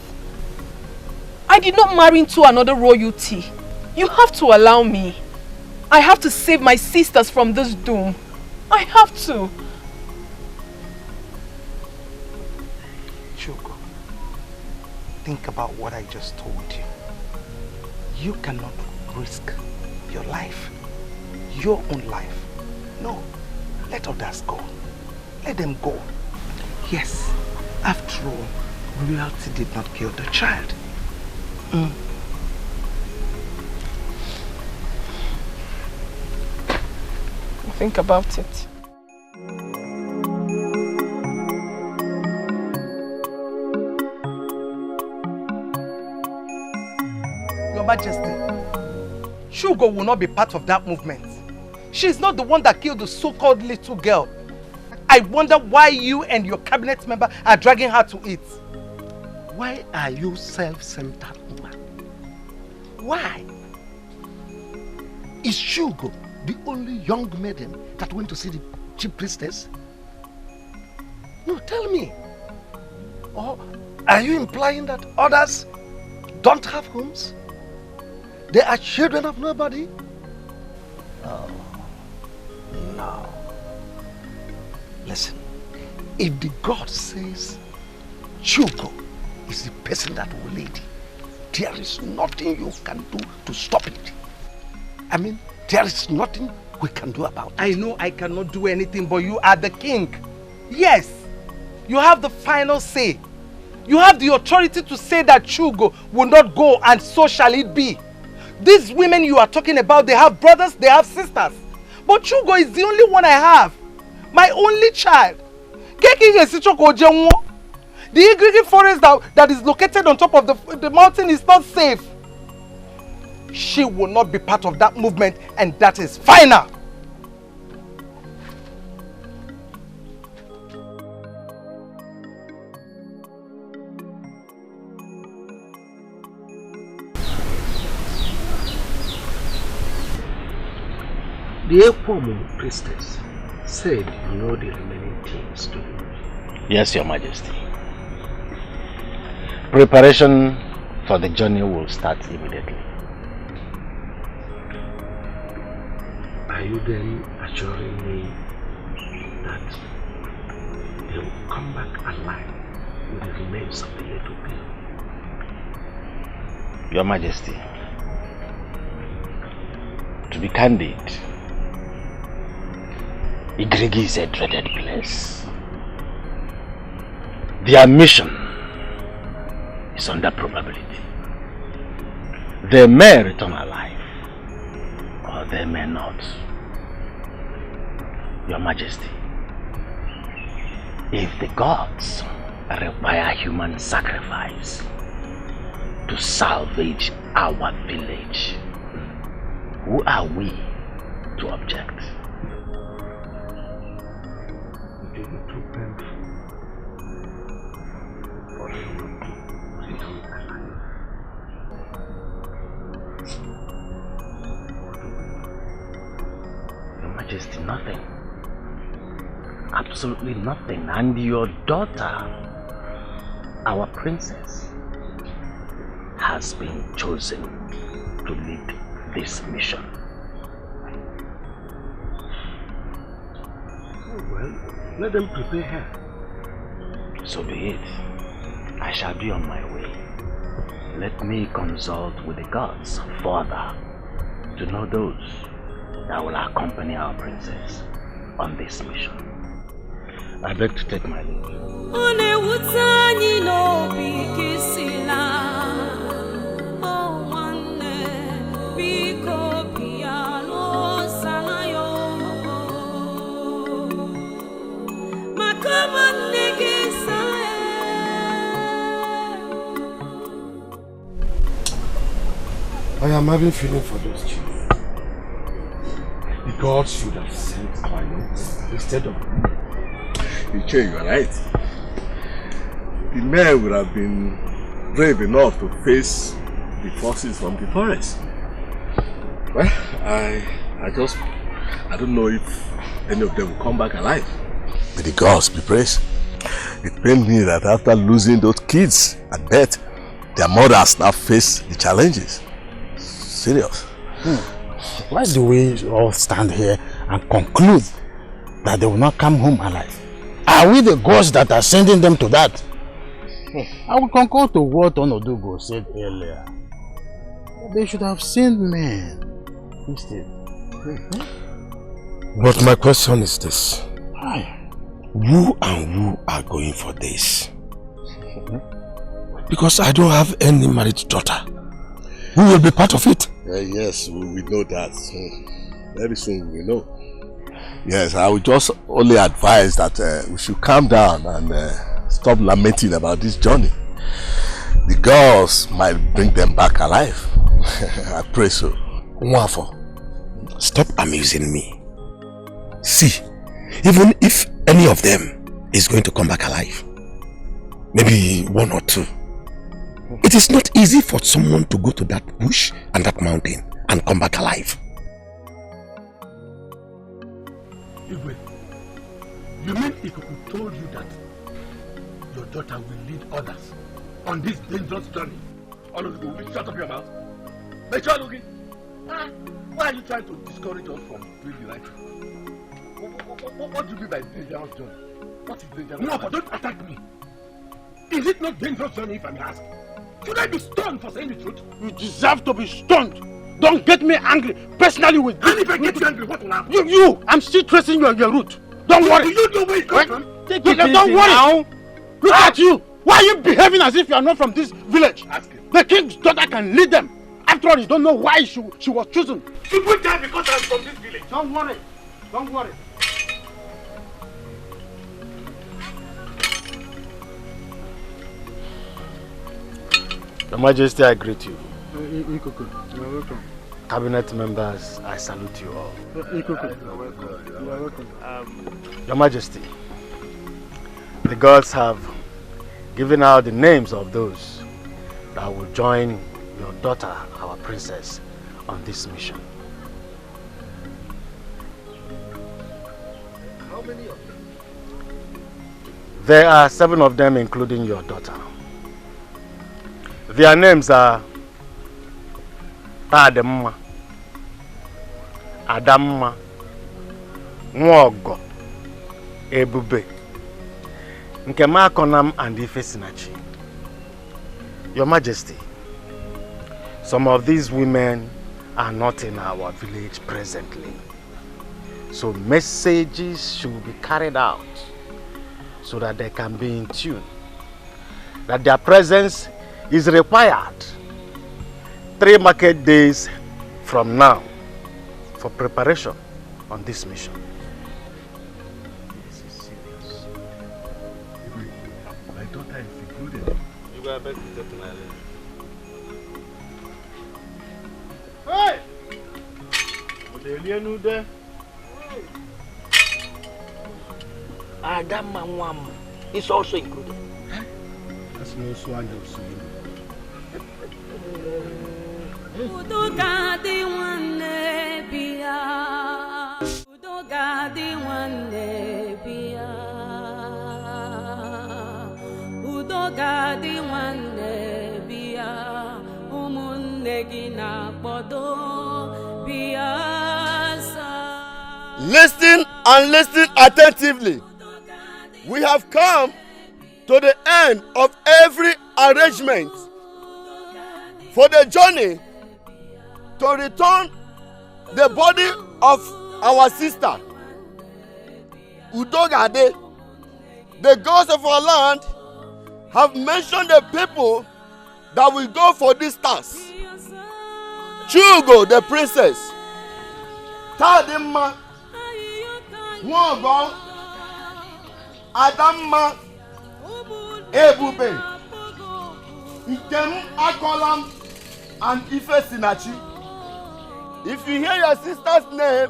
I did not marry into another royalty. You have to allow me. I have to save my sisters from this doom. I have to. Chuko, think about what I just told you. You cannot risk your life, your own life. No, let others go. Let them go. Yes, after all, royalty did not kill the child. Think about it. Your Majesty, Shugo will not be part of that movement. She is not the one that killed the so-called little girl. I wonder why you and your cabinet member are dragging her to it. Why are you self-centered, woman? Why? Is Shugo the only young maiden that went to see the chief priestess? No, tell me. Or are you implying that others don't have homes? They are children of nobody? Oh, no. Listen, if the God says Shugo is the person that will lead, there is nothing you can do to stop it. I mean, there is nothing we can do about it. I know I cannot do anything, but you are the king. Yes, you have the final say. You have the authority to say that Shugo will not go, and so shall it be. These women you are talking about, they have brothers, they have sisters. But Shugo is the only one I have. My only child. The Igrigi forest that is located on top of the mountain is not safe. She will not be part of that movement, and that is final. The Ekwomu priestess said you know the remaining things to do. Yes, Your Majesty. Preparation for the journey will start immediately. Are you then assuring me that they will come back alive with the remains of the little girl? Your Majesty, to be candid, Igrigi is a dreaded place. Their mission is under probability. They may return alive, or they may not. Your Majesty, if the gods require human sacrifice to salvage our village, who are we to object? will be too painful for you to return alive. Your Majesty, nothing. Absolutely nothing. And your daughter, our princess, has been chosen to lead this mission. Oh, well, let them prepare her. So be it. I shall be on my way. Let me consult with the gods further to know those that will accompany our princess on this mission. I beg to take my leave. I am having feeling for those children. The gods should have sent our notes instead of me. You are right. The men would have been brave enough to face the forces from the forest. Well, I don't know if any of them will come back alive. May the gods be praised. It pained me that after losing those kids at birth, their mothers now face the challenges. Serious. Why do we all stand here and conclude that they will not come home alive? Are we the gods that are sending them to that? I will concur to what Onodugo said earlier. They should have sent men instead. But my question is this. Who and who are going for this? Because I don't have any married daughter. Who will be part of it? Yes, we know that. Very soon we know. Yes, I would just only advise that we should calm down and stop lamenting about this journey. The gods might bring them back alive. I pray so. Nwafo, stop amusing me. See, even if any of them is going to come back alive, maybe one or two, it is not easy for someone to go to that bush and that mountain and come back alive. Igwe, you mean Etiko told you that your daughter will lead others on this dangerous journey? All of you will shut up your mouth. Make sure looking. Why are you trying to discourage us from doing the right thing? What do you mean by dangerous journey? What is dangerous? No, but don't attack me. Is it not dangerous journey if I'm asked? Should I be stoned for saying the truth? You deserve to be stoned. Don't get me angry personally with you. And if I get you angry, what will happen? You! I'm still tracing you on your route. Don't worry. Do you know where you come from? Take it easy. Don't worry. Now. Look at you. Why are you behaving as if you are not from this village? Ask him. The king's daughter can lead them. After all, you don't know why she was chosen. She put down because I'm from this village. Don't worry. Don't worry. Your Majesty, I greet you. Etiko, you're welcome. Cabinet members, I salute you all. Etiko, you're welcome. Your Majesty, the gods have given out the names of those that will join your daughter, our princess, on this mission. How many of them? There are 7 of them, including your daughter. Their names are Tademma, Adamma, Nwogo, Ebube, Nkema Konam, and Ifesinachi. Your Majesty, some of these women are not in our village presently. So messages should be carried out so that they can be in tune. That their presence is required 3 market days from now for preparation on this mission. This is serious. My daughter is included. You got better to take my Hey! What are you doing there? Adamma Nwam is also included. That's no swag of Sweden. Udogadi wanne biya. Udogadi wanne biya. Udogadi wanne biya. Umunne gina bodo biya sa. Listen and listen attentively. We have come to the end of every arrangement for the journey to return the body of our sister Udogade. The gods of our land have mentioned the people that will go for this task. Chugo, the princess, Tadimma, Mwogo, Adamma, Ebube, Ikem Akolam, and Ife Sinachi. If you hear your sister's name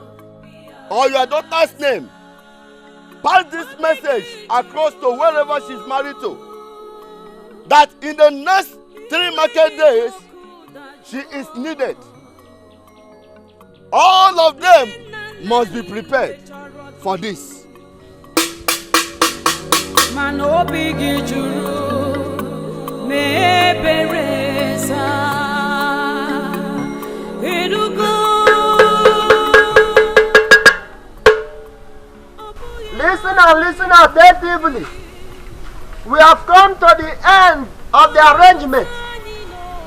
or your daughter's name, pass this message across to wherever she's married to, that in the next 3 market days, she is needed. All of them must be prepared for this. Listen and listen attentively. We have come to the end of the arrangement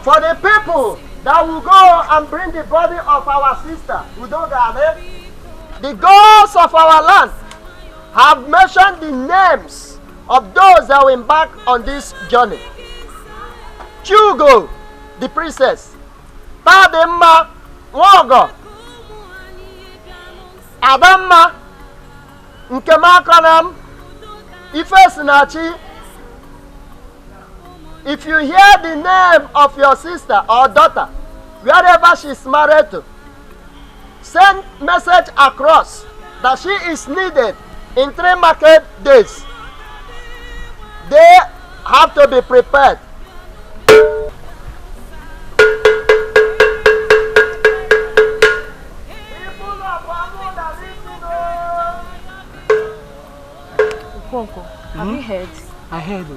for the people that will go and bring the body of our sister Udogade. The gods of our land have mentioned the names of those that will embark on this journey. Chugo, the princess, Tadimma, Mwogo, Adamma, Nkemakanam, Ife Sinachi. If you hear the name of your sister or daughter, wherever she is married to, send message across that she is needed in 3 market days. They have to be prepared. Uncle, have you heard? I heard. Did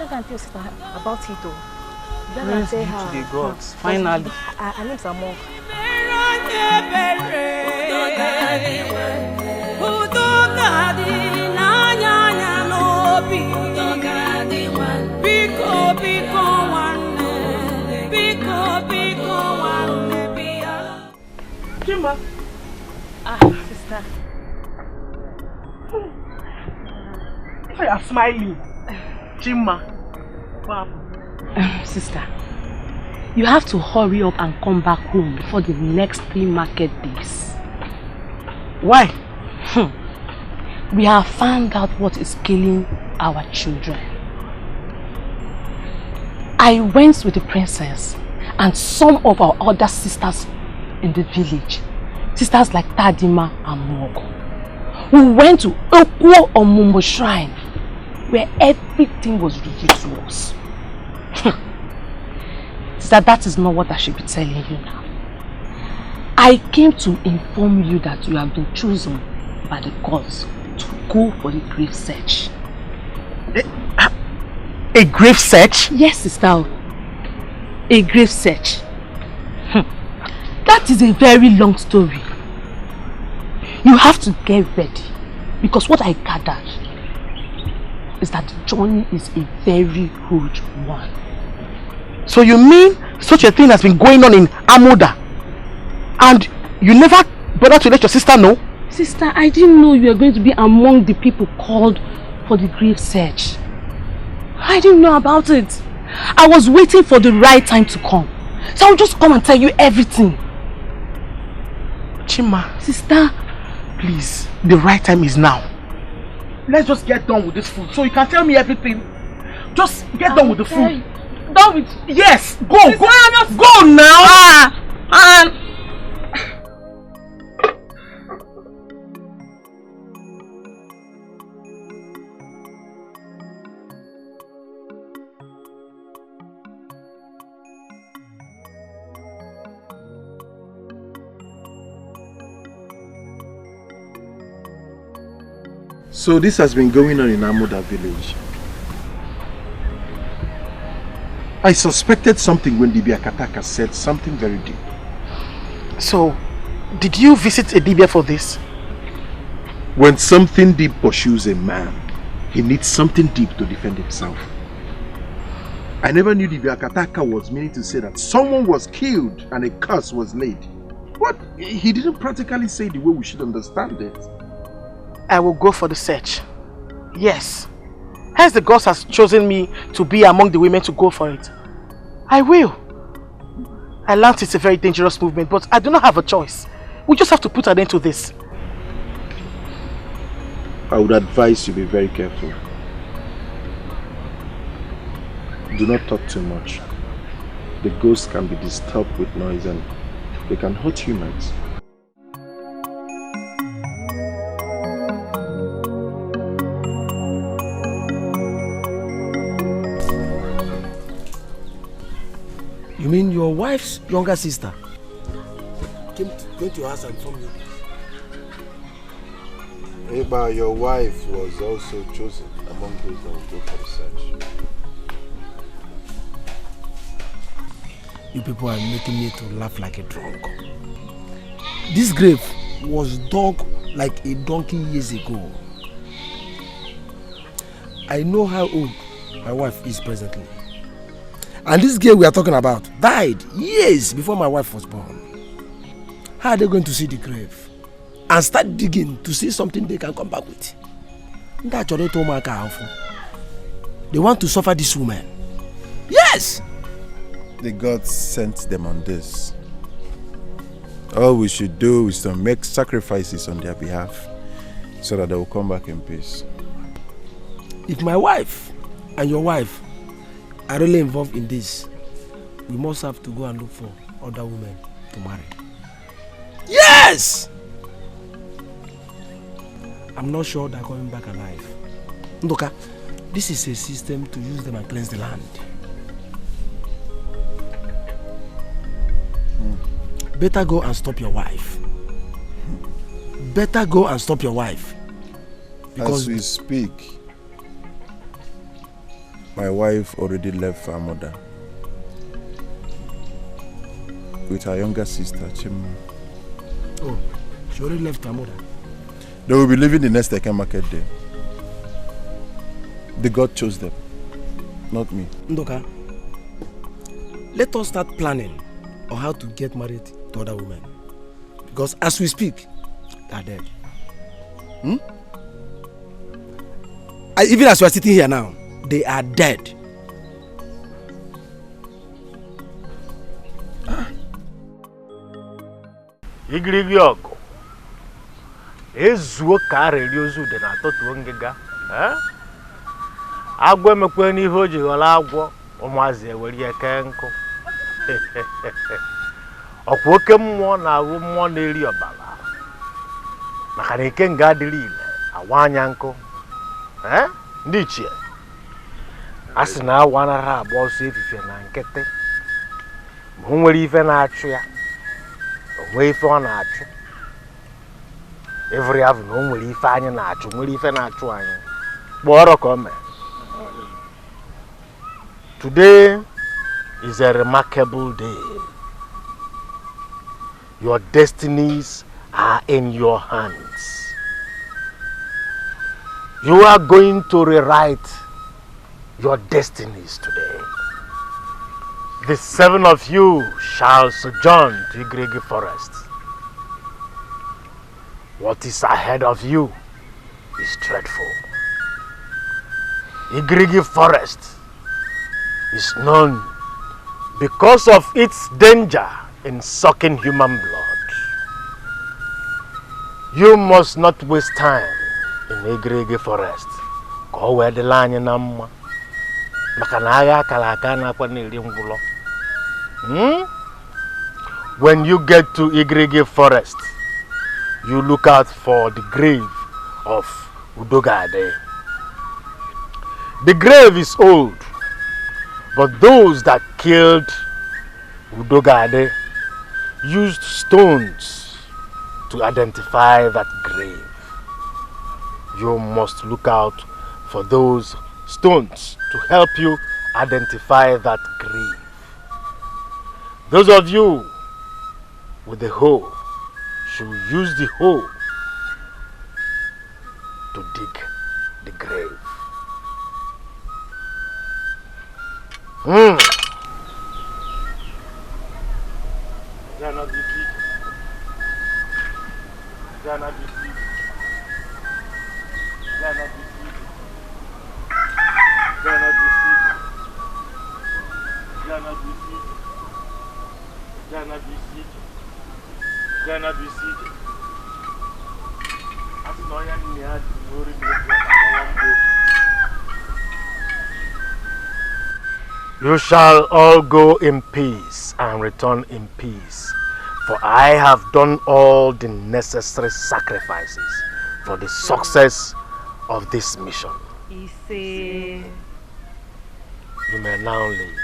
I go and tell your sister about it though? Did I go and Praise tell be her? to the gods. Finally. Her name's Among. Chima. Sister. Why are you smiling? Chima. Wow. Sister, you have to hurry up and come back home before the next 3 market days. Why? We have found out what is killing our children. I went with the princess and some of our other sisters in the village. Sisters like Tadima and Mwogo. We went to Okwo Omumbo Shrine where everything was revealed to us. Sister, that is not what I should be telling you now. I came to inform you that you have been chosen by the gods to go for the grave search. A grave search? Yes, sister. A grave search. That is a very long story. You have to get ready because what I gathered is that the journey is a very huge one. So you mean such a thing has been going on in Amuda and you never bothered to let your sister know? Sister, I didn't know you were going to be among the people called for the grave search. I didn't know about it. I was waiting for the right time to come. So I'll just come and tell you everything. Chima. Sister. Please, the right time is now. Let's just get done with this food so you can tell me everything. Just get done with the food. Done with... Yes, go, sister, go now. So this has been going on in Amuda village. I suspected something when Dibia Kataka said something very deep. So, did you visit a Dibia for this? When something deep pursues a man, he needs something deep to defend himself. I never knew Dibia Kataka was meaning to say that someone was killed and a curse was laid. What? He didn't practically say the way we should understand it. I will go for the search. Yes. Hence the gods has chosen me to be among the women to go for it. I will. I learned it's a very dangerous movement, but I do not have a choice. We just have to put an end to this. I would advise you be very careful. Do not talk too much. The ghosts can be disturbed with noise and they can hurt humans. You mean your wife's younger sister? Came to your house and informed you. Eba, your wife was also chosen among those that will go for the search. You people are making me to laugh like a drunk. This grave was dug like a donkey years ago. I know how old my wife is presently. And this girl we are talking about died years before my wife was born. How are they going to see the grave and start digging to see something they can come back with? They want to suffer this woman. Yes! The gods sent them on this. All we should do is to make sacrifices on their behalf so that they will come back in peace. If my wife and your wife are really involved in this, we must have to go and look for other women to marry. Yes! I'm not sure they're coming back alive. Ndoka, this is a system to use them and cleanse the land. Better go and stop your wife. Better go and stop your wife. Because as we speak, my wife already left for Amuda with her younger sister, Chima. Oh, she already left Amuda. They will be leaving the next Eke market day. The God chose them, not me. Ndoka, let us start planning on how to get married to other women. Because as we speak, they are dead. Even as we are sitting here now, they are dead. Igirigi ọgụ ezuo ka arịrị ozu dị na tọtuo ngịga agwọ emekwe n'ihe o ji ghọrọ agwọ ụmụazị ewere ya kee nkụ ọkwa oke mmụọ na-awụ mmụọ na-eri ọbara maka na ike nga adịrị ile awa anya nkụ ndị ichie a sị na awa anaghị agba ọsọ efife na nkịtị ma o nwere ife na-achụ ya onwe ife ọ na-achụ every have na o nwere ife anyị na-achụ nwere ife na-achụ anyị kpọrọ ka o mee. Today is a remarkable day. Your destinies are in your hands. You are going to rewrite your destinies today. The 7 of you shall sojourn to Igrigi Forest. What is ahead of you is dreadful. Igrigi Forest is known because of its danger in sucking human blood. You must not waste time in Igrigi Forest. Go where the line in Amma. Makanaga Kalaka nakwa nili ngwulo. When you get to Igrigi Forest, you look out for the grave of Udogade. The grave is old, but those that killed Udogade used stones to identify that grave. you must look out for those stones to help you identify that grave. Those of you with the hoe should use the hoe to dig the grave. You shall all go in peace and return in peace, for I have done all the necessary sacrifices for the success of this mission. You may now leave.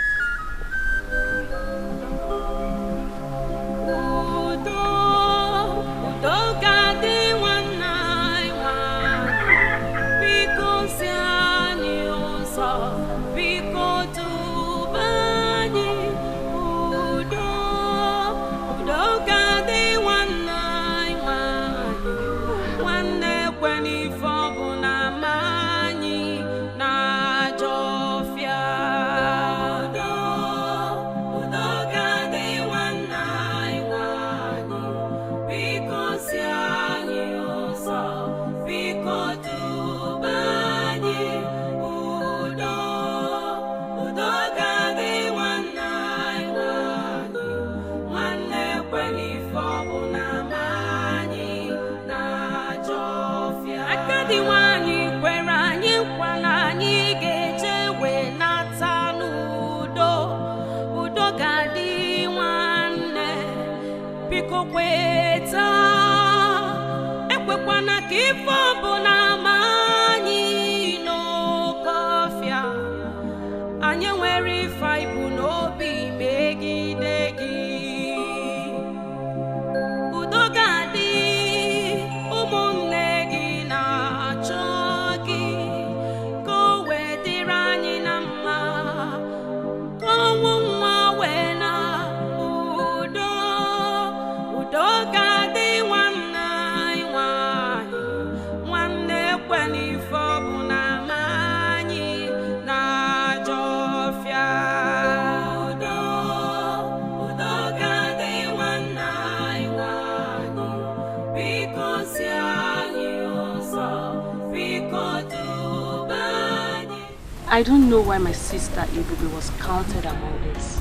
I don't know why my sister Ebube was counted among this.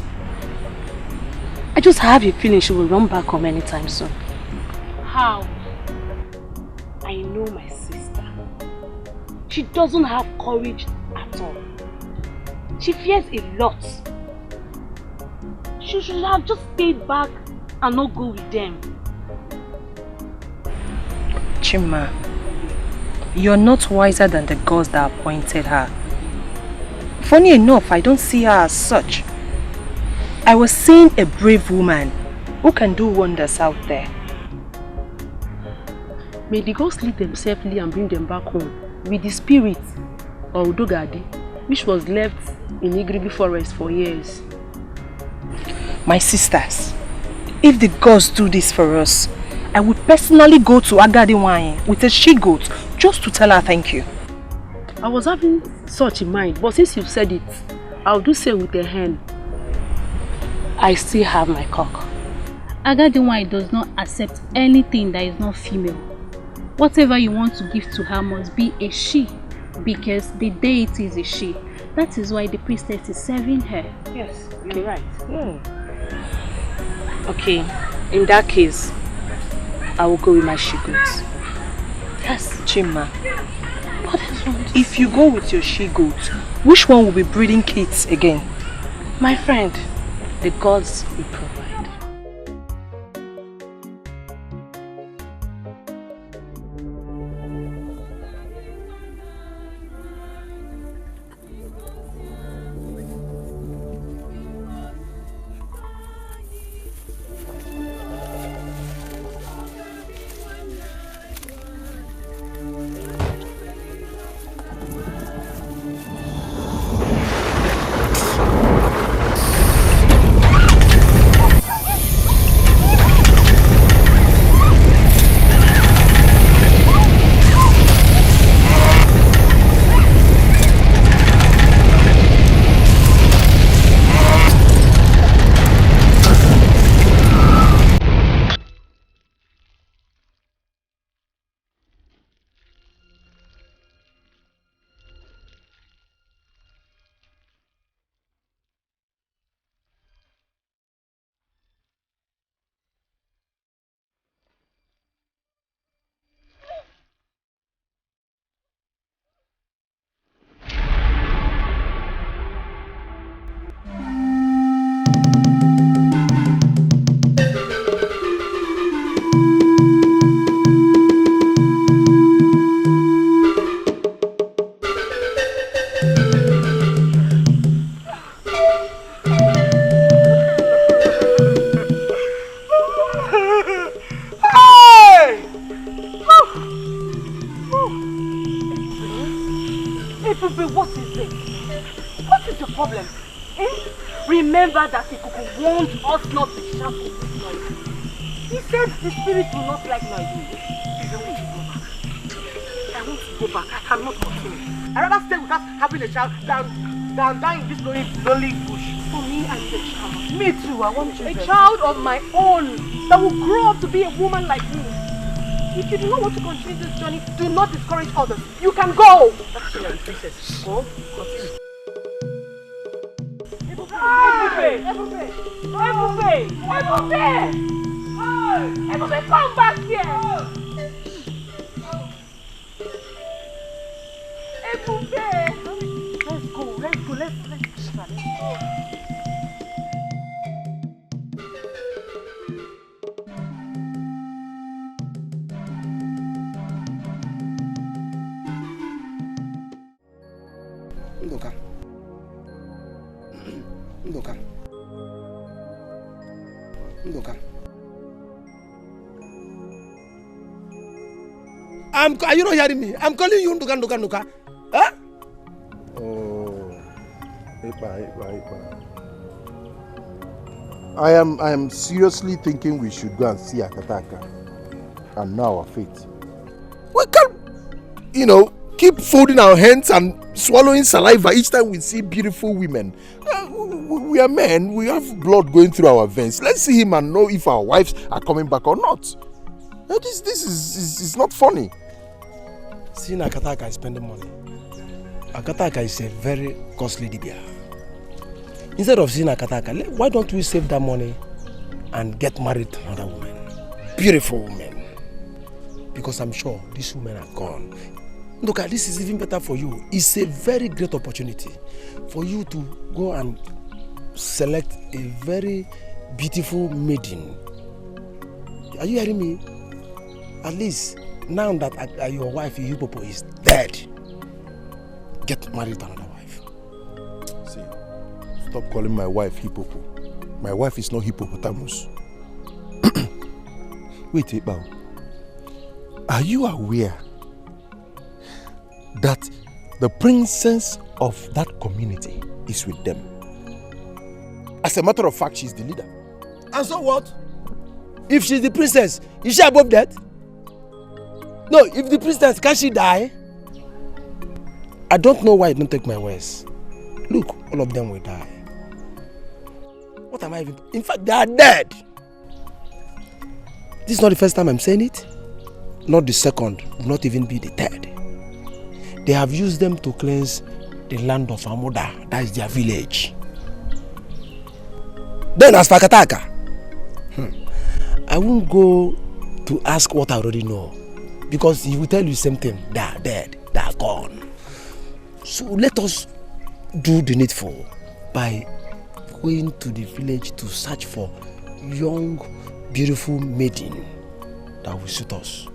I just have a feeling she will run back home anytime soon. How? I know my sister. She doesn't have courage at all. She fears a lot. She should have just stayed back and not go with them. Chima, you're not wiser than the gods that appointed her. Funny enough, I don't see her as such. I was seeing a brave woman who can do wonders out there. May the gods lead them safely and bring them back home with the spirit of Udogadi, which was left in Igribi forest for years. My sisters, if the gods do this for us, I would personally go to Agadiwanye with a she-goat just to tell her thank you. I was having such in mind, but since you've said it, I'll do same with a hen. I still have my cock. Agadiwanye does not accept anything that is not female. Whatever you want to give to her must be a she, because the deity is a she. That is why the priestess is serving her. Yes, you're right. Yeah. Okay, in that case, I will go with my she-goat. Yes, Chima. If you go with your she-goat, which one will be breeding kids again? My friend, the gods will provide. What is it? What is the problem? Remember that Etiko warned us not to shout in this noise. He said the spirit will not like noise. I want to go back. I cannot continue. I'd rather stay with us having a child than dying in this lonely bush. For me, I need a child. Me too, I want children. A child of my own that will grow up to be a woman like me. If you do not want to continue this journey, do not discourage others. You can go! That's your princess. Go, continue. Ebube, come back here! Ebube! Let's go. Ndoka. Are you not hearing me? I'm calling you Ndoka. Huh? Oh, I am seriously thinking we should go and see Akataka and know our fate. We can't, keep folding our hands and swallowing saliva each time we see beautiful women. We are men, we have blood going through our veins. Let's see him and know if our wives are coming back or not. This is not funny. Seeing Akataka is spending money. Akataka is a very costly dibia. Instead of seeing Akataka, why don't we save that money and get married to another woman? Beautiful woman. Because I'm sure these women are gone. Look, this is even better for you. It's a very great opportunity for you to go and select a very beautiful maiden. Are you hearing me? At least now that your wife, Hipopo, is dead, get married to another wife. See, stop calling my wife Hipopo. My wife is not hippopotamus. Wait, Iqbal. Are you aware that the princess of that community is with them? As a matter of fact, she's the leader. And so what? If she's the princess, is she above that? No, if the princess, can she die? I don't know why you don't take my words. Look, all of them will die. What am I even... In fact, they are dead. This is not the first time I'm saying it. Not the second, not even be the third. They have used them to cleanse the land of Amuda. That is their village. Then as for Akataka, I won't go to ask what I already know. Because he will tell you the same thing. They are dead. They are gone. So let us do the needful by going to the village to search for young, beautiful maiden that will suit us.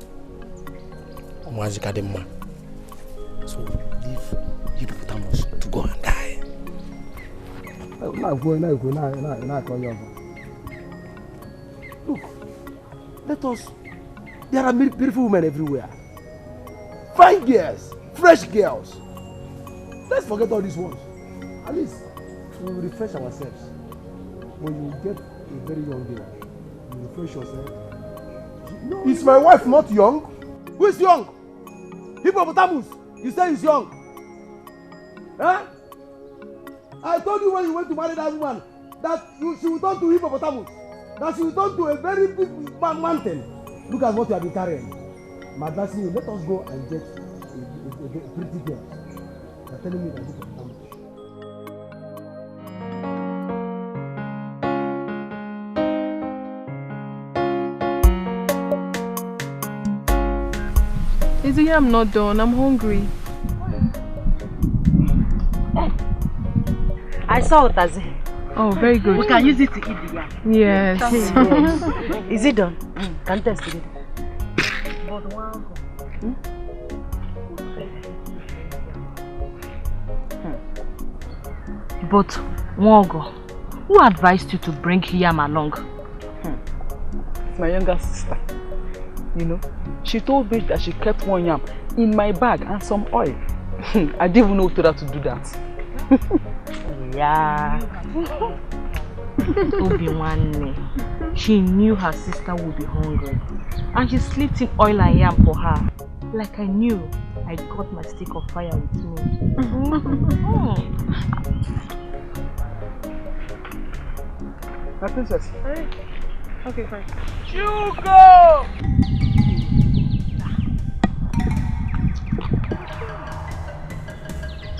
So leave hippopotamus to go and die. Look, let us. There are beautiful women everywhere. Fine girls, fresh girls. Let's forget all these ones. At least we will refresh ourselves. When you get a very young girl, you refresh yourself. No, is my wife not young? Who is young? Hippopotamus. You say he's young. Huh? I told you when you went to marry that woman that she will turn to hippopotamus. That she will turn to a very big mountain. Look at what you have been carrying. I'm advising you, let us go and get a pretty girl. You're telling me that hippopotamus. Izzy, I'm not done. I'm hungry. I saw Otazi. Oh, very good. We can use it to eat the yam. Yes. Is it done? Can test it. But one. But Mwogo, who advised you to bring Yam along? It's my younger sister. You know, she told me that she kept one yam in my bag and some oil. I didn't even know who told her to do that. Yeah. Obi-Wan, she knew her sister would be hungry, and she slipped in oil and yam for her. Like I knew, I got my stick of fire with me. My princess. Hey. Okay, fine. Hugo!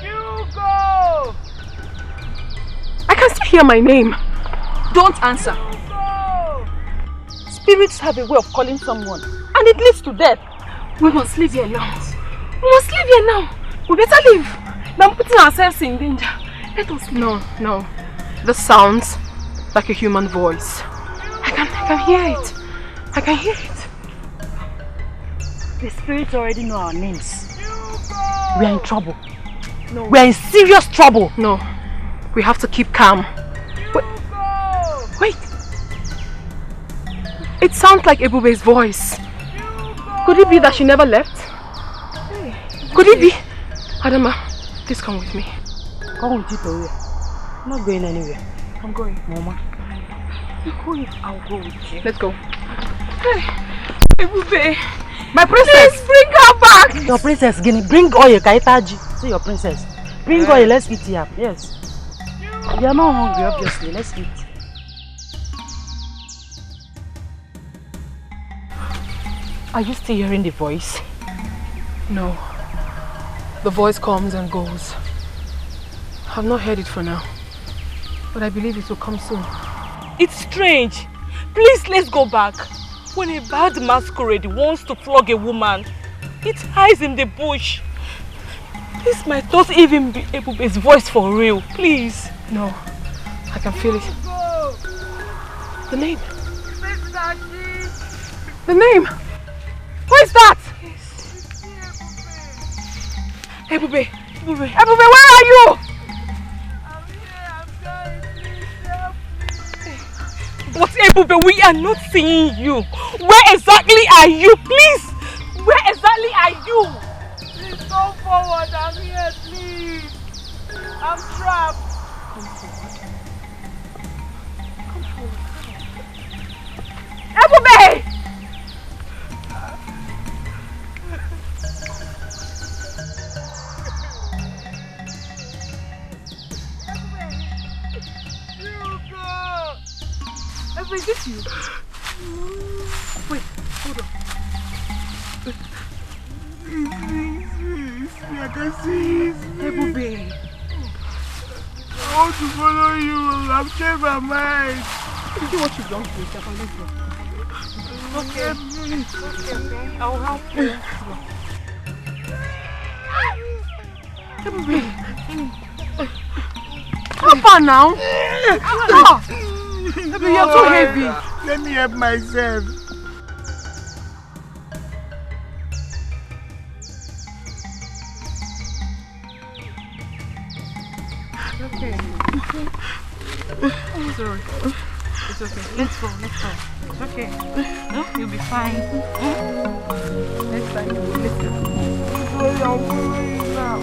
Hugo! I can still hear my name. Don't answer. Spirits have a way of calling someone, and it leads to death. We must leave here now. We must leave here now. We better leave than putting ourselves in danger. Let us leave. No. This sounds like a human voice. I can hear it. I can hear it. The spirits already know our names. We are in trouble. No. We are in serious trouble. No. We have to keep calm. Wait. It sounds like Ebube's voice. Could it be that she never left? Could it be? Adama, please come with me. Come with you to where? I'm not going anywhere. I'm going. Mama. You're going. I'll go with you. Let's go. Hey, Ebube. My princess! Please bring her back! Your princess, Guinea, bring oil, Kaitaji. See your princess. Bring oil, let's eat here. Yes. You are not hungry, obviously. Let's eat. Are you still hearing the voice? No. The voice comes and goes. I've not heard it for now. But I believe it will come soon. It's strange. Please, let's go back. When a bad masquerade wants to flog a woman, it hides in the bush. This might not even be Ebube's voice for real. Please. No. I can feel it. The name. The name. Who is that? Ebube. Ebube, where are you? But Ebube, we are not seeing you. Where exactly are you? Please! Where exactly are you? Please come forward. I'm here, please. I'm trapped. Come forward. Ebube! Ebube, is this you? Wait, hold on. I can see it. Ebube. I want to follow you. I've changed my mind. You do what you've done to yourself and let's go. Okay. Okay. I'll help you. Ebube. How far now? Ebube, you're too heavy. Let me help myself. Okay. I'm sorry. It's okay. Let's go. It's okay. You'll be fine. Next time you will listen. I'm going now.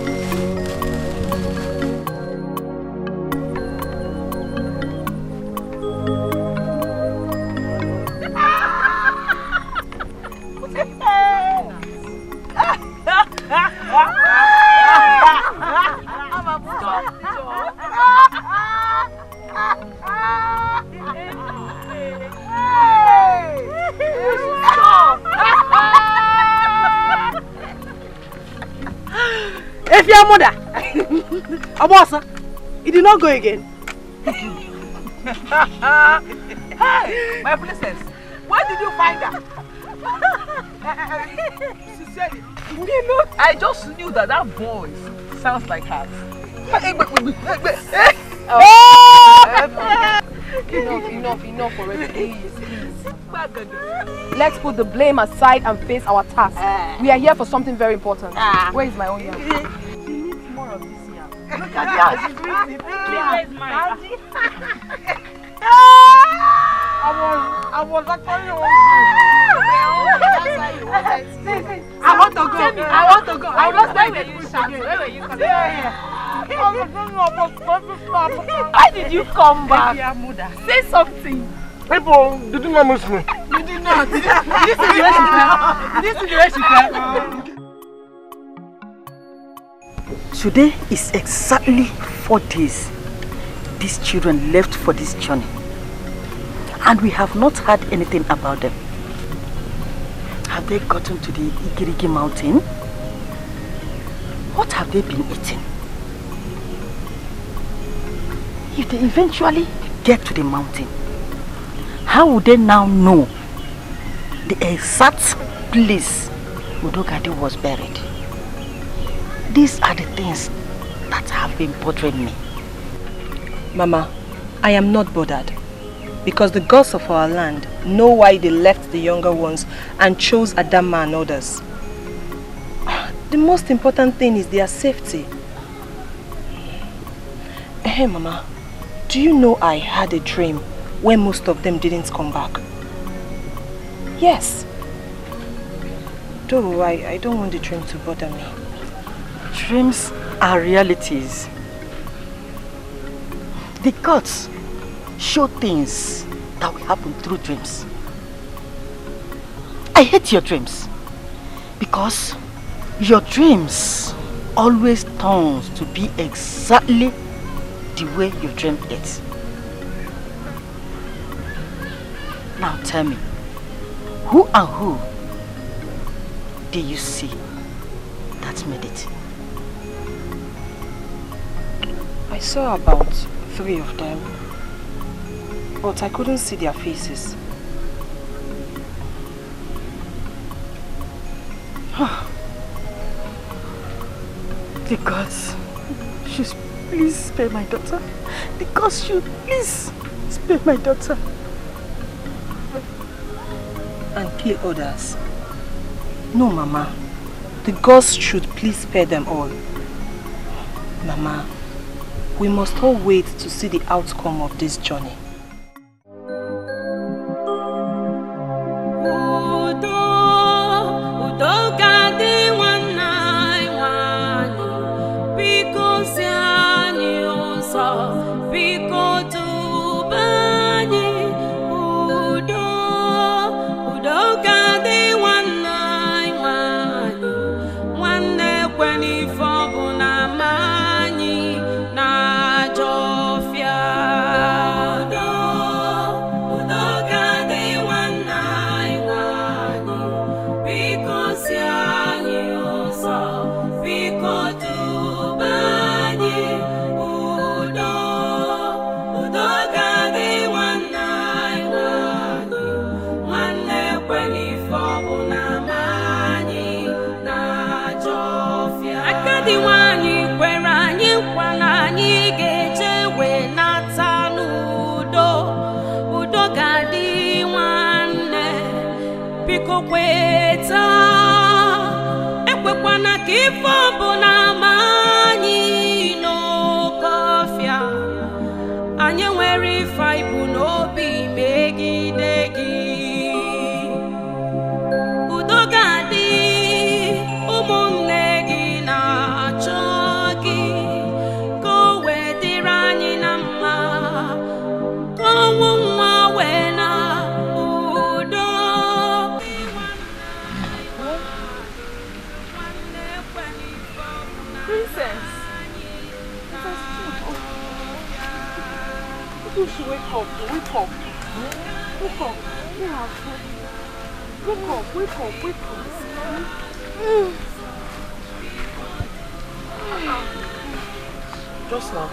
If your mother, Abosa, it did not go again. Hey, my princess, where did you find her? Sincerely, I just knew that voice sounds like hers. Enough already, please. Let's put the blame aside and face our task. We are here for something very important. Where is my own yam? She needs more of this yam. Look at her, she's drinking. Where is mine? I was actually hungry. I want to go. I will not stay with you. Where were you coming from? Why did you come back? Amuda, say something. People, did you not miss me? You did not. Did you see the way she fell? Did you see the way she fell? Today is exactly 4 days these children left for this journey. And we have not heard anything about them. Have they gotten to the Igirigi mountain? What have they been eating? If they eventually get to the mountain, how would they now know the exact place Udogadi was buried? These are the things that have been bothering me. Mama, I am not bothered. Because the gods of our land know why they left the younger ones and chose Adama and others. The most important thing is their safety. Hey Mama, do you know I had a dream where most of them didn't come back? Yes. Though I don't want the dream to bother me. Dreams are realities. The gods show things that will happen through dreams. I hate your dreams because your dreams always turns to be exactly the way you dreamed it. Now tell me, who and who did you see that made it? I saw about 3 of them, but I couldn't see their faces. The gods should please spare my daughter. The gods should please spare my daughter. And kill others. No, Mama. The gods should please spare them all. Mama, we must all wait to see the outcome of this journey. Just now.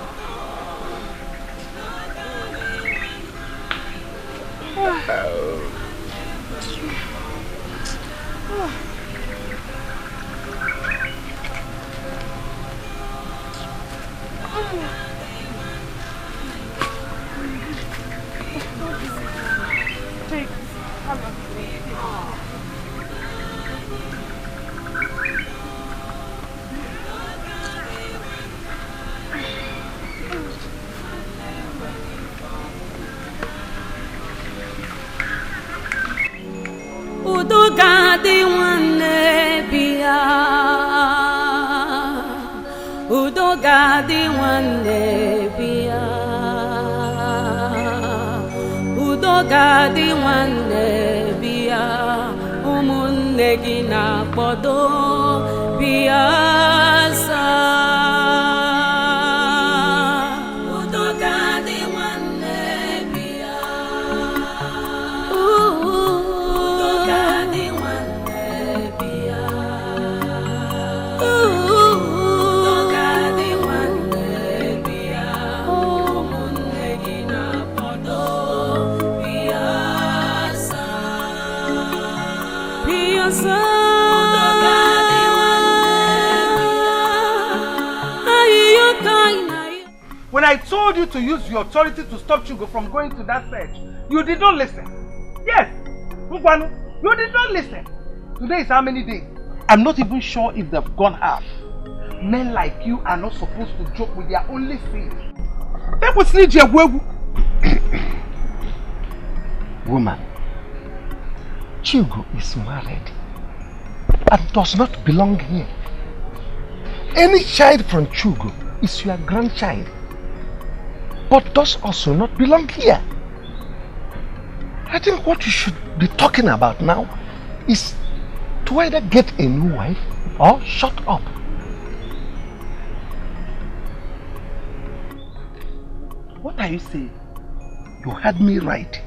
gadi nwanne bia udo gadi nwanne bia udo gadi nwanne bia ụmụnne gị na-akpọdo bia sa udo gadi nwanne bia udo gadi nwanne bia udo gadi nwanne bia ụmụnne gị na-akpọdo bia sa bia sa When I told you to use your authority to stop Chugo from going to that church, you did not listen. Yes, Mkwanu, you did not listen. Today is how many days? I'm not even sure if they've gone half. Men like you are not supposed to joke with their only sin. Woman, Chugo is married and does not belong here. Any child from Chugo is your grandchild, but does also not belong here. I think what you should be talking about now is to either get a new wife or shut up. What are you saying? You heard me right.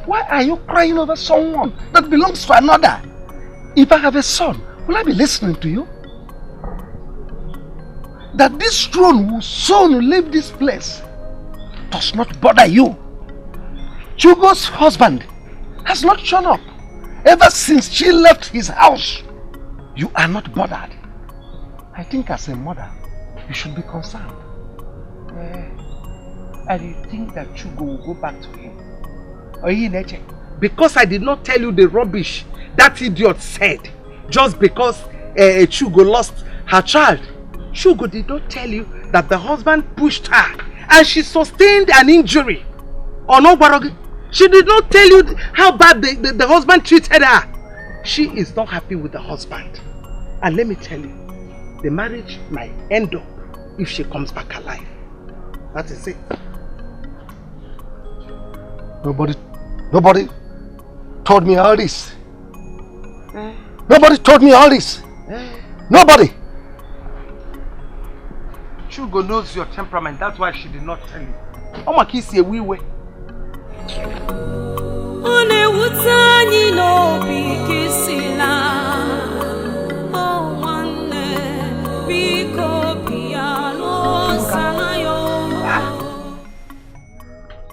Why are you crying over someone that belongs to another? If I have a son, will I be listening to you? That this throne will soon leave this place does not bother you. Chugo's husband has not shown up ever since she left his house. You are not bothered. I think as a mother, you should be concerned. And you think that Chugo will go back to him? Because I did not tell you the rubbish that idiot said, just because Chugo lost her child. Chugo did not tell you that the husband pushed her and she sustained an injury. Or no, Barogi? She did not tell you how bad the husband treated her. She is not happy with the husband. And let me tell you, the marriage might end up if she comes back alive. That is it. Nobody told me all this. Nobody told me all this. Nobody. Chugo knows your temperament, that's why she did not tell you. Oh my kiss a wee way.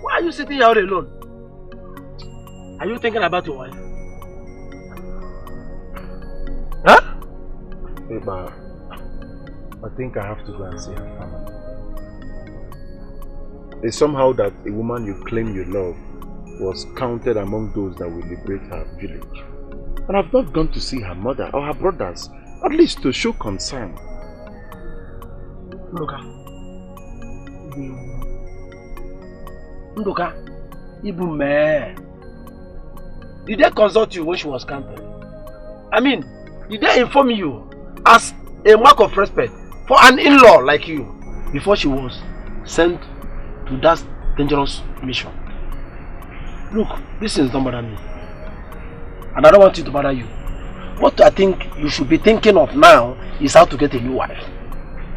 Why are you sitting here all alone? Are you thinking about your wife? Huh? Hey, Ba, I think I have to go and see her family. It's somehow that a woman you claim you love was counted among those that will liberate her village. And I've not gone to see her mother or her brothers, at least to show concern. Ndoka, Ibu me. Did they consult you when she was counted? I mean, did they inform you as a mark of respect for an in-law like you before she was sent to that dangerous mission? Look, this is not bother me. And I don't want it to bother you. What I think you should be thinking of now is how to get a new wife.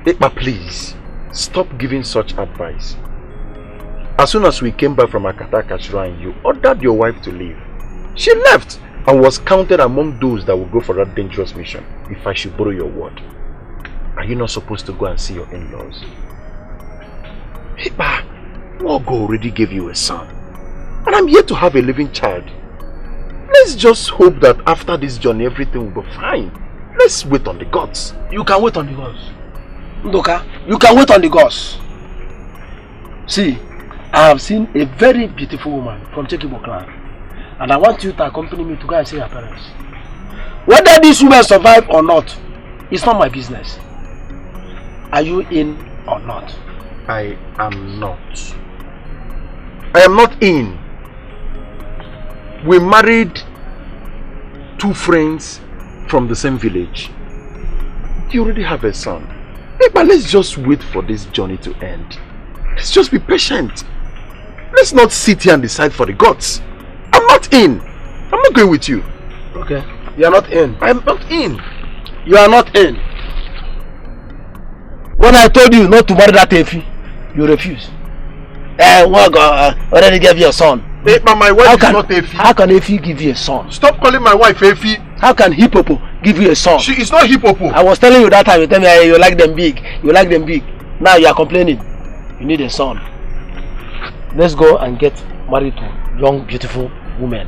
Ekpa, please, stop giving such advice. As soon as we came back from Akataka Shrine, you ordered your wife to leave. She left and was counted among those that will go for that dangerous mission, if I should borrow your word. Are you not supposed to go and see your in-laws? Ekpa, Mogo already gave you a son. And I'm here to have a living child. Let's just hope that after this journey everything will be fine. Let's wait on the gods. You can wait on the gods. Ndoka, you can wait on the gods. See, I have seen a very beautiful woman from Chekibo clan. And I want you to accompany me to go and see her parents. Whether these women survive or not, it's not my business. Are you in or not? I am not. I am not in. We married two friends from the same village. You already have a son. Hey, but let's just wait for this journey to end. Let's just be patient. Let's not sit here and decide for the gods. I'm not in. I'm not going with you. Okay. You are not in. I'm not in. You are not in. When I told you not to marry that Efi, you refused. Already gave you a son. Hey, but my wife is not Efi. How can Efi give you a son? Stop calling my wife Efi. How can Hippopo give you a son? She is not Hippopo. I was telling you that time, you tell me you like them big. You like them big. Now you are complaining. You need a son. Let's go and get married to young, beautiful women.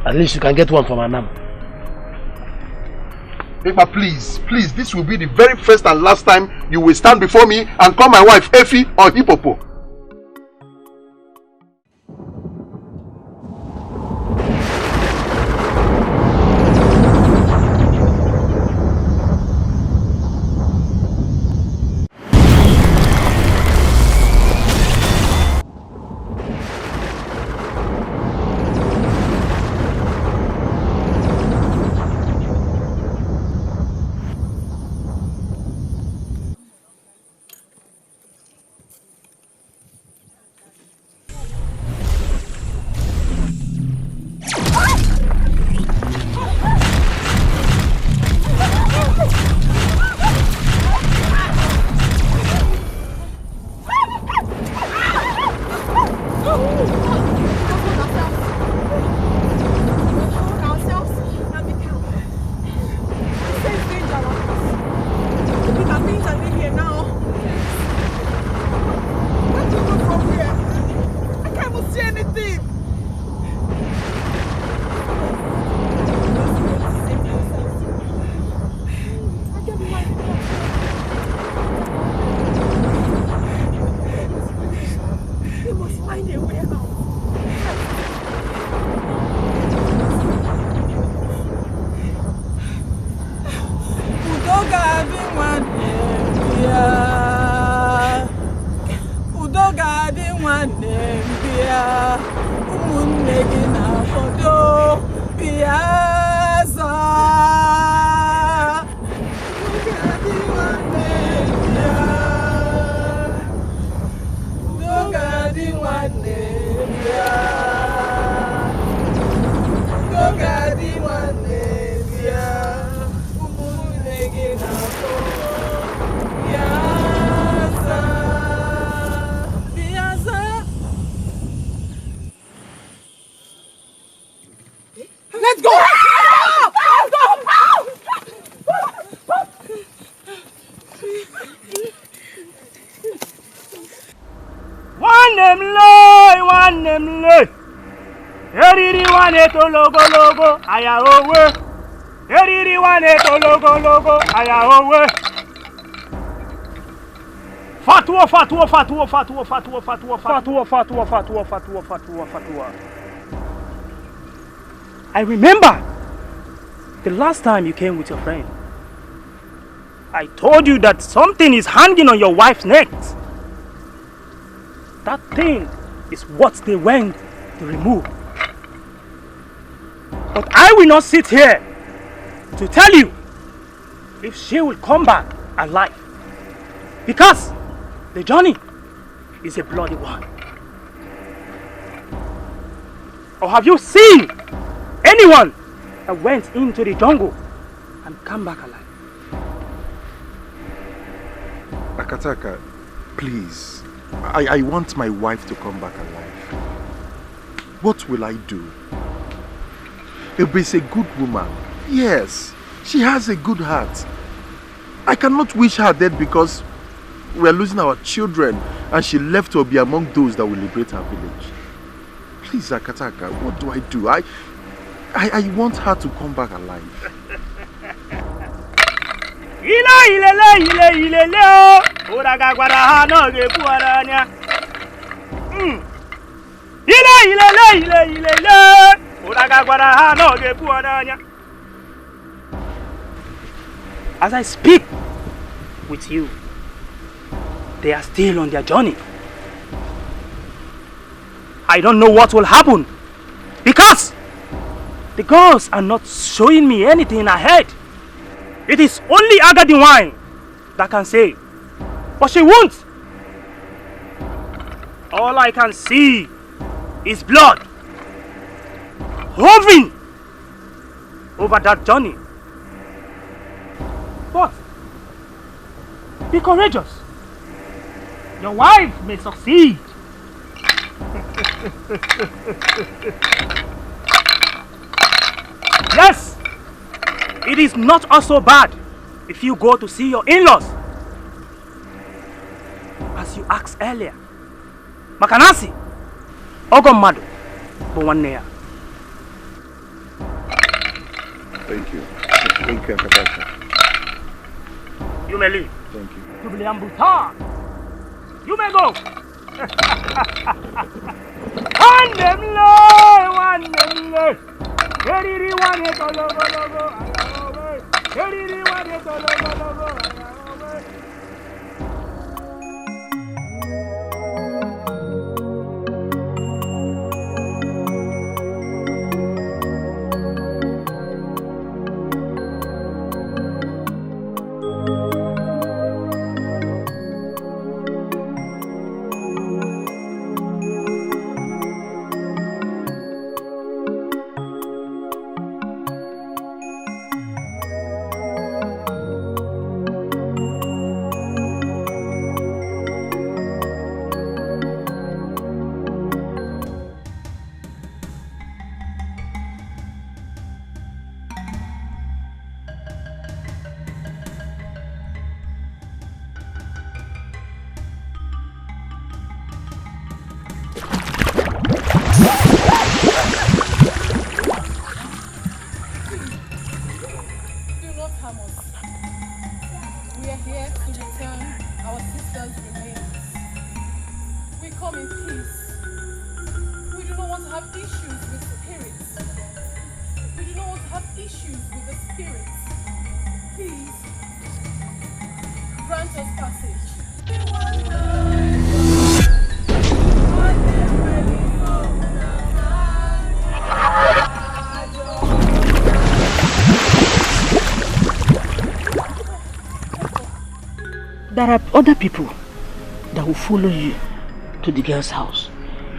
At least you can get one from Anam. But please, this will be the very first and last time you will stand before me and call my wife Efi or Hippopo. Logo, aya owe. Eriri wane to logo, aya owe. Fatwa. I remember the last time you came with your friend. I told you that something is hanging on your wife's neck. That thing is what they went to remove. But I will not sit here to tell you if she will come back alive. Because the journey is a bloody one. Or have you seen anyone that went into the jungle and come back alive? Akataka, please. I want my wife to come back alive. What will I do? Ebe is a good woman. Yes, she has a good heart. I cannot wish her dead because we are losing our children and she left to be among those that will liberate our village. Please, Akataka, what do I do? I want her to come back alive. As I speak with you, they are still on their journey. I don't know what will happen because The girls are not showing me anything ahead. It is only Agadi wine that can say, but she won't. All I can see is blood hovering over that journey. But be courageous. Your wife may succeed. Yes, it is not also bad if you go to see your in-laws. As you asked earlier, Makanasi, Ogomado, Bwanea. Thank you. Thank you, Akatasha. You may leave. Thank you. Jubileambuta. You may go. There are other people that will follow you to the girl's house.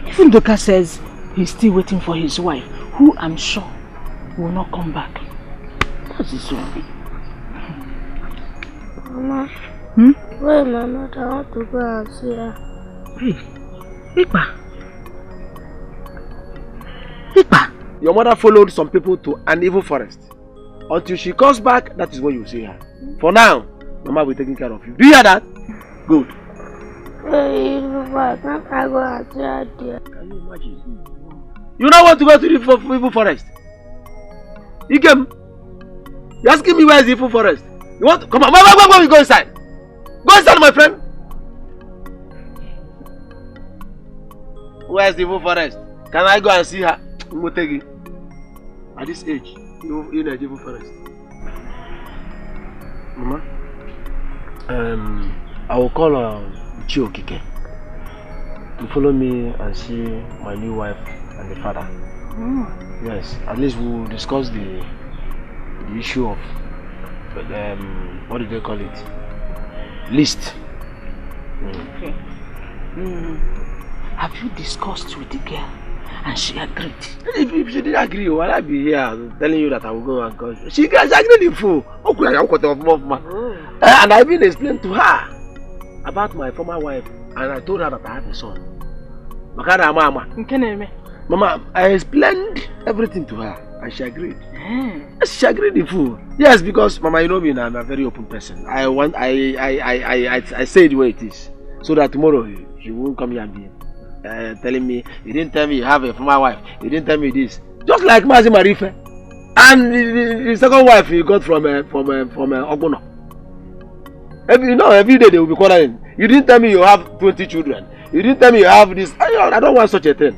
Even Doka says he's still waiting for his wife, who I'm sure will not come back. That's his own. Mama, where my mother? I want to go and see her. Hey, Ikpa. Your mother followed some people to an evil forest. Until she comes back, that is when you see her. For now, Mama will be taking care of you. Do you hear that? Good. Hey, Papa, can't I go and see her there? Can you imagine? You don't want to go to the evil forest? Ikem, you're asking me where is the evil forest? You want to come on? Why we go inside? Go inside, my friend. Where is the evil forest? Can I go and see her? Motegi. At this age, you in a evil forest. Mama, I will call Chiokike to follow me and see my new wife and the father. Yes, at least we will discuss the issue of what do they call it? List. Okay. Have you discussed with the girl and she agreed? If she didn't agree, why I be here telling you that I will go and call you? She agreed in full. And I even explained to her about my former wife, and I told her that I have a son. Mama, I explained everything to her and she agreed. Yes, she agreed in full. Yes, because Mama, you know me, I'm a very open person. I say the way it is, so that tomorrow she won't come here and be telling me, you didn't tell me you have a former wife, you didn't tell me this. Just like Mazi Marife. And the second wife you got from Oguno. Every day they will be quarreling. You didn't tell me you have 20 children. You didn't tell me you have this. I don't want such a thing.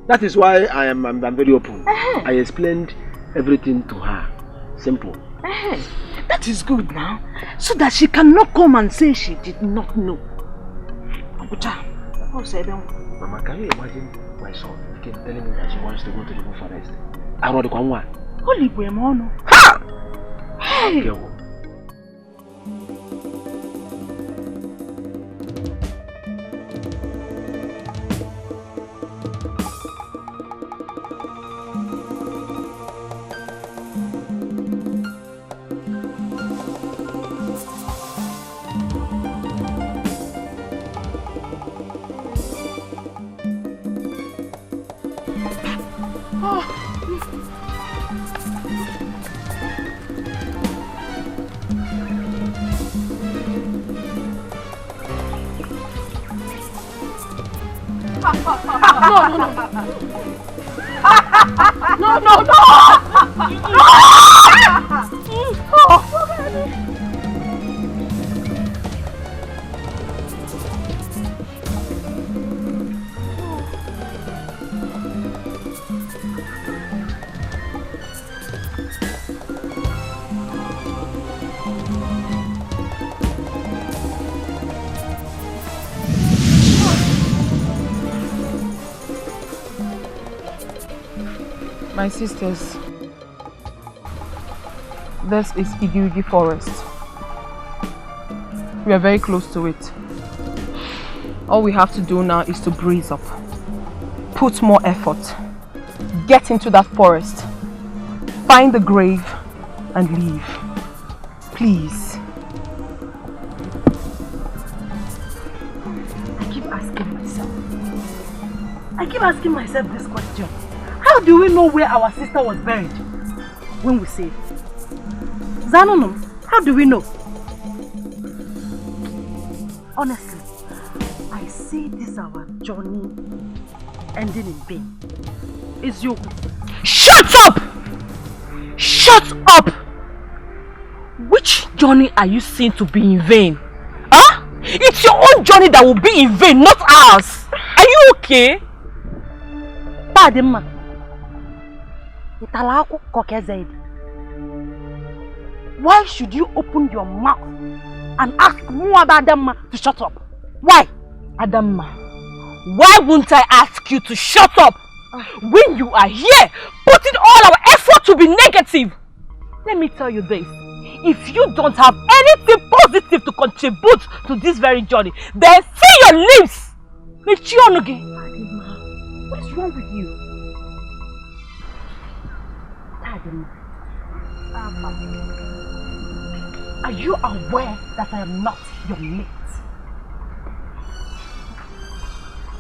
That is why I'm very open. I explained everything to her. Simple. That is good now. So that she cannot come and say she did not know. Mama, can you imagine my son telling me that she wants to go to the forest? Arodi kwa mwa. Holy boy mono. Ha! Hey. Okay. My sisters, this is Igi Forest. We are very close to it. All we have to do now is to breeze up, put more effort, get into that forest, find the grave and leave. Please. I keep asking myself this question. How do we know where our sister was buried when we say Zanonum, how do we know? Honestly, I see this our journey ending in vain. It's you. Shut up! Shut up! Which journey are you seeing to be in vain? Huh? It's your own journey that will be in vain, not ours. Are you okay? Padma. Why should you open your mouth and ask Muabadamma to shut up? Why? Adamma, why won't I ask you to shut up when you are here putting all our effort to be negative? Let me tell you this. If you don't have anything positive to contribute to this very journey, then see your lips! What is wrong with you? Are you aware that I am not your mate?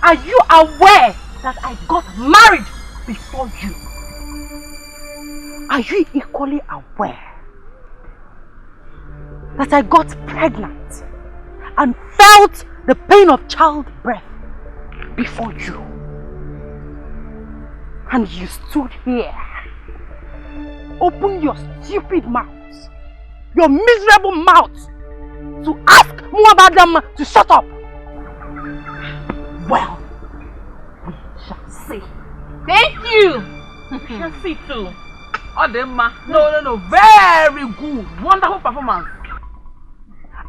Are you aware that I got married before you? Are you equally aware that I got pregnant and felt the pain of childbirth before you? And you stood here, open your stupid mouth, your miserable mouth, to ask Muabadam to shut up. Well, we shall see. Thank you. We shall see too. Ademma, no, very good, wonderful performance.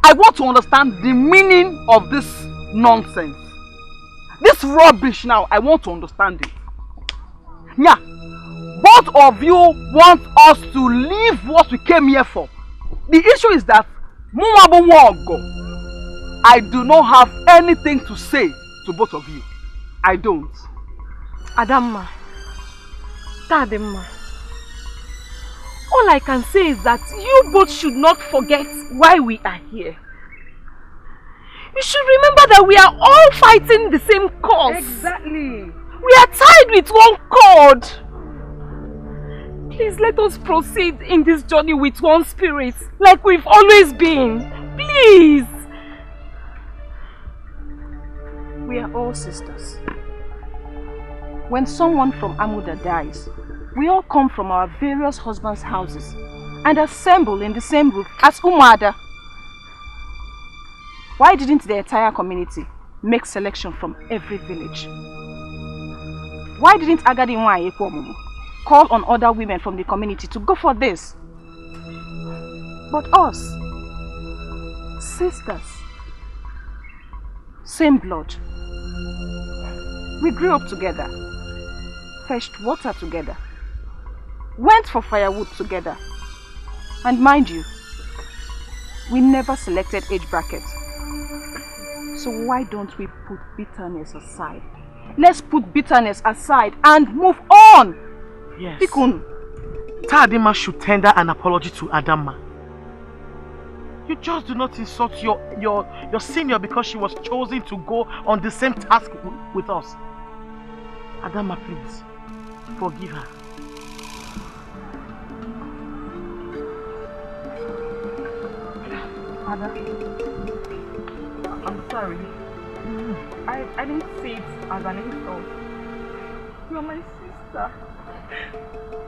I want to understand the meaning of this nonsense. This rubbish now, I want to understand it. Yeah, both of you want us to leave what we came here for. The issue is that I do not have anything to say to both of you. I don't. Adamma, Tademma, all I can say is that you both should not forget why we are here. You should remember that we are all fighting the same cause. Exactly. We are tied with one cord. Please let us proceed in this journey with one spirit, like we've always been. Please. We are all sisters. When someone from Amuda dies, we all come from our various husbands' houses and assemble in the same roof as Umada. Why didn't the entire community make selection from every village? Why didn't Agadi Nwaye call on other women from the community to go for this? But us, sisters, same blood, we grew up together, fetched water together, went for firewood together. And mind you, we never selected age bracket. So why don't we put bitterness aside? Let's put bitterness aside and move on. Yes. Pikun. Tadima should tender an apology to Adama. You just do not insult your senior because she was chosen to go on the same task with us. Adama, please, forgive her. Ada, I'm sorry. I didn't see it as an insult. You're my sister.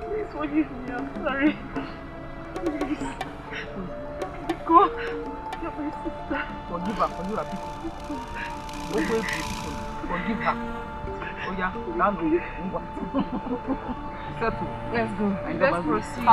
Please forgive me, I'm sorry. Please. Go. You're my sister. Forgive her, Biko. Forgive her. Oh yeah, settle. Let's go. Let's proceed.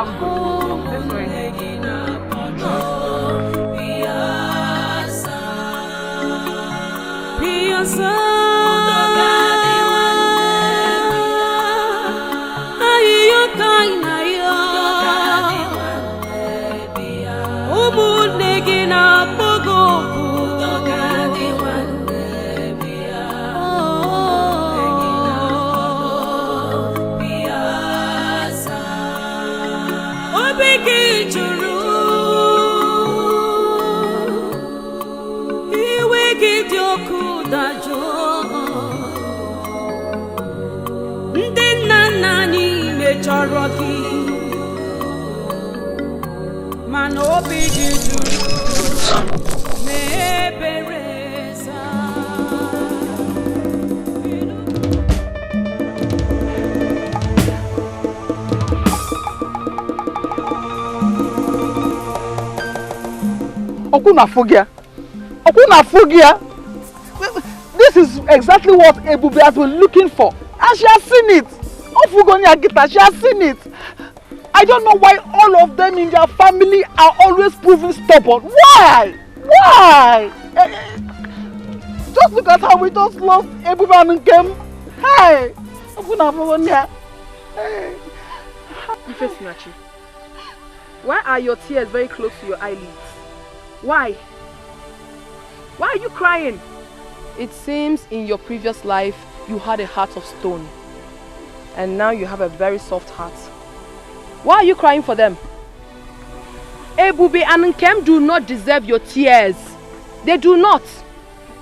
Okuna Fogia. This is exactly what Ebube has been looking for. And she has seen it. Ofugonia Gita, she has seen it. I don't know why all of them in their family are always proving stubborn. Why? Why? Just look at how we just lost Ebube and Nkem. Hey! Okuna Fogia. Hey! Ifesinachi, why are your tears very close to your eyelids? Why? Why are you crying? It seems in your previous life you had a heart of stone. And now you have a very soft heart. Why are you crying for them? Ebube and Nkem do not deserve your tears. They do not.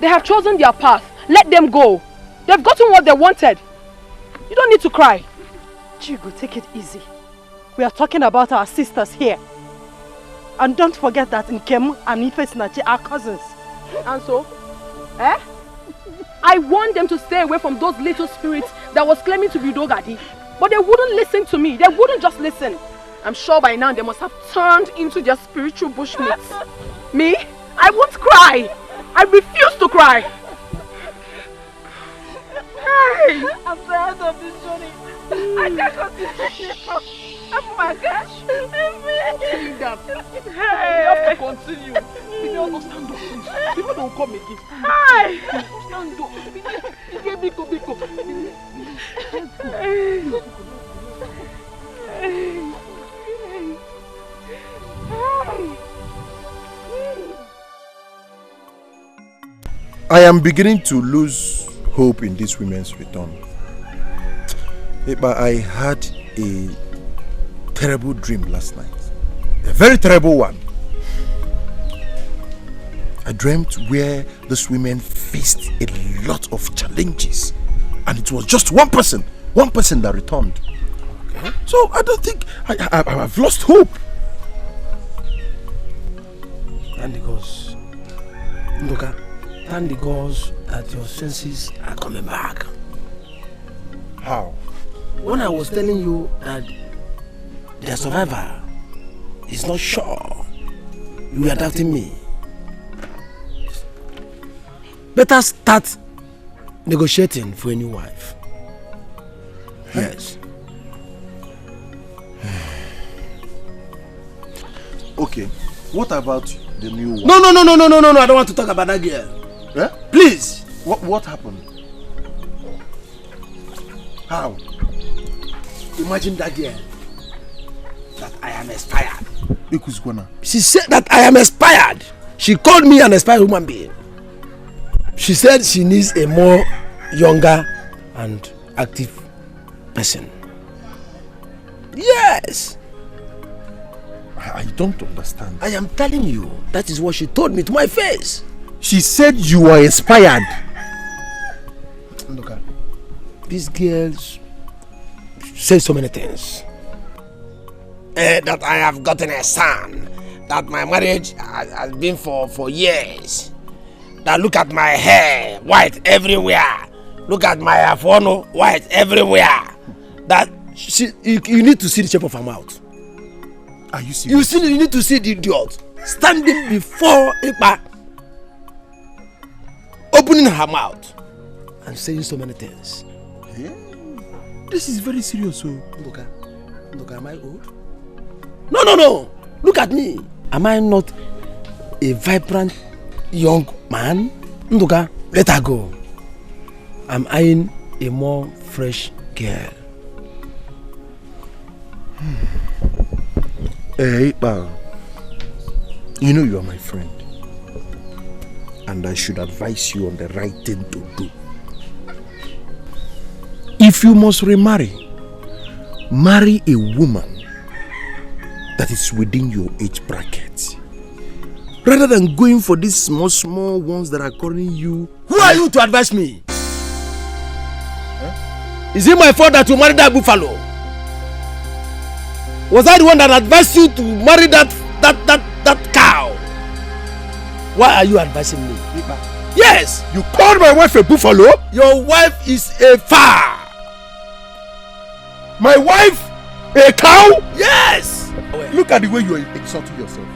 They have chosen their path. Let them go. They've gotten what they wanted. You don't need to cry. Chigo, take it easy. We are talking about our sisters here. And don't forget that Nkem and Ifesinachi are cousins. And so? Eh? I want them to stay away from those little spirits that was claiming to be Dogadi. But they wouldn't listen to me. They wouldn't just listen. I'm sure by now they must have turned into their spiritual bushmates. Me? I won't cry. I refuse to cry. Hey! I'm tired of this journey. I can't continue. Oh my gosh. Calm down. Hey! You have to continue. Don't stand up, please. People don't come again. Hi! Stand up. Biko. I am beginning to lose hope in these women's return. But I had a terrible dream last night. A very terrible one. I dreamt where these women faced a lot of challenges. And it was just one person that returned. Okay. So I don't think I've lost hope. Thank the gods. Ndoka, thank the gods that your senses are coming back. How? When I was telling you that the survivor is not sure, you were doubting me. Better start negotiating for a new wife. Yes. Okay, what about the new wife? No, I don't want to talk about that girl. Eh? Please. What happened? How? Imagine that girl I am expired. Ikuskwana. She said that I am expired. She called me an expired human being. She said she needs a more younger and active person. Yes. I don't understand. I am telling you, that is what she told me to my face. She said you were expired. Look at these girls say so many things. That I have gotten a son. That my marriage has been for years. That look at my hair, white everywhere. Look at my afono, white everywhere. That you need to see the shape of her mouth. Are you serious? You need to see the idiot standing before Ipa, opening her mouth and saying so many things. Yeah. This is very serious. So. Look, am I old? No. Look at me. Am I not a vibrant young man? Nduka, let her go. I'm eyeing a more fresh girl. Hey, you know you are my friend. And I should advise you on the right thing to do. If you must remarry, marry a woman that is within your age bracket. Rather than going for these small ones that are calling you. Who are you to advise me? Huh? Is it my fault that you married that buffalo? Was I the one that advised you to marry that cow? Why are you advising me? Yes! You called my wife a buffalo? Your wife is a far. My wife? A cow? Yes! Look at the way you are insulting yourself.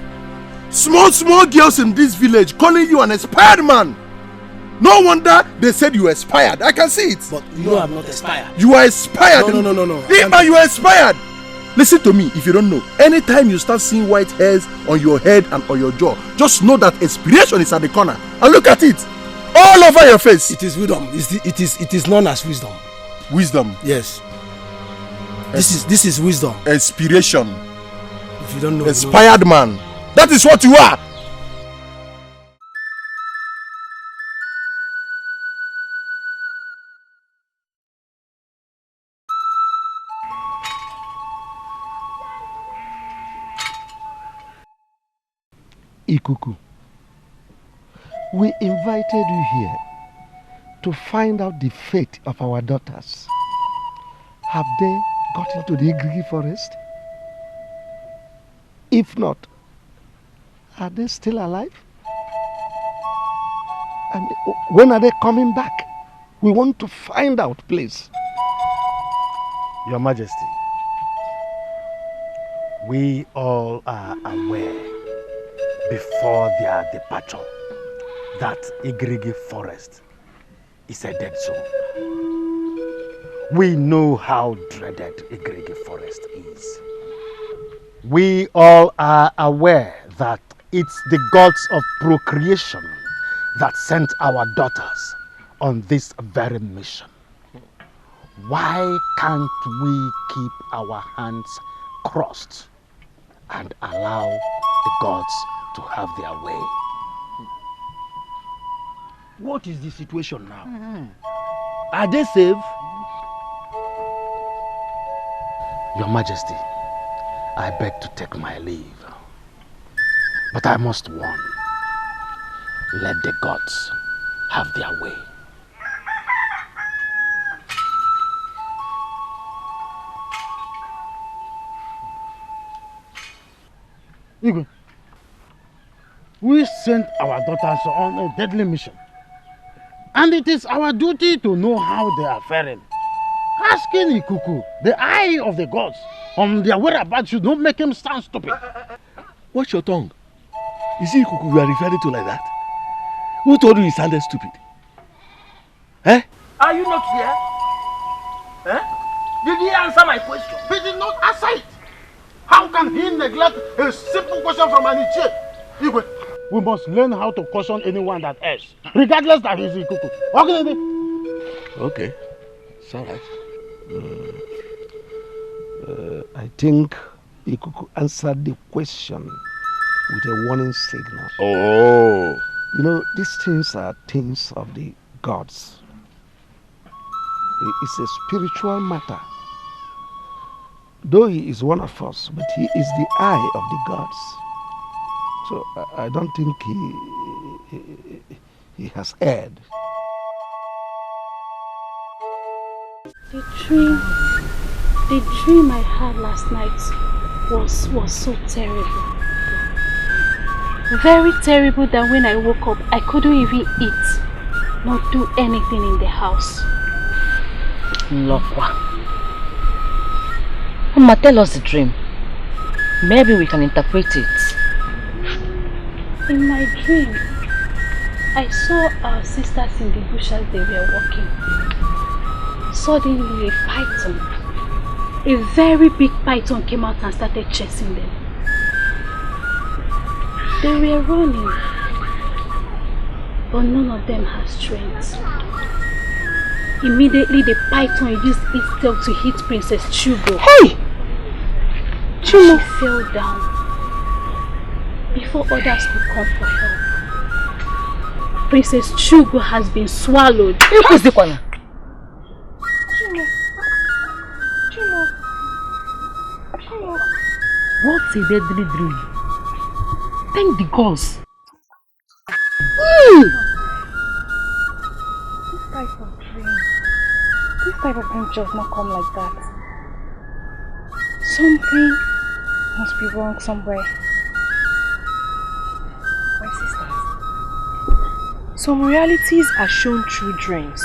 Small girls in this village calling you an expired man. No wonder they said you expired. I can see it. But you know I'm not expired. You are expired. No. Ipa, you are expired. Listen to me if you don't know. Anytime you start seeing white hairs on your head and on your jaw, just know that expiration is at the corner. And look at it. All over your face. It is wisdom. It is known as wisdom. Wisdom? Yes. This is wisdom. Expiration. If you don't know. Expired man. That is what you are. Ikuku, we invited you here to find out the fate of our daughters. Have they got into the Igrigi forest? If not, are they still alive? And when are they coming back? We want to find out, please. Your Majesty, we all are aware before their departure that Igrigi forest is a dead zone. We know how dreaded Igrigi forest is. We all are aware that it's the gods of procreation that sent our daughters on this very mission. Why can't we keep our hands crossed and allow the gods to have their way? What is the situation now? Are they safe? Your Majesty, I beg to take my leave. But I must warn, let the gods have their way. Igwe, we sent our daughters on a deadly mission. And it is our duty to know how they are faring. Asking Ikuku, the eye of the gods, on their whereabouts should not make him stand stupid. Watch your tongue. Is it Ikuku you are referring to like that? Who told you he sounded stupid? Eh? Are you not here? Eh? Did he answer my question? He did not answer it. How can he neglect a simple question from an Ichie? Igwe, we must learn how to caution anyone that errs, regardless that he is Ikuku. Okay, it's alright. I think Etiko answered the question with a warning signal. Oh. You know, these things are things of the gods. It's a spiritual matter. Though he is one of us, but he is the eye of the gods. So I don't think he has erred. The dream I had last night was so terrible. Very terrible that when I woke up, I couldn't even eat, not do anything in the house. Lokwa. Mama, tell us the dream. Maybe we can interpret it. In my dream, I saw our sisters in the bush as they were walking. Suddenly a python, a very big python, came out and started chasing them. They were running, but none of them had strength. Immediately the python used its tail to hit Princess Chugo. Hey! She fell down before others could come for help. Princess Chugo has been swallowed. What's a deadly dream? Thank the gods. This type of dream does not come like that. Something must be wrong somewhere. My sisters, some realities are shown through dreams.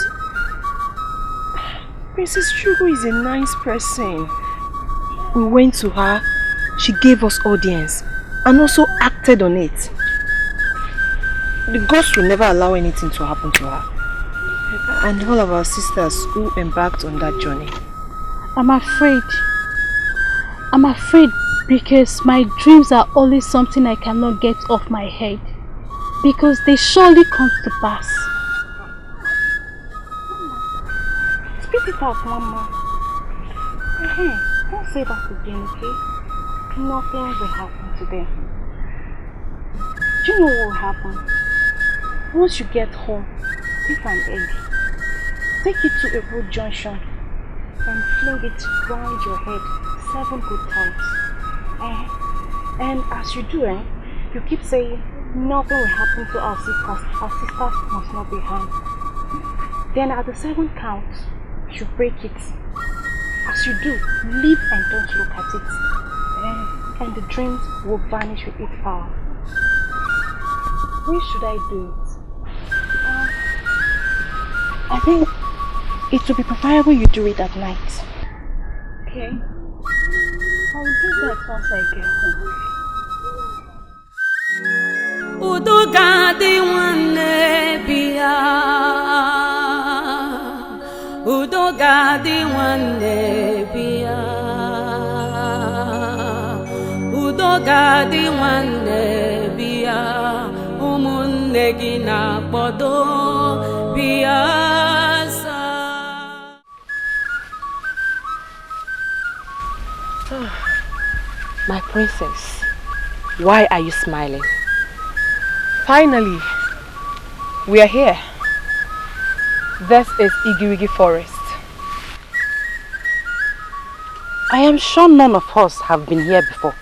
Princess Chugo is a nice person. We went to her, she gave us audience, and also acted on it. The gods will never allow anything to happen to her. And all of our sisters who embarked on that journey. I'm afraid because my dreams are always something I cannot get off my head. Because they surely come to pass. Spit it out, Mama. Don't say that again, okay? Nothing will happen to them. Do you know what will happen? Once you get home, take an egg, take it to a road junction, and fling it round your head 7 good times. And as you do, you keep saying, nothing will happen to our sisters must not be harmed. Then at the 7th count, you break it. As you do, leave and don't look at it. And the dreams will vanish with its power. When should I do it? I think it would be preferable you do it at night. Okay. I'll do that once I get home. Udogadi wane biya, Udogadi wane biya, Udogadi wane biya, umunne gina bodo biyasa. My princess, why are you smiling? Finally, we are here. This is Igirigi Forest. I am sure none of us have been here before.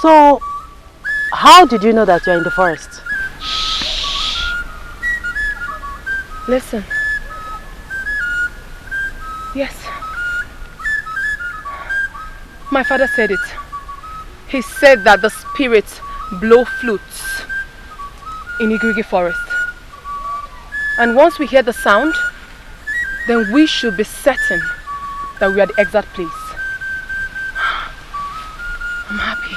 So, how did you know that you are in the forest? Listen. Yes. My father said it. He said that the spirits blow flutes in Igirigi Forest. And once we hear the sound, then we should be certain that we are the exact place. I'm happy.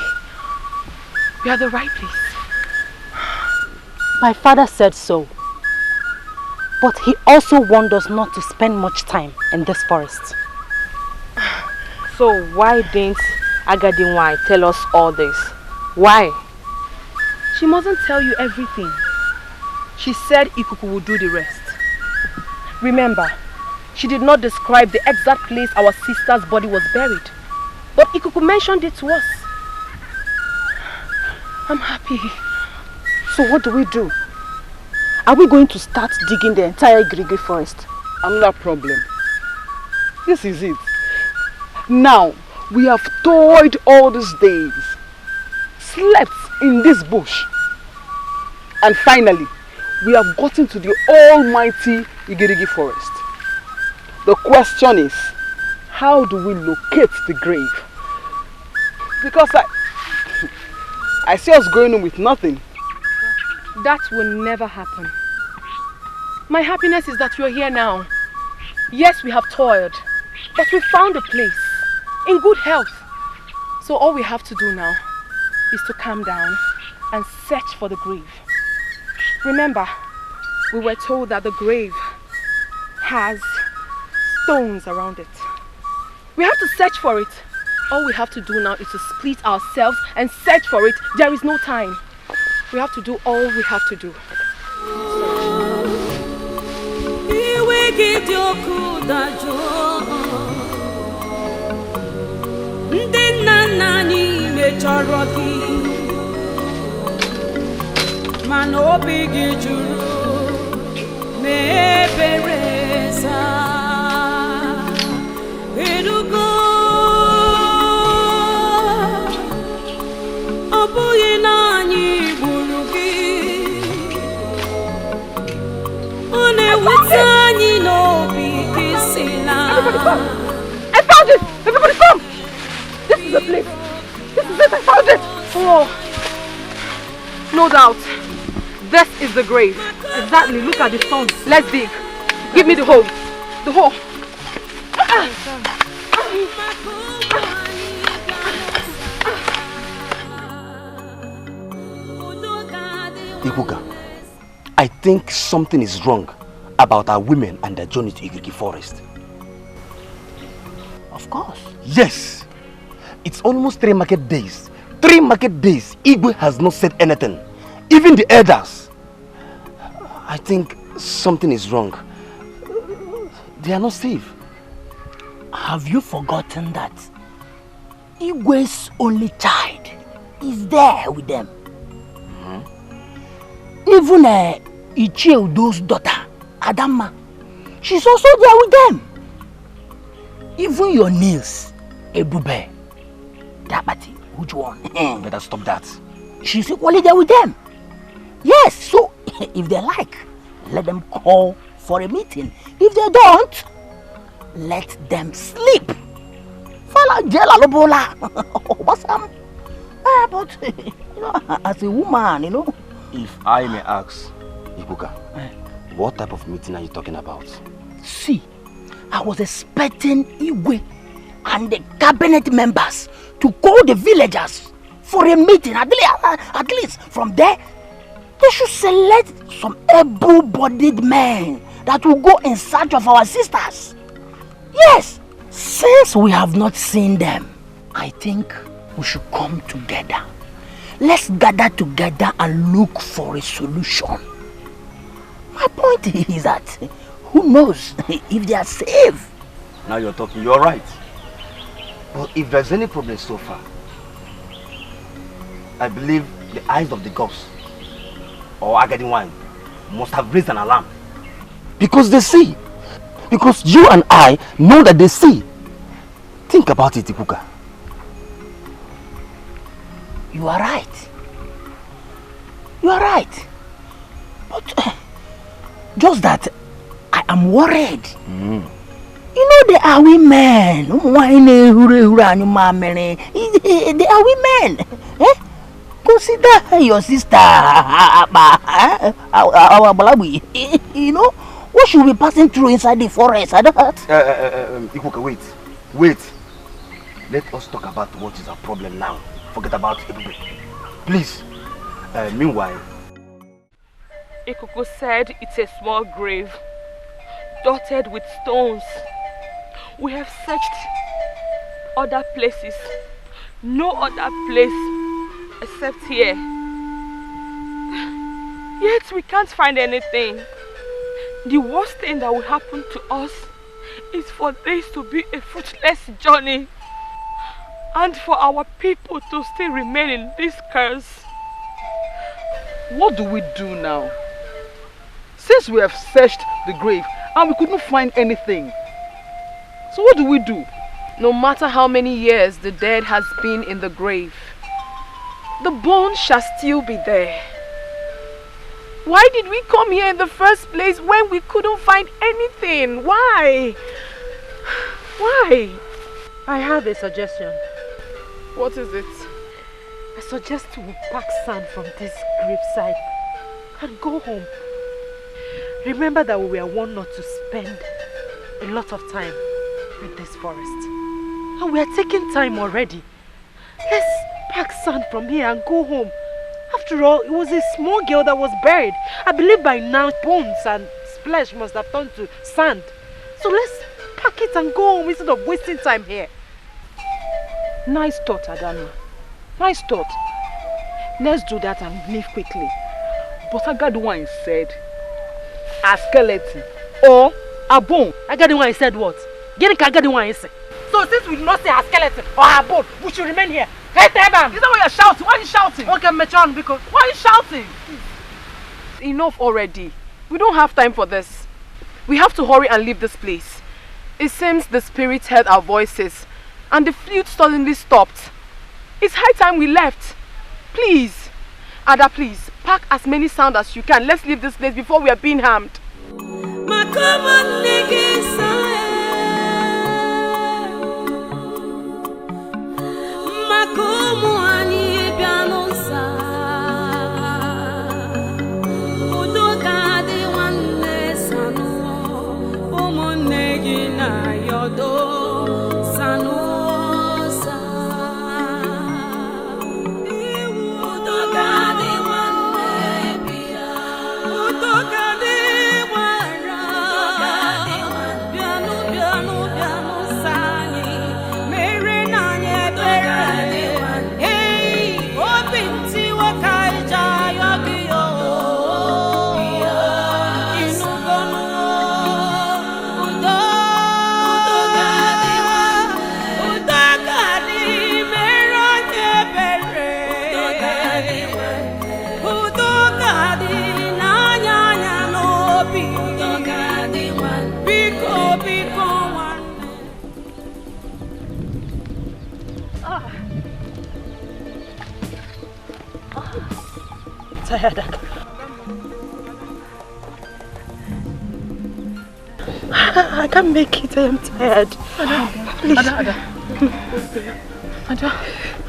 We are the right place. My father said so. But he also warned us not to spend much time in this forest. So why didn't Agadinwai tell us all this? Why? She mustn't tell you everything. She said Ikuku will do the rest. Remember, she did not describe the exact place our sister's body was buried. But Ikuku mentioned it to us. I'm happy. So what do we do? Are we going to start digging the entire Igirigi forest? Another problem. This is it. Now, we have toiled all these days, slept in this bush, and finally, we have gotten to the almighty Igirigi forest. The question is, how do we locate the grave? Because I see us going on with nothing. That will never happen. My happiness is that you're here now. Yes, we have toiled, but we found a place in good health. So all we have to do now is to calm down and search for the grave. Remember, we were told that the grave has stones around it. We have to search for it. All we have to do now is to split ourselves and search for it. There is no time. We have to do all we have to do. I found it! Everybody come! This is the place! This is it! I found it! Oh, no doubt. This is the grave. Exactly. Look at the stones. Let's dig. Give me the hole. The hole. Ikuka, I think something is wrong about our women and their journey to Igirigi forest. Of course. Yes. It's almost 3 market days. 3 market days. Igwe has not said anything. Even the elders. I think something is wrong. They are not safe. Have you forgotten that Igwe's only child is there with them? Even Ichie Udo's daughter, Adama, she's also there with them. Even your niece, Ebube, Dabati, which one? Better stop that. She's equally there with them. Yes, so if they like, let them call for a meeting. If they don't, let them sleep. Fala jela lobola. But you know, as a woman, you know. If I may ask, Ikuka, what type of meeting are you talking about? See, I was expecting Igwe and the cabinet members to call the villagers for a meeting. At least from there, they should select some able-bodied men that will go in search of our sisters. Yes, since we have not seen them, I think we should come together. Let's gather together and look for a solution. My point is that who knows if they are safe? Now you're talking, you're right. But if there's any problem so far, I believe the eyes of the gods or Agadi wine must have raised an alarm. Because they see. Because you and I know that they see. Think about it, Ikuka. You are right. You are right. But just that I am worried. You know they are women. They are women. Consider your sister. You know what should be passing through inside the forest? Ikuka, wait. Let us talk about what is our problem now. Forget about everybody. Please. Meanwhile, Ikuku said it's a small grave, dotted with stones. We have searched other places. No other place except here. Yet we can't find anything. The worst thing that will happen to us is for this to be a fruitless journey. and for our people to still remain in this curse. What do we do now? Since we have searched the grave and we couldn't find anything, so what do we do? No matter how many years the dead has been in the grave, the bones shall still be there. Why did we come here in the first place when we couldn't find anything? Why? Why? I have a suggestion. What is it? I suggest we pack sand from this graveside and go home. Remember that we were warned not to spend a lot of time in this forest. And we are taking time already. Let's pack sand from here and go home. After all, it was a small girl that was buried. I believe by now bones and flesh must have turned to sand. So let's pack it and go home instead of wasting time here. Nice thought, Adama. Nice thought. Let's do that and leave quickly. But Agaduwan said, a skeleton or a bone. Agaduwan said what? Get Agaduwan said. So since we did not say a skeleton or a bone, we should remain here. Hey, Teban! Is that why you're shouting? Why are you shouting? Okay, Mechon, because why are you shouting? Enough already. We don't have time for this. We have to hurry and leave this place. It seems the spirits heard our voices and the flute suddenly stopped. It's high time we left. Please, Ada, please, pack as many sound as you can. Let's leave this place before we are being harmed. Tired. I can't make it. I am tired. Please.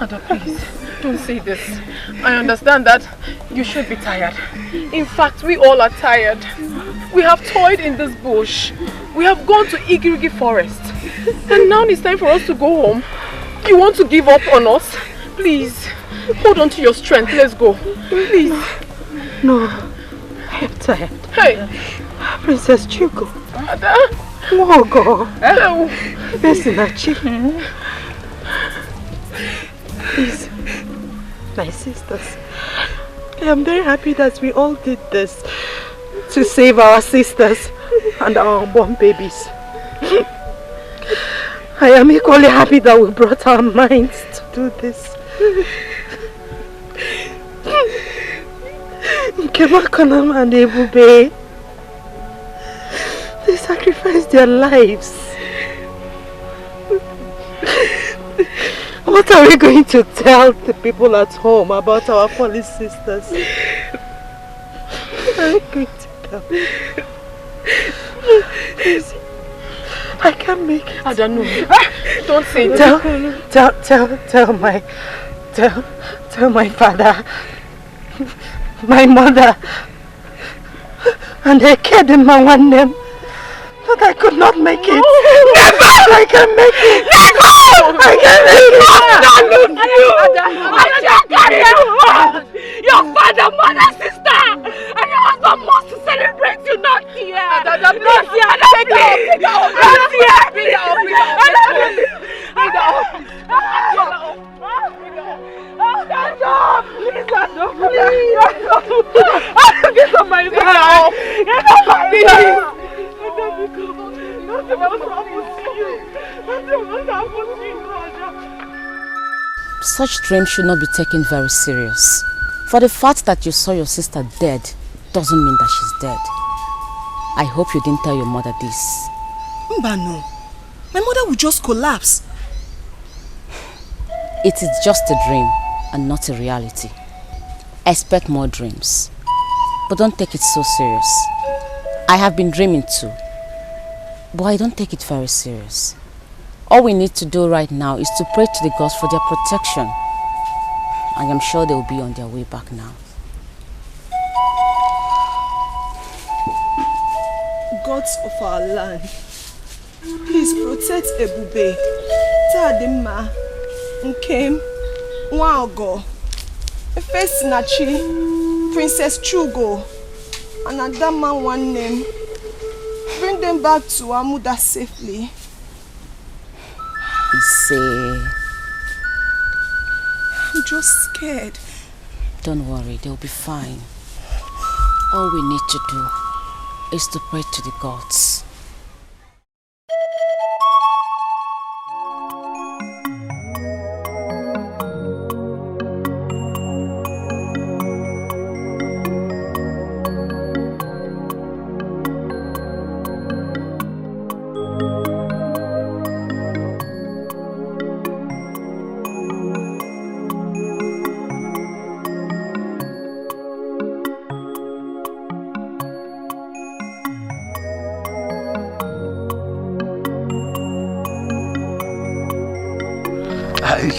Ada, please, don't say this. I understand that you should be tired. In fact, we all are tired. We have toiled in this bush. We have gone to Igirigi forest. And now it's time for us to go home. You want to give up on us? Please, hold on to your strength. Let's go. Please. No, I am tired. Hey, Princess Chuko. Ada. Mogo. Mesinachi. Please, my sisters. I am very happy that we all did this to save our sisters and our unborn babies. I am equally happy that we brought our minds to do this. Nkemakonam and Ebube, they sacrificed their lives. What are we going to tell the people at home about our fallen sisters? What are we going to tell? I can't make it. I don't know. Don't say it. Tell my father, my mother, and I cared in my one name that I could not make it. Never! I can make it. Never! I can make it. Your father, mother, sister, and your husband must celebrate you, not here. Not here. Stand up! Please stand up! Please! Get on my back! Get on my back! Nothing must happen to you! Nothing must happen to you, Roger! Such dreams should not be taken very serious. For the fact that you saw your sister dead doesn't mean that she's dead. I hope you didn't tell your mother this. Mbano, my mother would just collapse. It is just a dream and not a reality. Expect more dreams. But don't take it so serious. I have been dreaming too. But I don't take it very serious. All we need to do right now is to pray to the gods for their protection. I am sure they will be on their way back now. Gods of our land, please protect Ebube, Tadima, Nkem, Nwaogo, Efesinachi, Princess Chugo, and Adama one name. Bring them back to Amuda safely. I'm just scared. Don't worry, they'll be fine. All we need to do is to pray to the gods.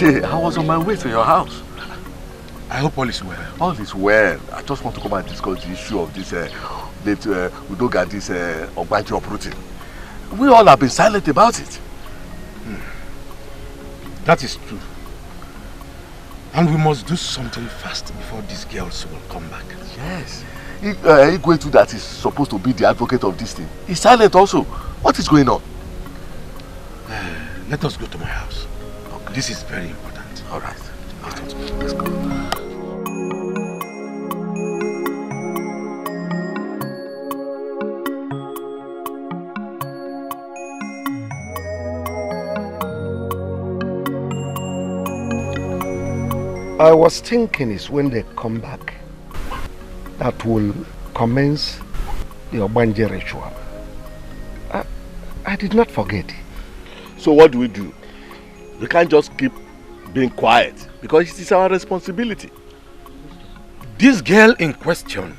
I was on my way to your house. I hope all is well. All is well. I just want to come and discuss the issue of this Udoga, this Ogbaji uprooting. We all have been silent about it. That is true. And we must do something fast before these girls will come back. Yes. Igwetu that is supposed to be the advocate of this thing is silent also. What is going on? Let us go to my house. Okay. This is very important. All right. Let's go. I was thinking is when they come back that will commence the Obanje ritual. I did not forget. So what do? We can't just keep being quiet because it is our responsibility. This girl in question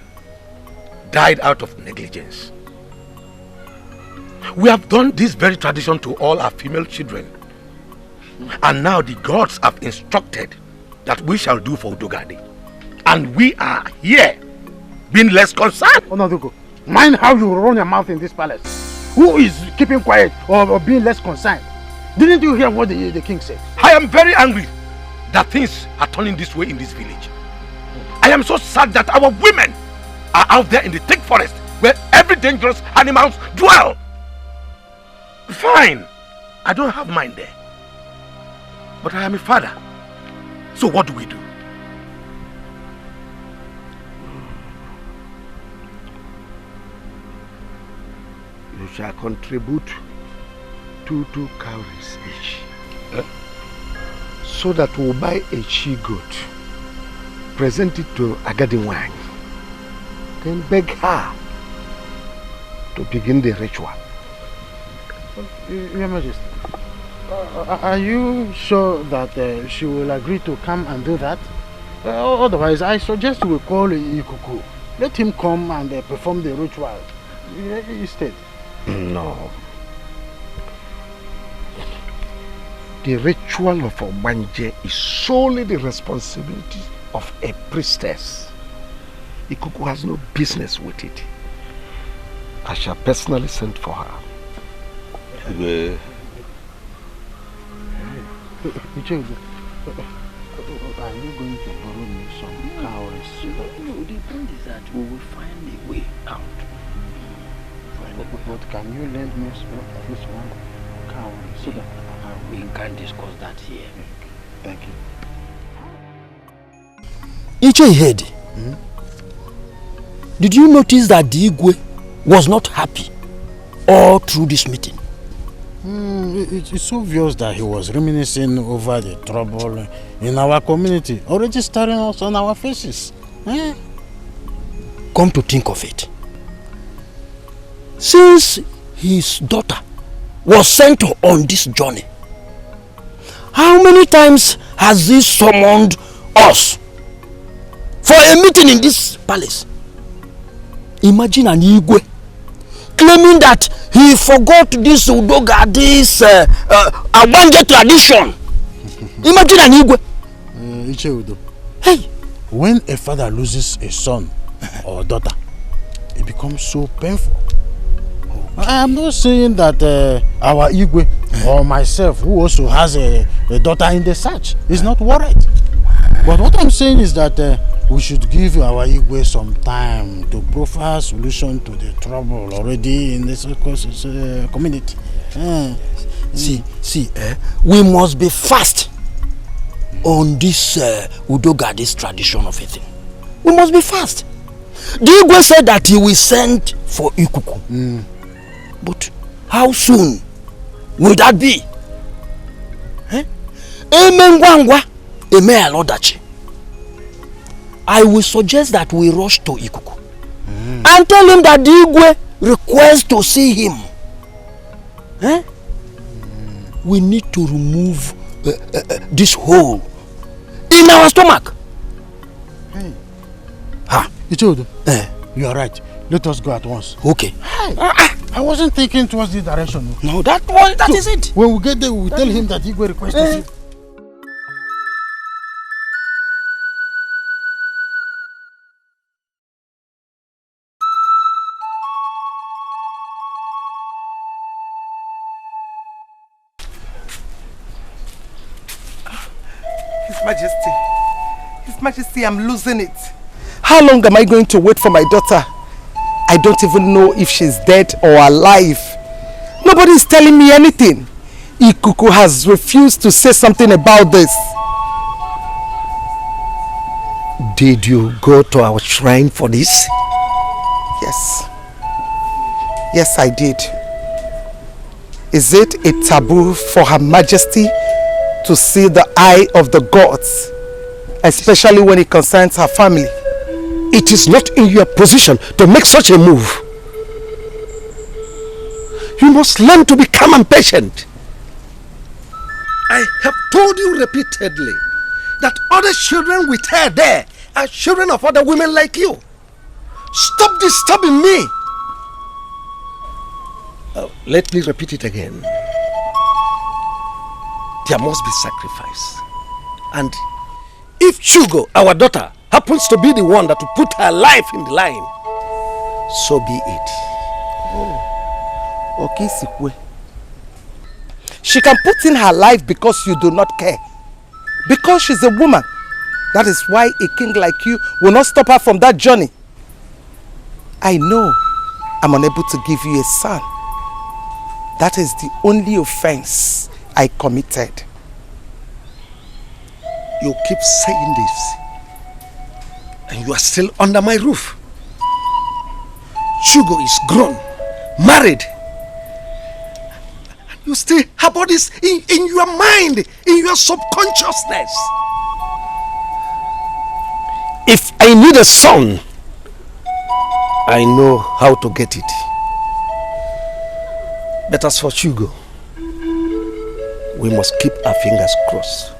died out of negligence. We have done this very tradition to all our female children. And now the gods have instructed that we shall do for Udogadi. And we are here being less concerned. Onadugo, mind how you run your mouth in this palace. Who is keeping quiet or being less concerned? Didn't you hear what the king said? I am very angry that things are turning this way in this village. I am so sad that our women are out there in the thick forest where every dangerous animals dwell. Fine, I don't have mine there. But I am a father. So what do we do? You shall contribute 2 cowries each. So that we'll buy a she-goat, present it to Agadiwang, then beg her to begin the ritual. Your Majesty, are you sure that she will agree to come and do that? Otherwise, I suggest we call Etiko. Let him come and perform the ritual instead. No. The ritual of Obanje is solely the responsibility of a priestess. Ikuku has no business with it. I shall personally send for her. Are you going to borrow me some cowries? No, the point is that we will find a way out. But can you lend me at least one cowrie so that we can discuss that here? Thank you. Ichehede, did you notice that the Igwe was not happy all through this meeting? It's obvious that he was reminiscing over the trouble in our community, already staring us on our faces. Come to think of it, since his daughter was sent on this journey, how many times has he summoned us for a meeting in this palace? Imagine an Igwe claiming that he forgot this Udoga, this Abanje tradition. Imagine an Igwe. Icheudo. Hey, when a father loses a son or daughter, it becomes so painful. I am not saying that our Igwe or myself, who also has a daughter in the search, is not worried. But what I'm saying is that we should give our Igwe some time to profile solution to the trouble already in this community. We must be fast on this Udoga, this tradition of a thing. We must be fast. The Igwe said that he will send for Ikuku. But how soon will that be? I will suggest that we rush to Ikuku and tell him that the Igwe requests to see him. We need to remove this hole in our stomach. Ichodo, you are right. Let us go at once. Okay. I wasn't thinking towards this direction. No, that is it. When we get there, we will tell him that Igwe requests to see. His Majesty, I'm losing it. How long am I going to wait for my daughter? I don't even know if she's dead or alive. Nobody's telling me anything. Ikuku has refused to say something about this. Did you go to our shrine for this? Yes. Yes, I did. Is it a taboo for Her Majesty to see the eye of the gods, especially when it concerns her family? It is not in your position to make such a move. You must learn to be calm and patient. I have told you repeatedly that other children with her there are children of other women like you. Stop disturbing me. Let me repeat it again. There must be sacrifice. And if Chugo, our daughter, happens to be the one that will put her life in the line, so be it. Okay, Sikwe. She can put in her life because you do not care. Because she's a woman. That is why a king like you will not stop her from that journey. I know I'm unable to give you a son. That is the only offense I committed. You keep saying this, and you are still under my roof. Chugo is grown, married. And you still have all this in your mind, in your subconsciousness. If I need a son, I know how to get it. But as for Chugo, we must keep our fingers crossed.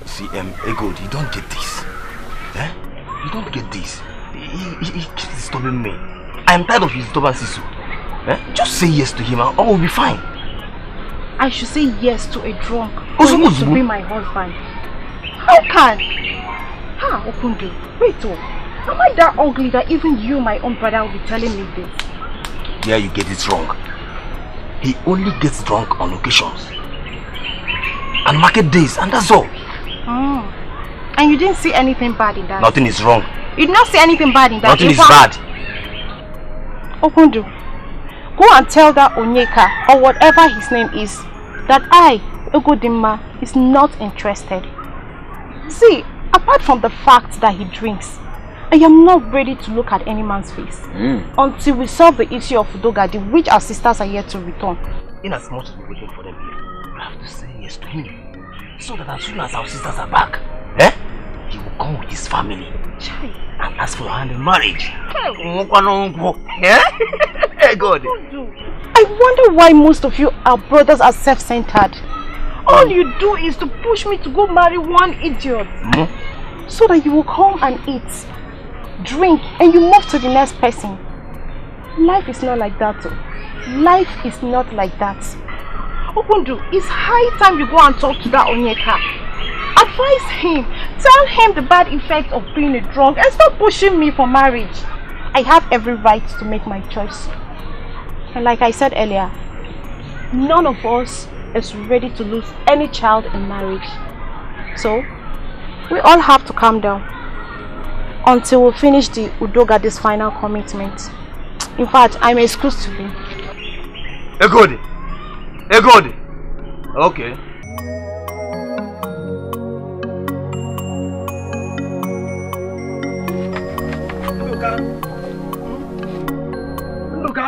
See, Egod, you don't get this. You don't get this. He keeps disturbing me. I'm tired of his disturbances. Just say yes to him and all will be fine. I should say yes to a drunk who used to be my husband. How can? Okundu, wait am I that ugly that even you, my own brother, will be telling me this? Yeah, you get it wrong. He only gets drunk on occasions. and market days, and that's all. Oh. And you didn't see anything bad in that? Nothing is wrong. You did not see anything bad in that? Nothing is bad. Okundu, go and tell that Onyeka, or whatever his name is, that I, Ugodimma, is not interested. See, apart from the fact that he drinks, I am not ready to look at any man's face until we solve the issue of Udogadi, which our sisters are yet to return. In as much as we're waiting for them here, we have to say yes to him, so that as soon as our sisters are back, he will come with his family and ask for your hand in marriage. Hey God. I wonder why most of you, our brothers, are self-centered. All you do is to push me to go marry one idiot, so that you will come and eat, drink, and you move to the next person. Life is not like that. Life is not like that. Okundu, it's high time you go and talk to that Onyeka. Advise him. Tell him the bad effect of being a drunk and stop pushing me for marriage. I have every right to make my choice. And like I said earlier, none of us is ready to lose any child in marriage. So, we all have to calm down until we finish the Udogadi's final commitment. In fact, I'm excused to be. Egodi! Okay. Luka!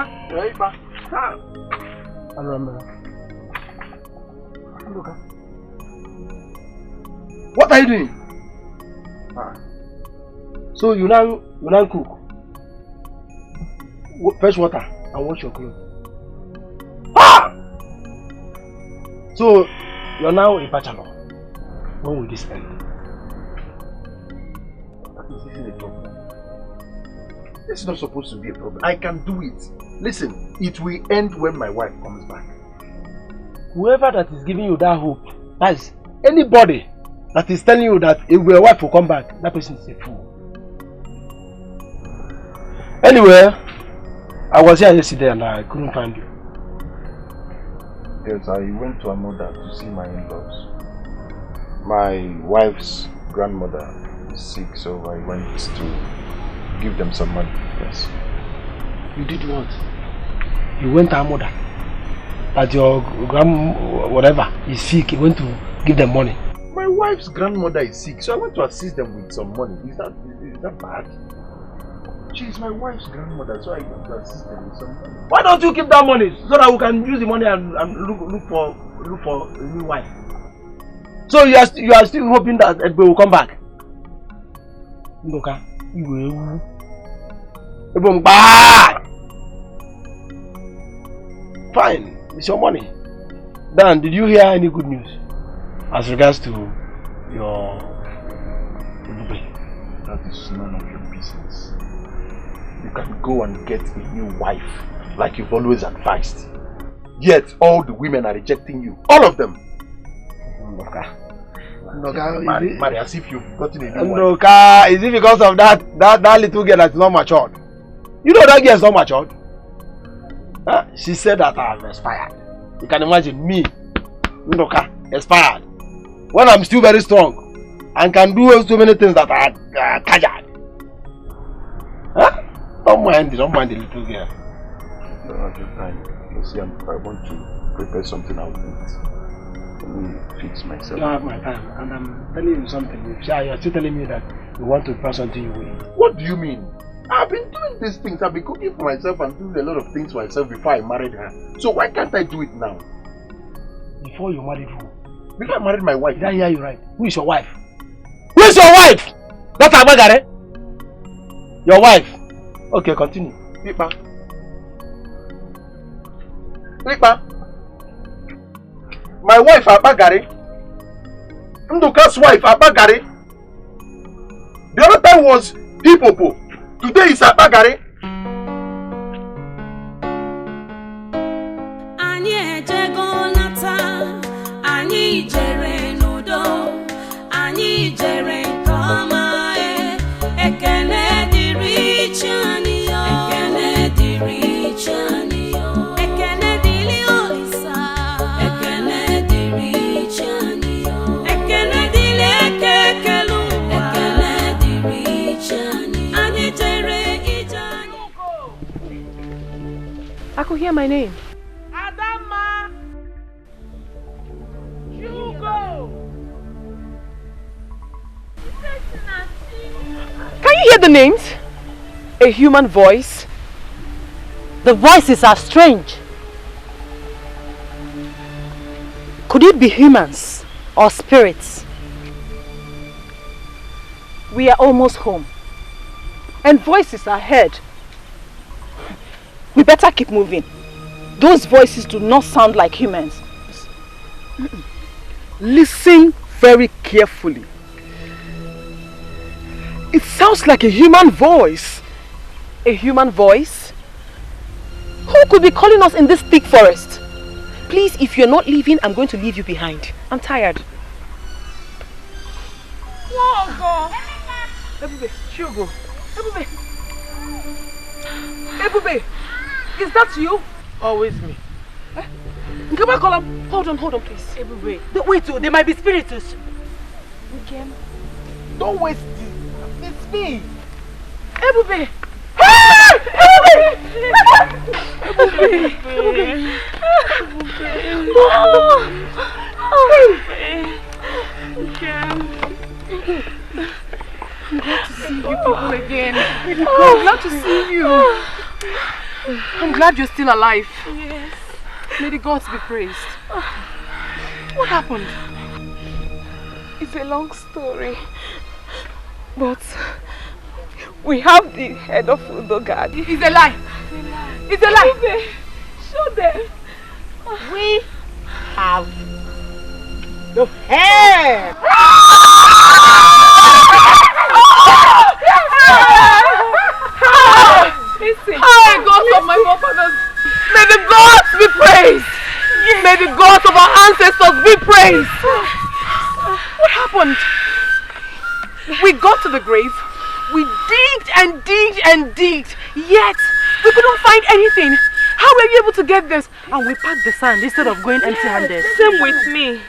I remember. Luka. What are you doing? So you now cook, fetch water and wash your clothes. So you're now a bachelor. When will this end? This isn't a problem. This is not supposed to be a problem. I can do it. Listen, it will end when my wife comes back. Whoever that is giving you that hope, that is anybody that is telling you that if your wife will come back, that person is a fool. Anyway, I was here yesterday and I couldn't find you. Yes, I went to Amuda to see my in-laws. My wife's grandmother is sick, so I went to give them some money. Yes. You did what? You went to Amuda? That your whatever is sick, you went to give them money? My wife's grandmother is sick, so I went to assist them with some money. Is that bad? She is my wife's grandmother, so I went to assist them with some money. Why don't you keep that money so that we can use the money and look for a new wife? So you are still hoping that Edbe will come back? Ndoka, you will. Fine, it's your money. Dan, did you hear any good news as regards to your Edbe? That is none of your business. You can go and get a new wife like you've always advised. Yet all the women are rejecting you. All of them. Ndoka, marry as if you've gotten a new wife. Ndoka, is it because of that little girl that's not matured? You know that girl is not matured. Huh? She said that I have expired. You can imagine me, Ndoka, expired. When I'm still very strong and can do so many things that are casual. Huh? Don't mind the little girl. No, at your time. You see, I want to prepare something I'll eat. Let me fix myself. You don't have my time, and I'm telling you something. You're still telling me that you want to prepare something you will eat. What do you mean? I've been doing these things. I've been cooking for myself and doing a lot of things for myself before I married her. So why can't I do it now? Before you married who? Before I married my wife. Did I hear you right? Who is your wife? Who is your wife? That's Abagare? Your wife? Okay, continue. Pipa. My wife Abagare. Nduka's wife Abagare. The other time was Hipopo. Today is Abagare. Anyị ejego nata, anyị jere n'udo, anyị jere nke ọma, ekele dịrị Chi anyị yo, ekele dịrị Chi anyị yo, ekele dịrị Olisa, ekele dịrị Chi anyị I could hear my name. Adama! Hugo! Can you hear the names? A human voice. The voices are strange. Could it be humans or spirits? We are almost home, and voices are heard. We better keep moving. Those voices do not sound like humans. Listen very carefully. It sounds like a human voice. A human voice? Who could be calling us in this thick forest? Please, if you're not leaving, I'm going to leave you behind. I'm tired. Whoa, Ebube, Shugo. Ebube. Ebube, is that you? Always me. Hold on, please. Ebube. Wait, there might be spirits. Don't waste it. It's me. Ebube. I'm glad to see you people again. I'm glad to see you. I'm glad you're still alive. Yes. May the gods be praised. What happened? It's a long story. But we have the head of Udogad. It's a lie. It's a lie. Show them. We have the head. Listen. Hi, gods of my forefathers. May the gods be praised. May the gods of our ancestors be praised. What happened? We got to the grave. We digged and digged and digged. Yet, we couldn't find anything. How were you able to get this? And we packed the sand instead of going empty-handed. Same with me.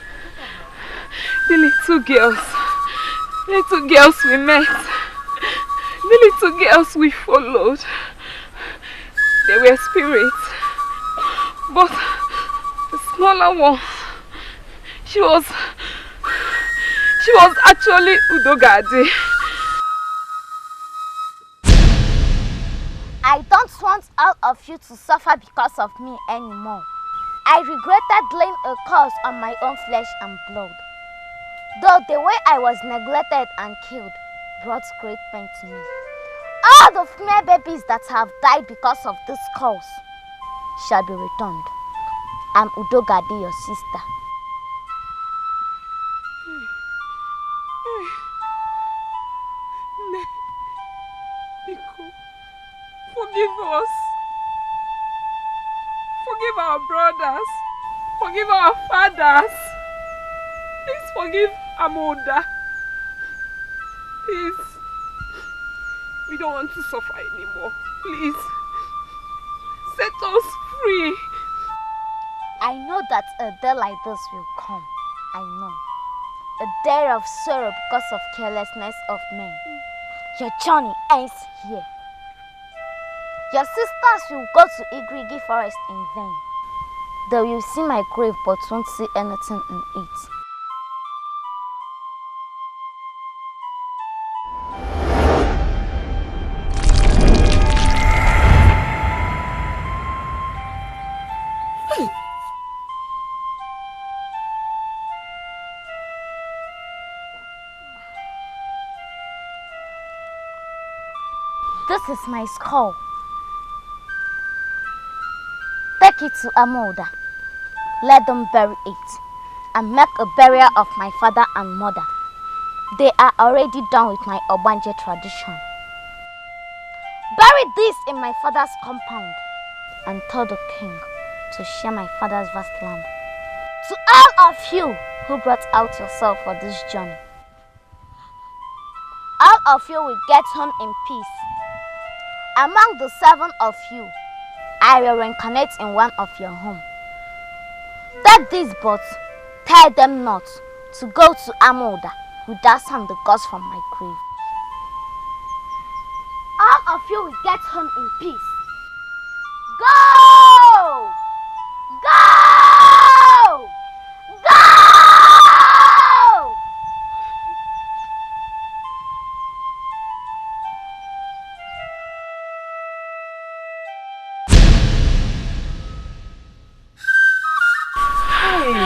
The little girls we met. The little girls we followed. They were spirits. But the smaller one, she was actually Udogade. I don't want all of you to suffer because of me anymore. I regretted laying a curse on my own flesh and blood. Though the way I was neglected and killed brought great pain to me. All the female babies that have died because of this curse shall be returned. I'm Udogade, your sister. Forgive us. Forgive our brothers. Forgive our fathers. Please forgive Amuda. Please. We don't want to suffer anymore. Please. Set us free. I know that a day like this will come. I know. A day of sorrow because of carelessness of men. Your journey ends here. Your sisters will go to Igrigi forest in vain. They will see my grave but won't see anything in it. This is my skull. Take it to Amuda. Let them bury it and make a burial of my father and mother. They are already done with my Obanje tradition. Bury this in my father's compound and tell the king to share my father's vast land. To all of you who brought out yourself for this journey, all of you will get home in peace. Among the 7 of you, I will reincarnate in one of your homes. Take these boats, tell them not to go to Amuda, who does harm the gods from my grave. All of you will get home in peace. Go! Go! Go!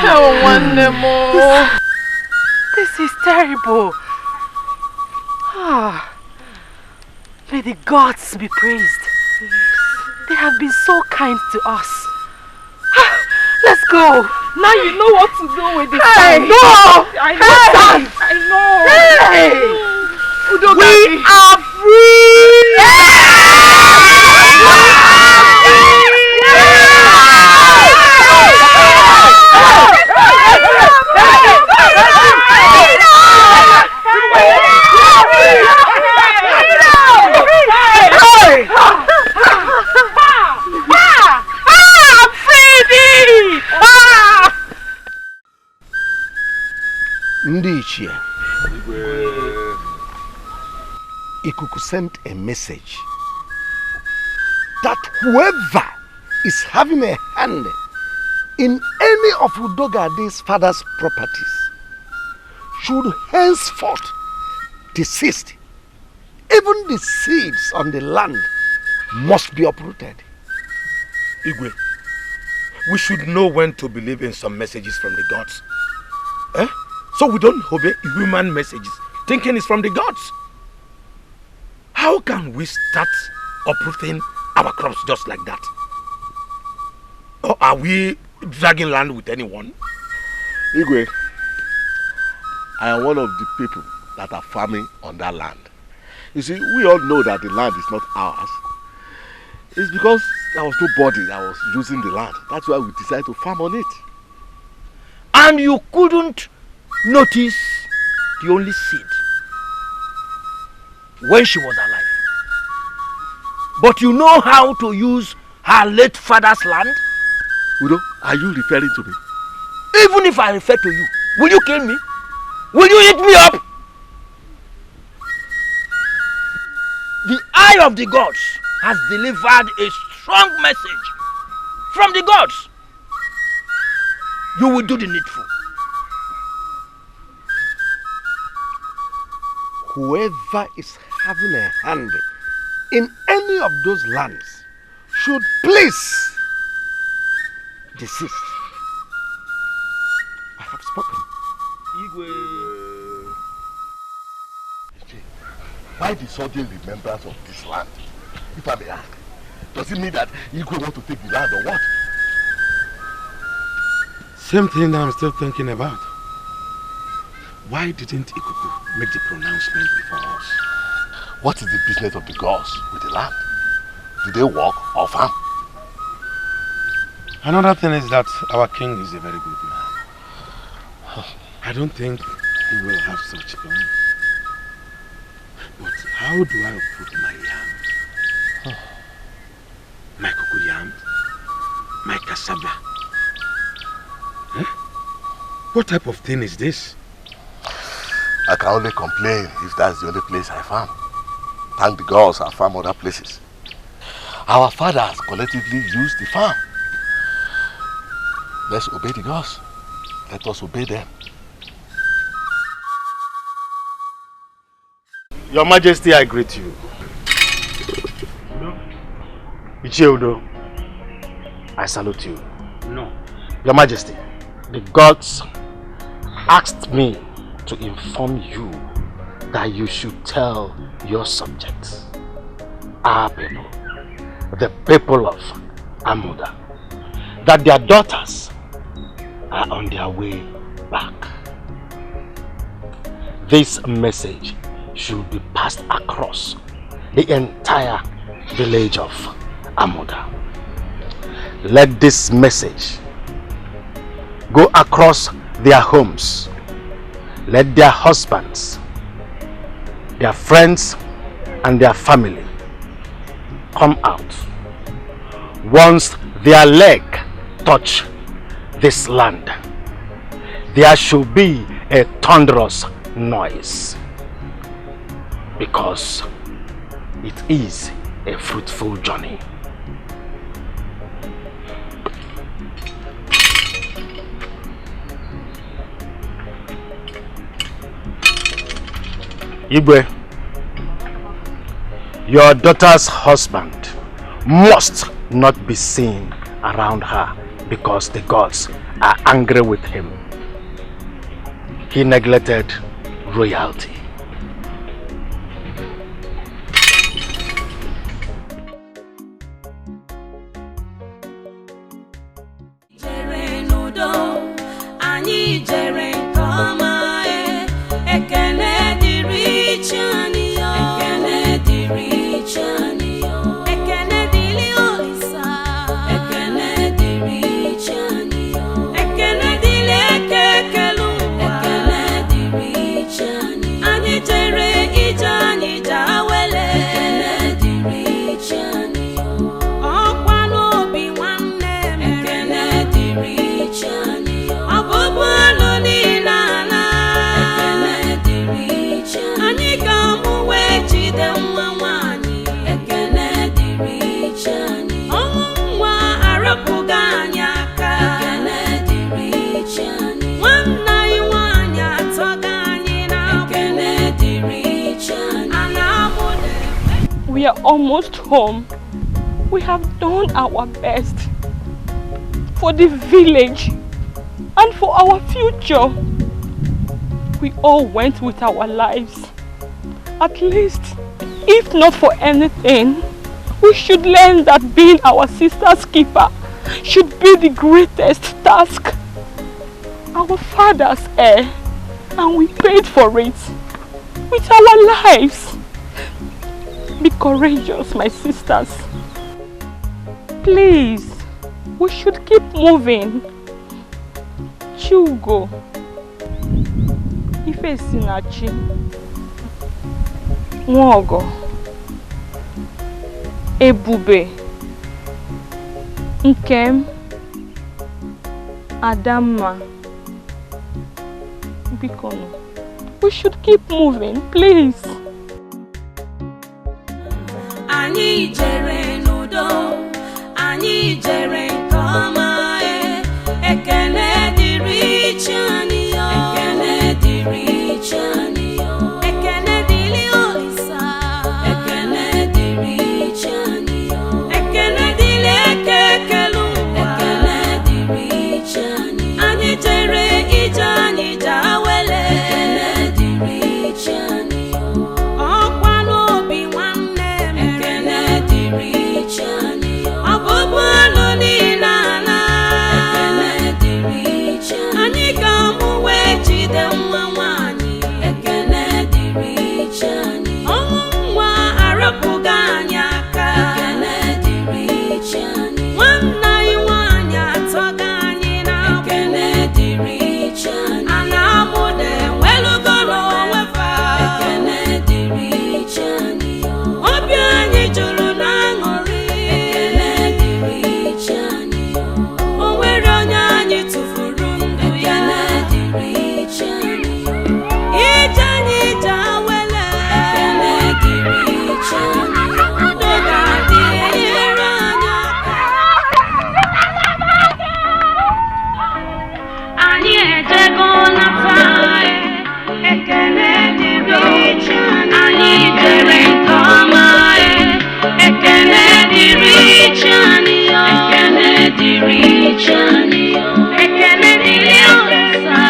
Oh, one more. This is terrible. May the gods be praised. They have been so kind to us. Let's go. Now you know what to do with this. Hey, sand. no! I know. I know. Hey! We are Ndichie, Ikuku sent a message that whoever is having a hand in any of Udogade's father's properties should henceforth desist. Even the seeds on the land must be uprooted. Igwe, we should know when to believe in some messages from the gods. So we don't obey human messages, thinking it's from the gods. How can we start uprooting our crops just like that? Or are we dragging land with anyone? Igwe, I am one of the people that are farming on that land. You see, we all know that the land is not ours. It's because there was nobody that was using the land. That's why we decided to farm on it. And you couldn't notice the only seed when she was alive. But you know how to use her late father's land? Udo, are you referring to me? Even if I refer to you, will you kill me? Will you eat me up? The eye of the gods has delivered a strong message from the gods. You will do the needful. Whoever is having a hand in any of those lands should please desist. I have spoken. Igwe. Why the sudden remembrance of this land? If I may ask, does it mean that Igwe want to take the land or what? Same thing that I'm still thinking about. Why didn't Ikuku make the pronouncement before us? What is the business of the gods with the land? Do they work or farm? Another thing is that our king is a very good man. I don't think he will have such plan. But how do I uproot my yam? My cocoyam? My cassava? What type of thing is this? I can only complain if that's the only place I farm. Thank the gods I farm other places. Our fathers collectively used the farm. Let's obey the gods. Let us obey them. Your Majesty, I greet you. Icheudo, I salute you. No. Your Majesty, the gods asked me to inform you that you should tell your subjects, our people, the people of Amuda, that their daughters are on their way back. This message should be passed across the entire village of Amuda. Let this message go across their homes. Let their husbands, their friends, and their family come out. Once their leg touch this land, there should be a thunderous noise, because it is a fruitful journey. Igwe, your daughter's husband must not be seen around her because the gods are angry with him. He neglected royalty. We are almost home. We have done our best for the village and for our future. We all went with our lives. At least, if not for anything, we should learn that being our sister's keeper should be the greatest task. Our father's heir, and we paid for it with our lives. Be courageous, my sisters. Please, we should keep moving. Chugo, Ife Sinachi, Nwogo, Ebube, Nkem, Adama, Bikono. We should keep moving, please. Anyị jere n'udo, anyị jere nke ọma, ekele dịrị chi anyị yo, ekele dịrị chi anyị yo, ekele dịrị Olisa, ekele dịrị chi anyị yo, ekele dịrị ekele ụwa, ekele dịrị chi anyị, anyị jere ije anyị jawele, ekele dịrị chi anyị yo, ọkwa n'obi nwanne m, ekele dịrị chi anyị yo, ọbụbụ ọnụ niile ala, ekele dịrị chi anyị ga-amụ wee jide nwa nwanyị, ekele dịrị chi anyị, ọnwụ nwa arapụghị anyị aka, ekele dịrị chi anyị, nwanne anyị nwanyị atọghị anyị n'abụ, ekele dịrị chi anyị, ana Amuda enwelugoro onwefa, ekele dịrị chi anyị, obi anyị juru n'aṅụrị, ekele dịrị chi anyị, o nwere onye anyị tụfuru ndụ ya, ekele dịrị chi anyị, ije anyị ije awele, ekele dịrị chi anyị, udo ga-adị enyere anyị aka. Anyị ejego nata, ekele dịrị chi anyị, anyị jere nke ọma, ekele dịrị chi anyị yo, ekele dịrị chi anyị yo, ekele dịrị Olisa,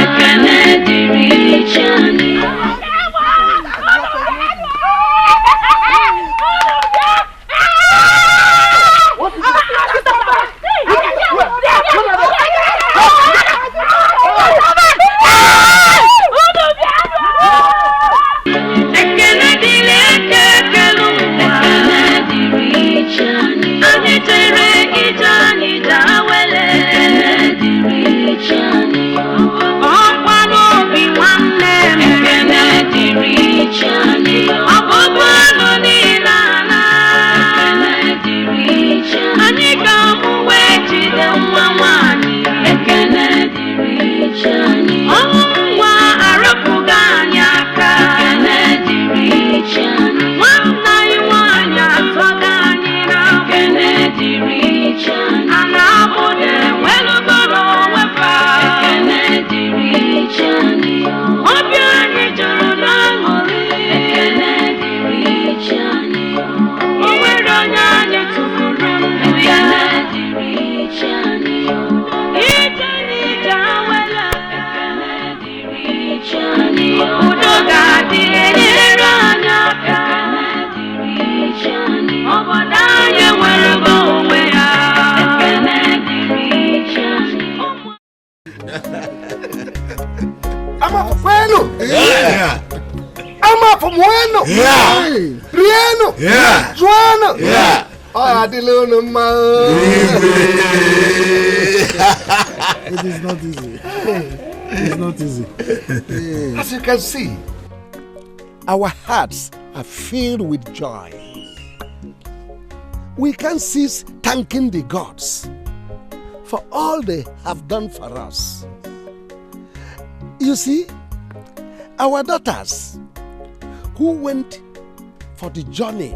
ekele dịrị chi anyị yo. Ekele dịrị ekele ụwa, ekele dịrị chi anyị, anyị jere ije anyị jawele, Bueno. Yeah. Rieno. Yeah. Juana. Yeah. Oh, It is not easy. It's not easy. As you can see, our hearts are filled with joy. We can't cease thanking the gods for all they have done for us. You see, our daughters who went for the journey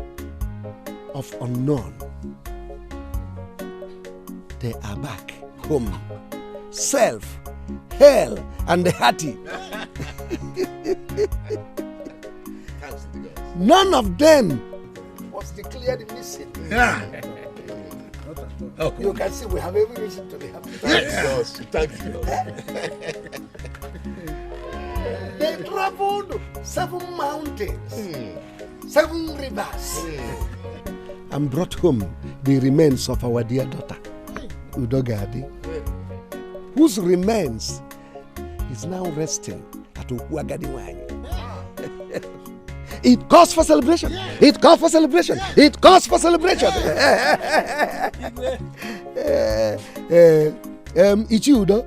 of unknown, they are back home, safe, hale, and hearty. None of them was declared missing. Yeah. You can see we have every reason to be happy. Yes. Thank you. They traveled 7 mountains, 7 rivers, and brought home the remains of our dear daughter, Udogadi, whose remains is now resting at Ukwagadiwanyi. It calls for celebration. It calls for celebration. It calls for celebration. Ichiudo,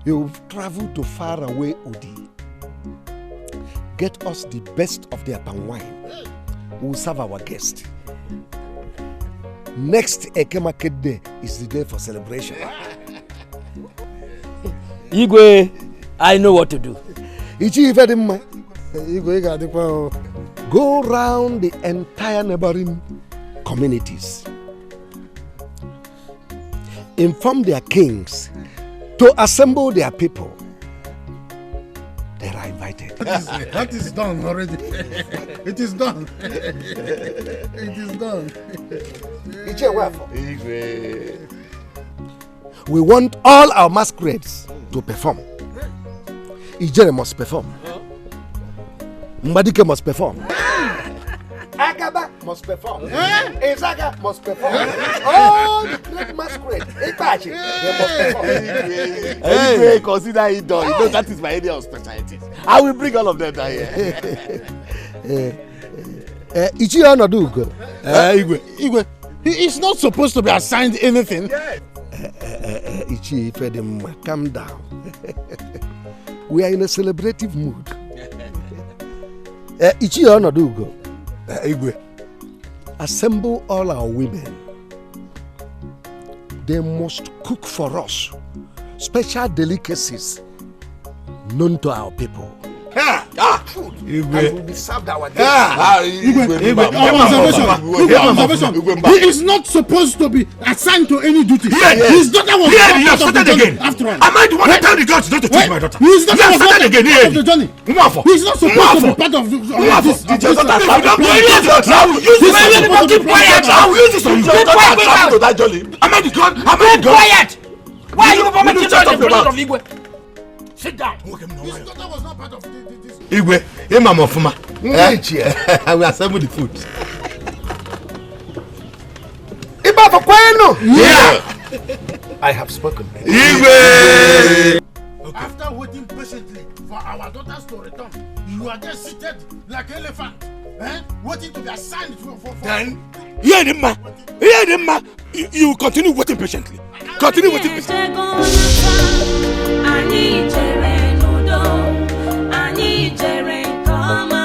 you've traveled to far away Udi. Get us the best of their palm wine. We'll serve our guest. Next Eke Market Day is the day for celebration. Igwe, I know what to do. Go round the entire neighboring communities. Inform their kings to assemble their people. They are invited. That is done already. It is done. It is done. We want all our masquerades to perform. Ijere must perform. Mbadike must perform. Agaba must perform. Ezaga must perform. All the great masquerades, they must perform. Anyway, consider it done. You know that is my area of specialty. I will bring all of them down here. Ichi Onodugo. Igwe, he is not supposed to be assigned anything. Ichi Ifedimma, calm down. We are in a celebrative mood. Ichi Onodugo. Igwe, assemble all our women. They must cook for us special delicacies known to our people. Food. And will be served our guests. He is not supposed to be assigned to any duty. His daughter was not part of the journey. After all, am I the one that tell the gods not to take my daughter? His daughter was not part of the journey. He is not supposed to be part of this. I will use this on your daughter and travel to that journey. Am I the god? Am I the god? Quiet! Why are you permitting me in front of Igwe? Sit down. His daughter was not part of this. Igwe, Mama Fuma. I will assemble the food. Yeah. I have spoken. Igwe! After waiting patiently for our daughters to return, you are just seated like an elephant, waiting to be assigned for. Then, you continue waiting patiently. Continue waiting patiently. Ani jere nudo, ani jere kama.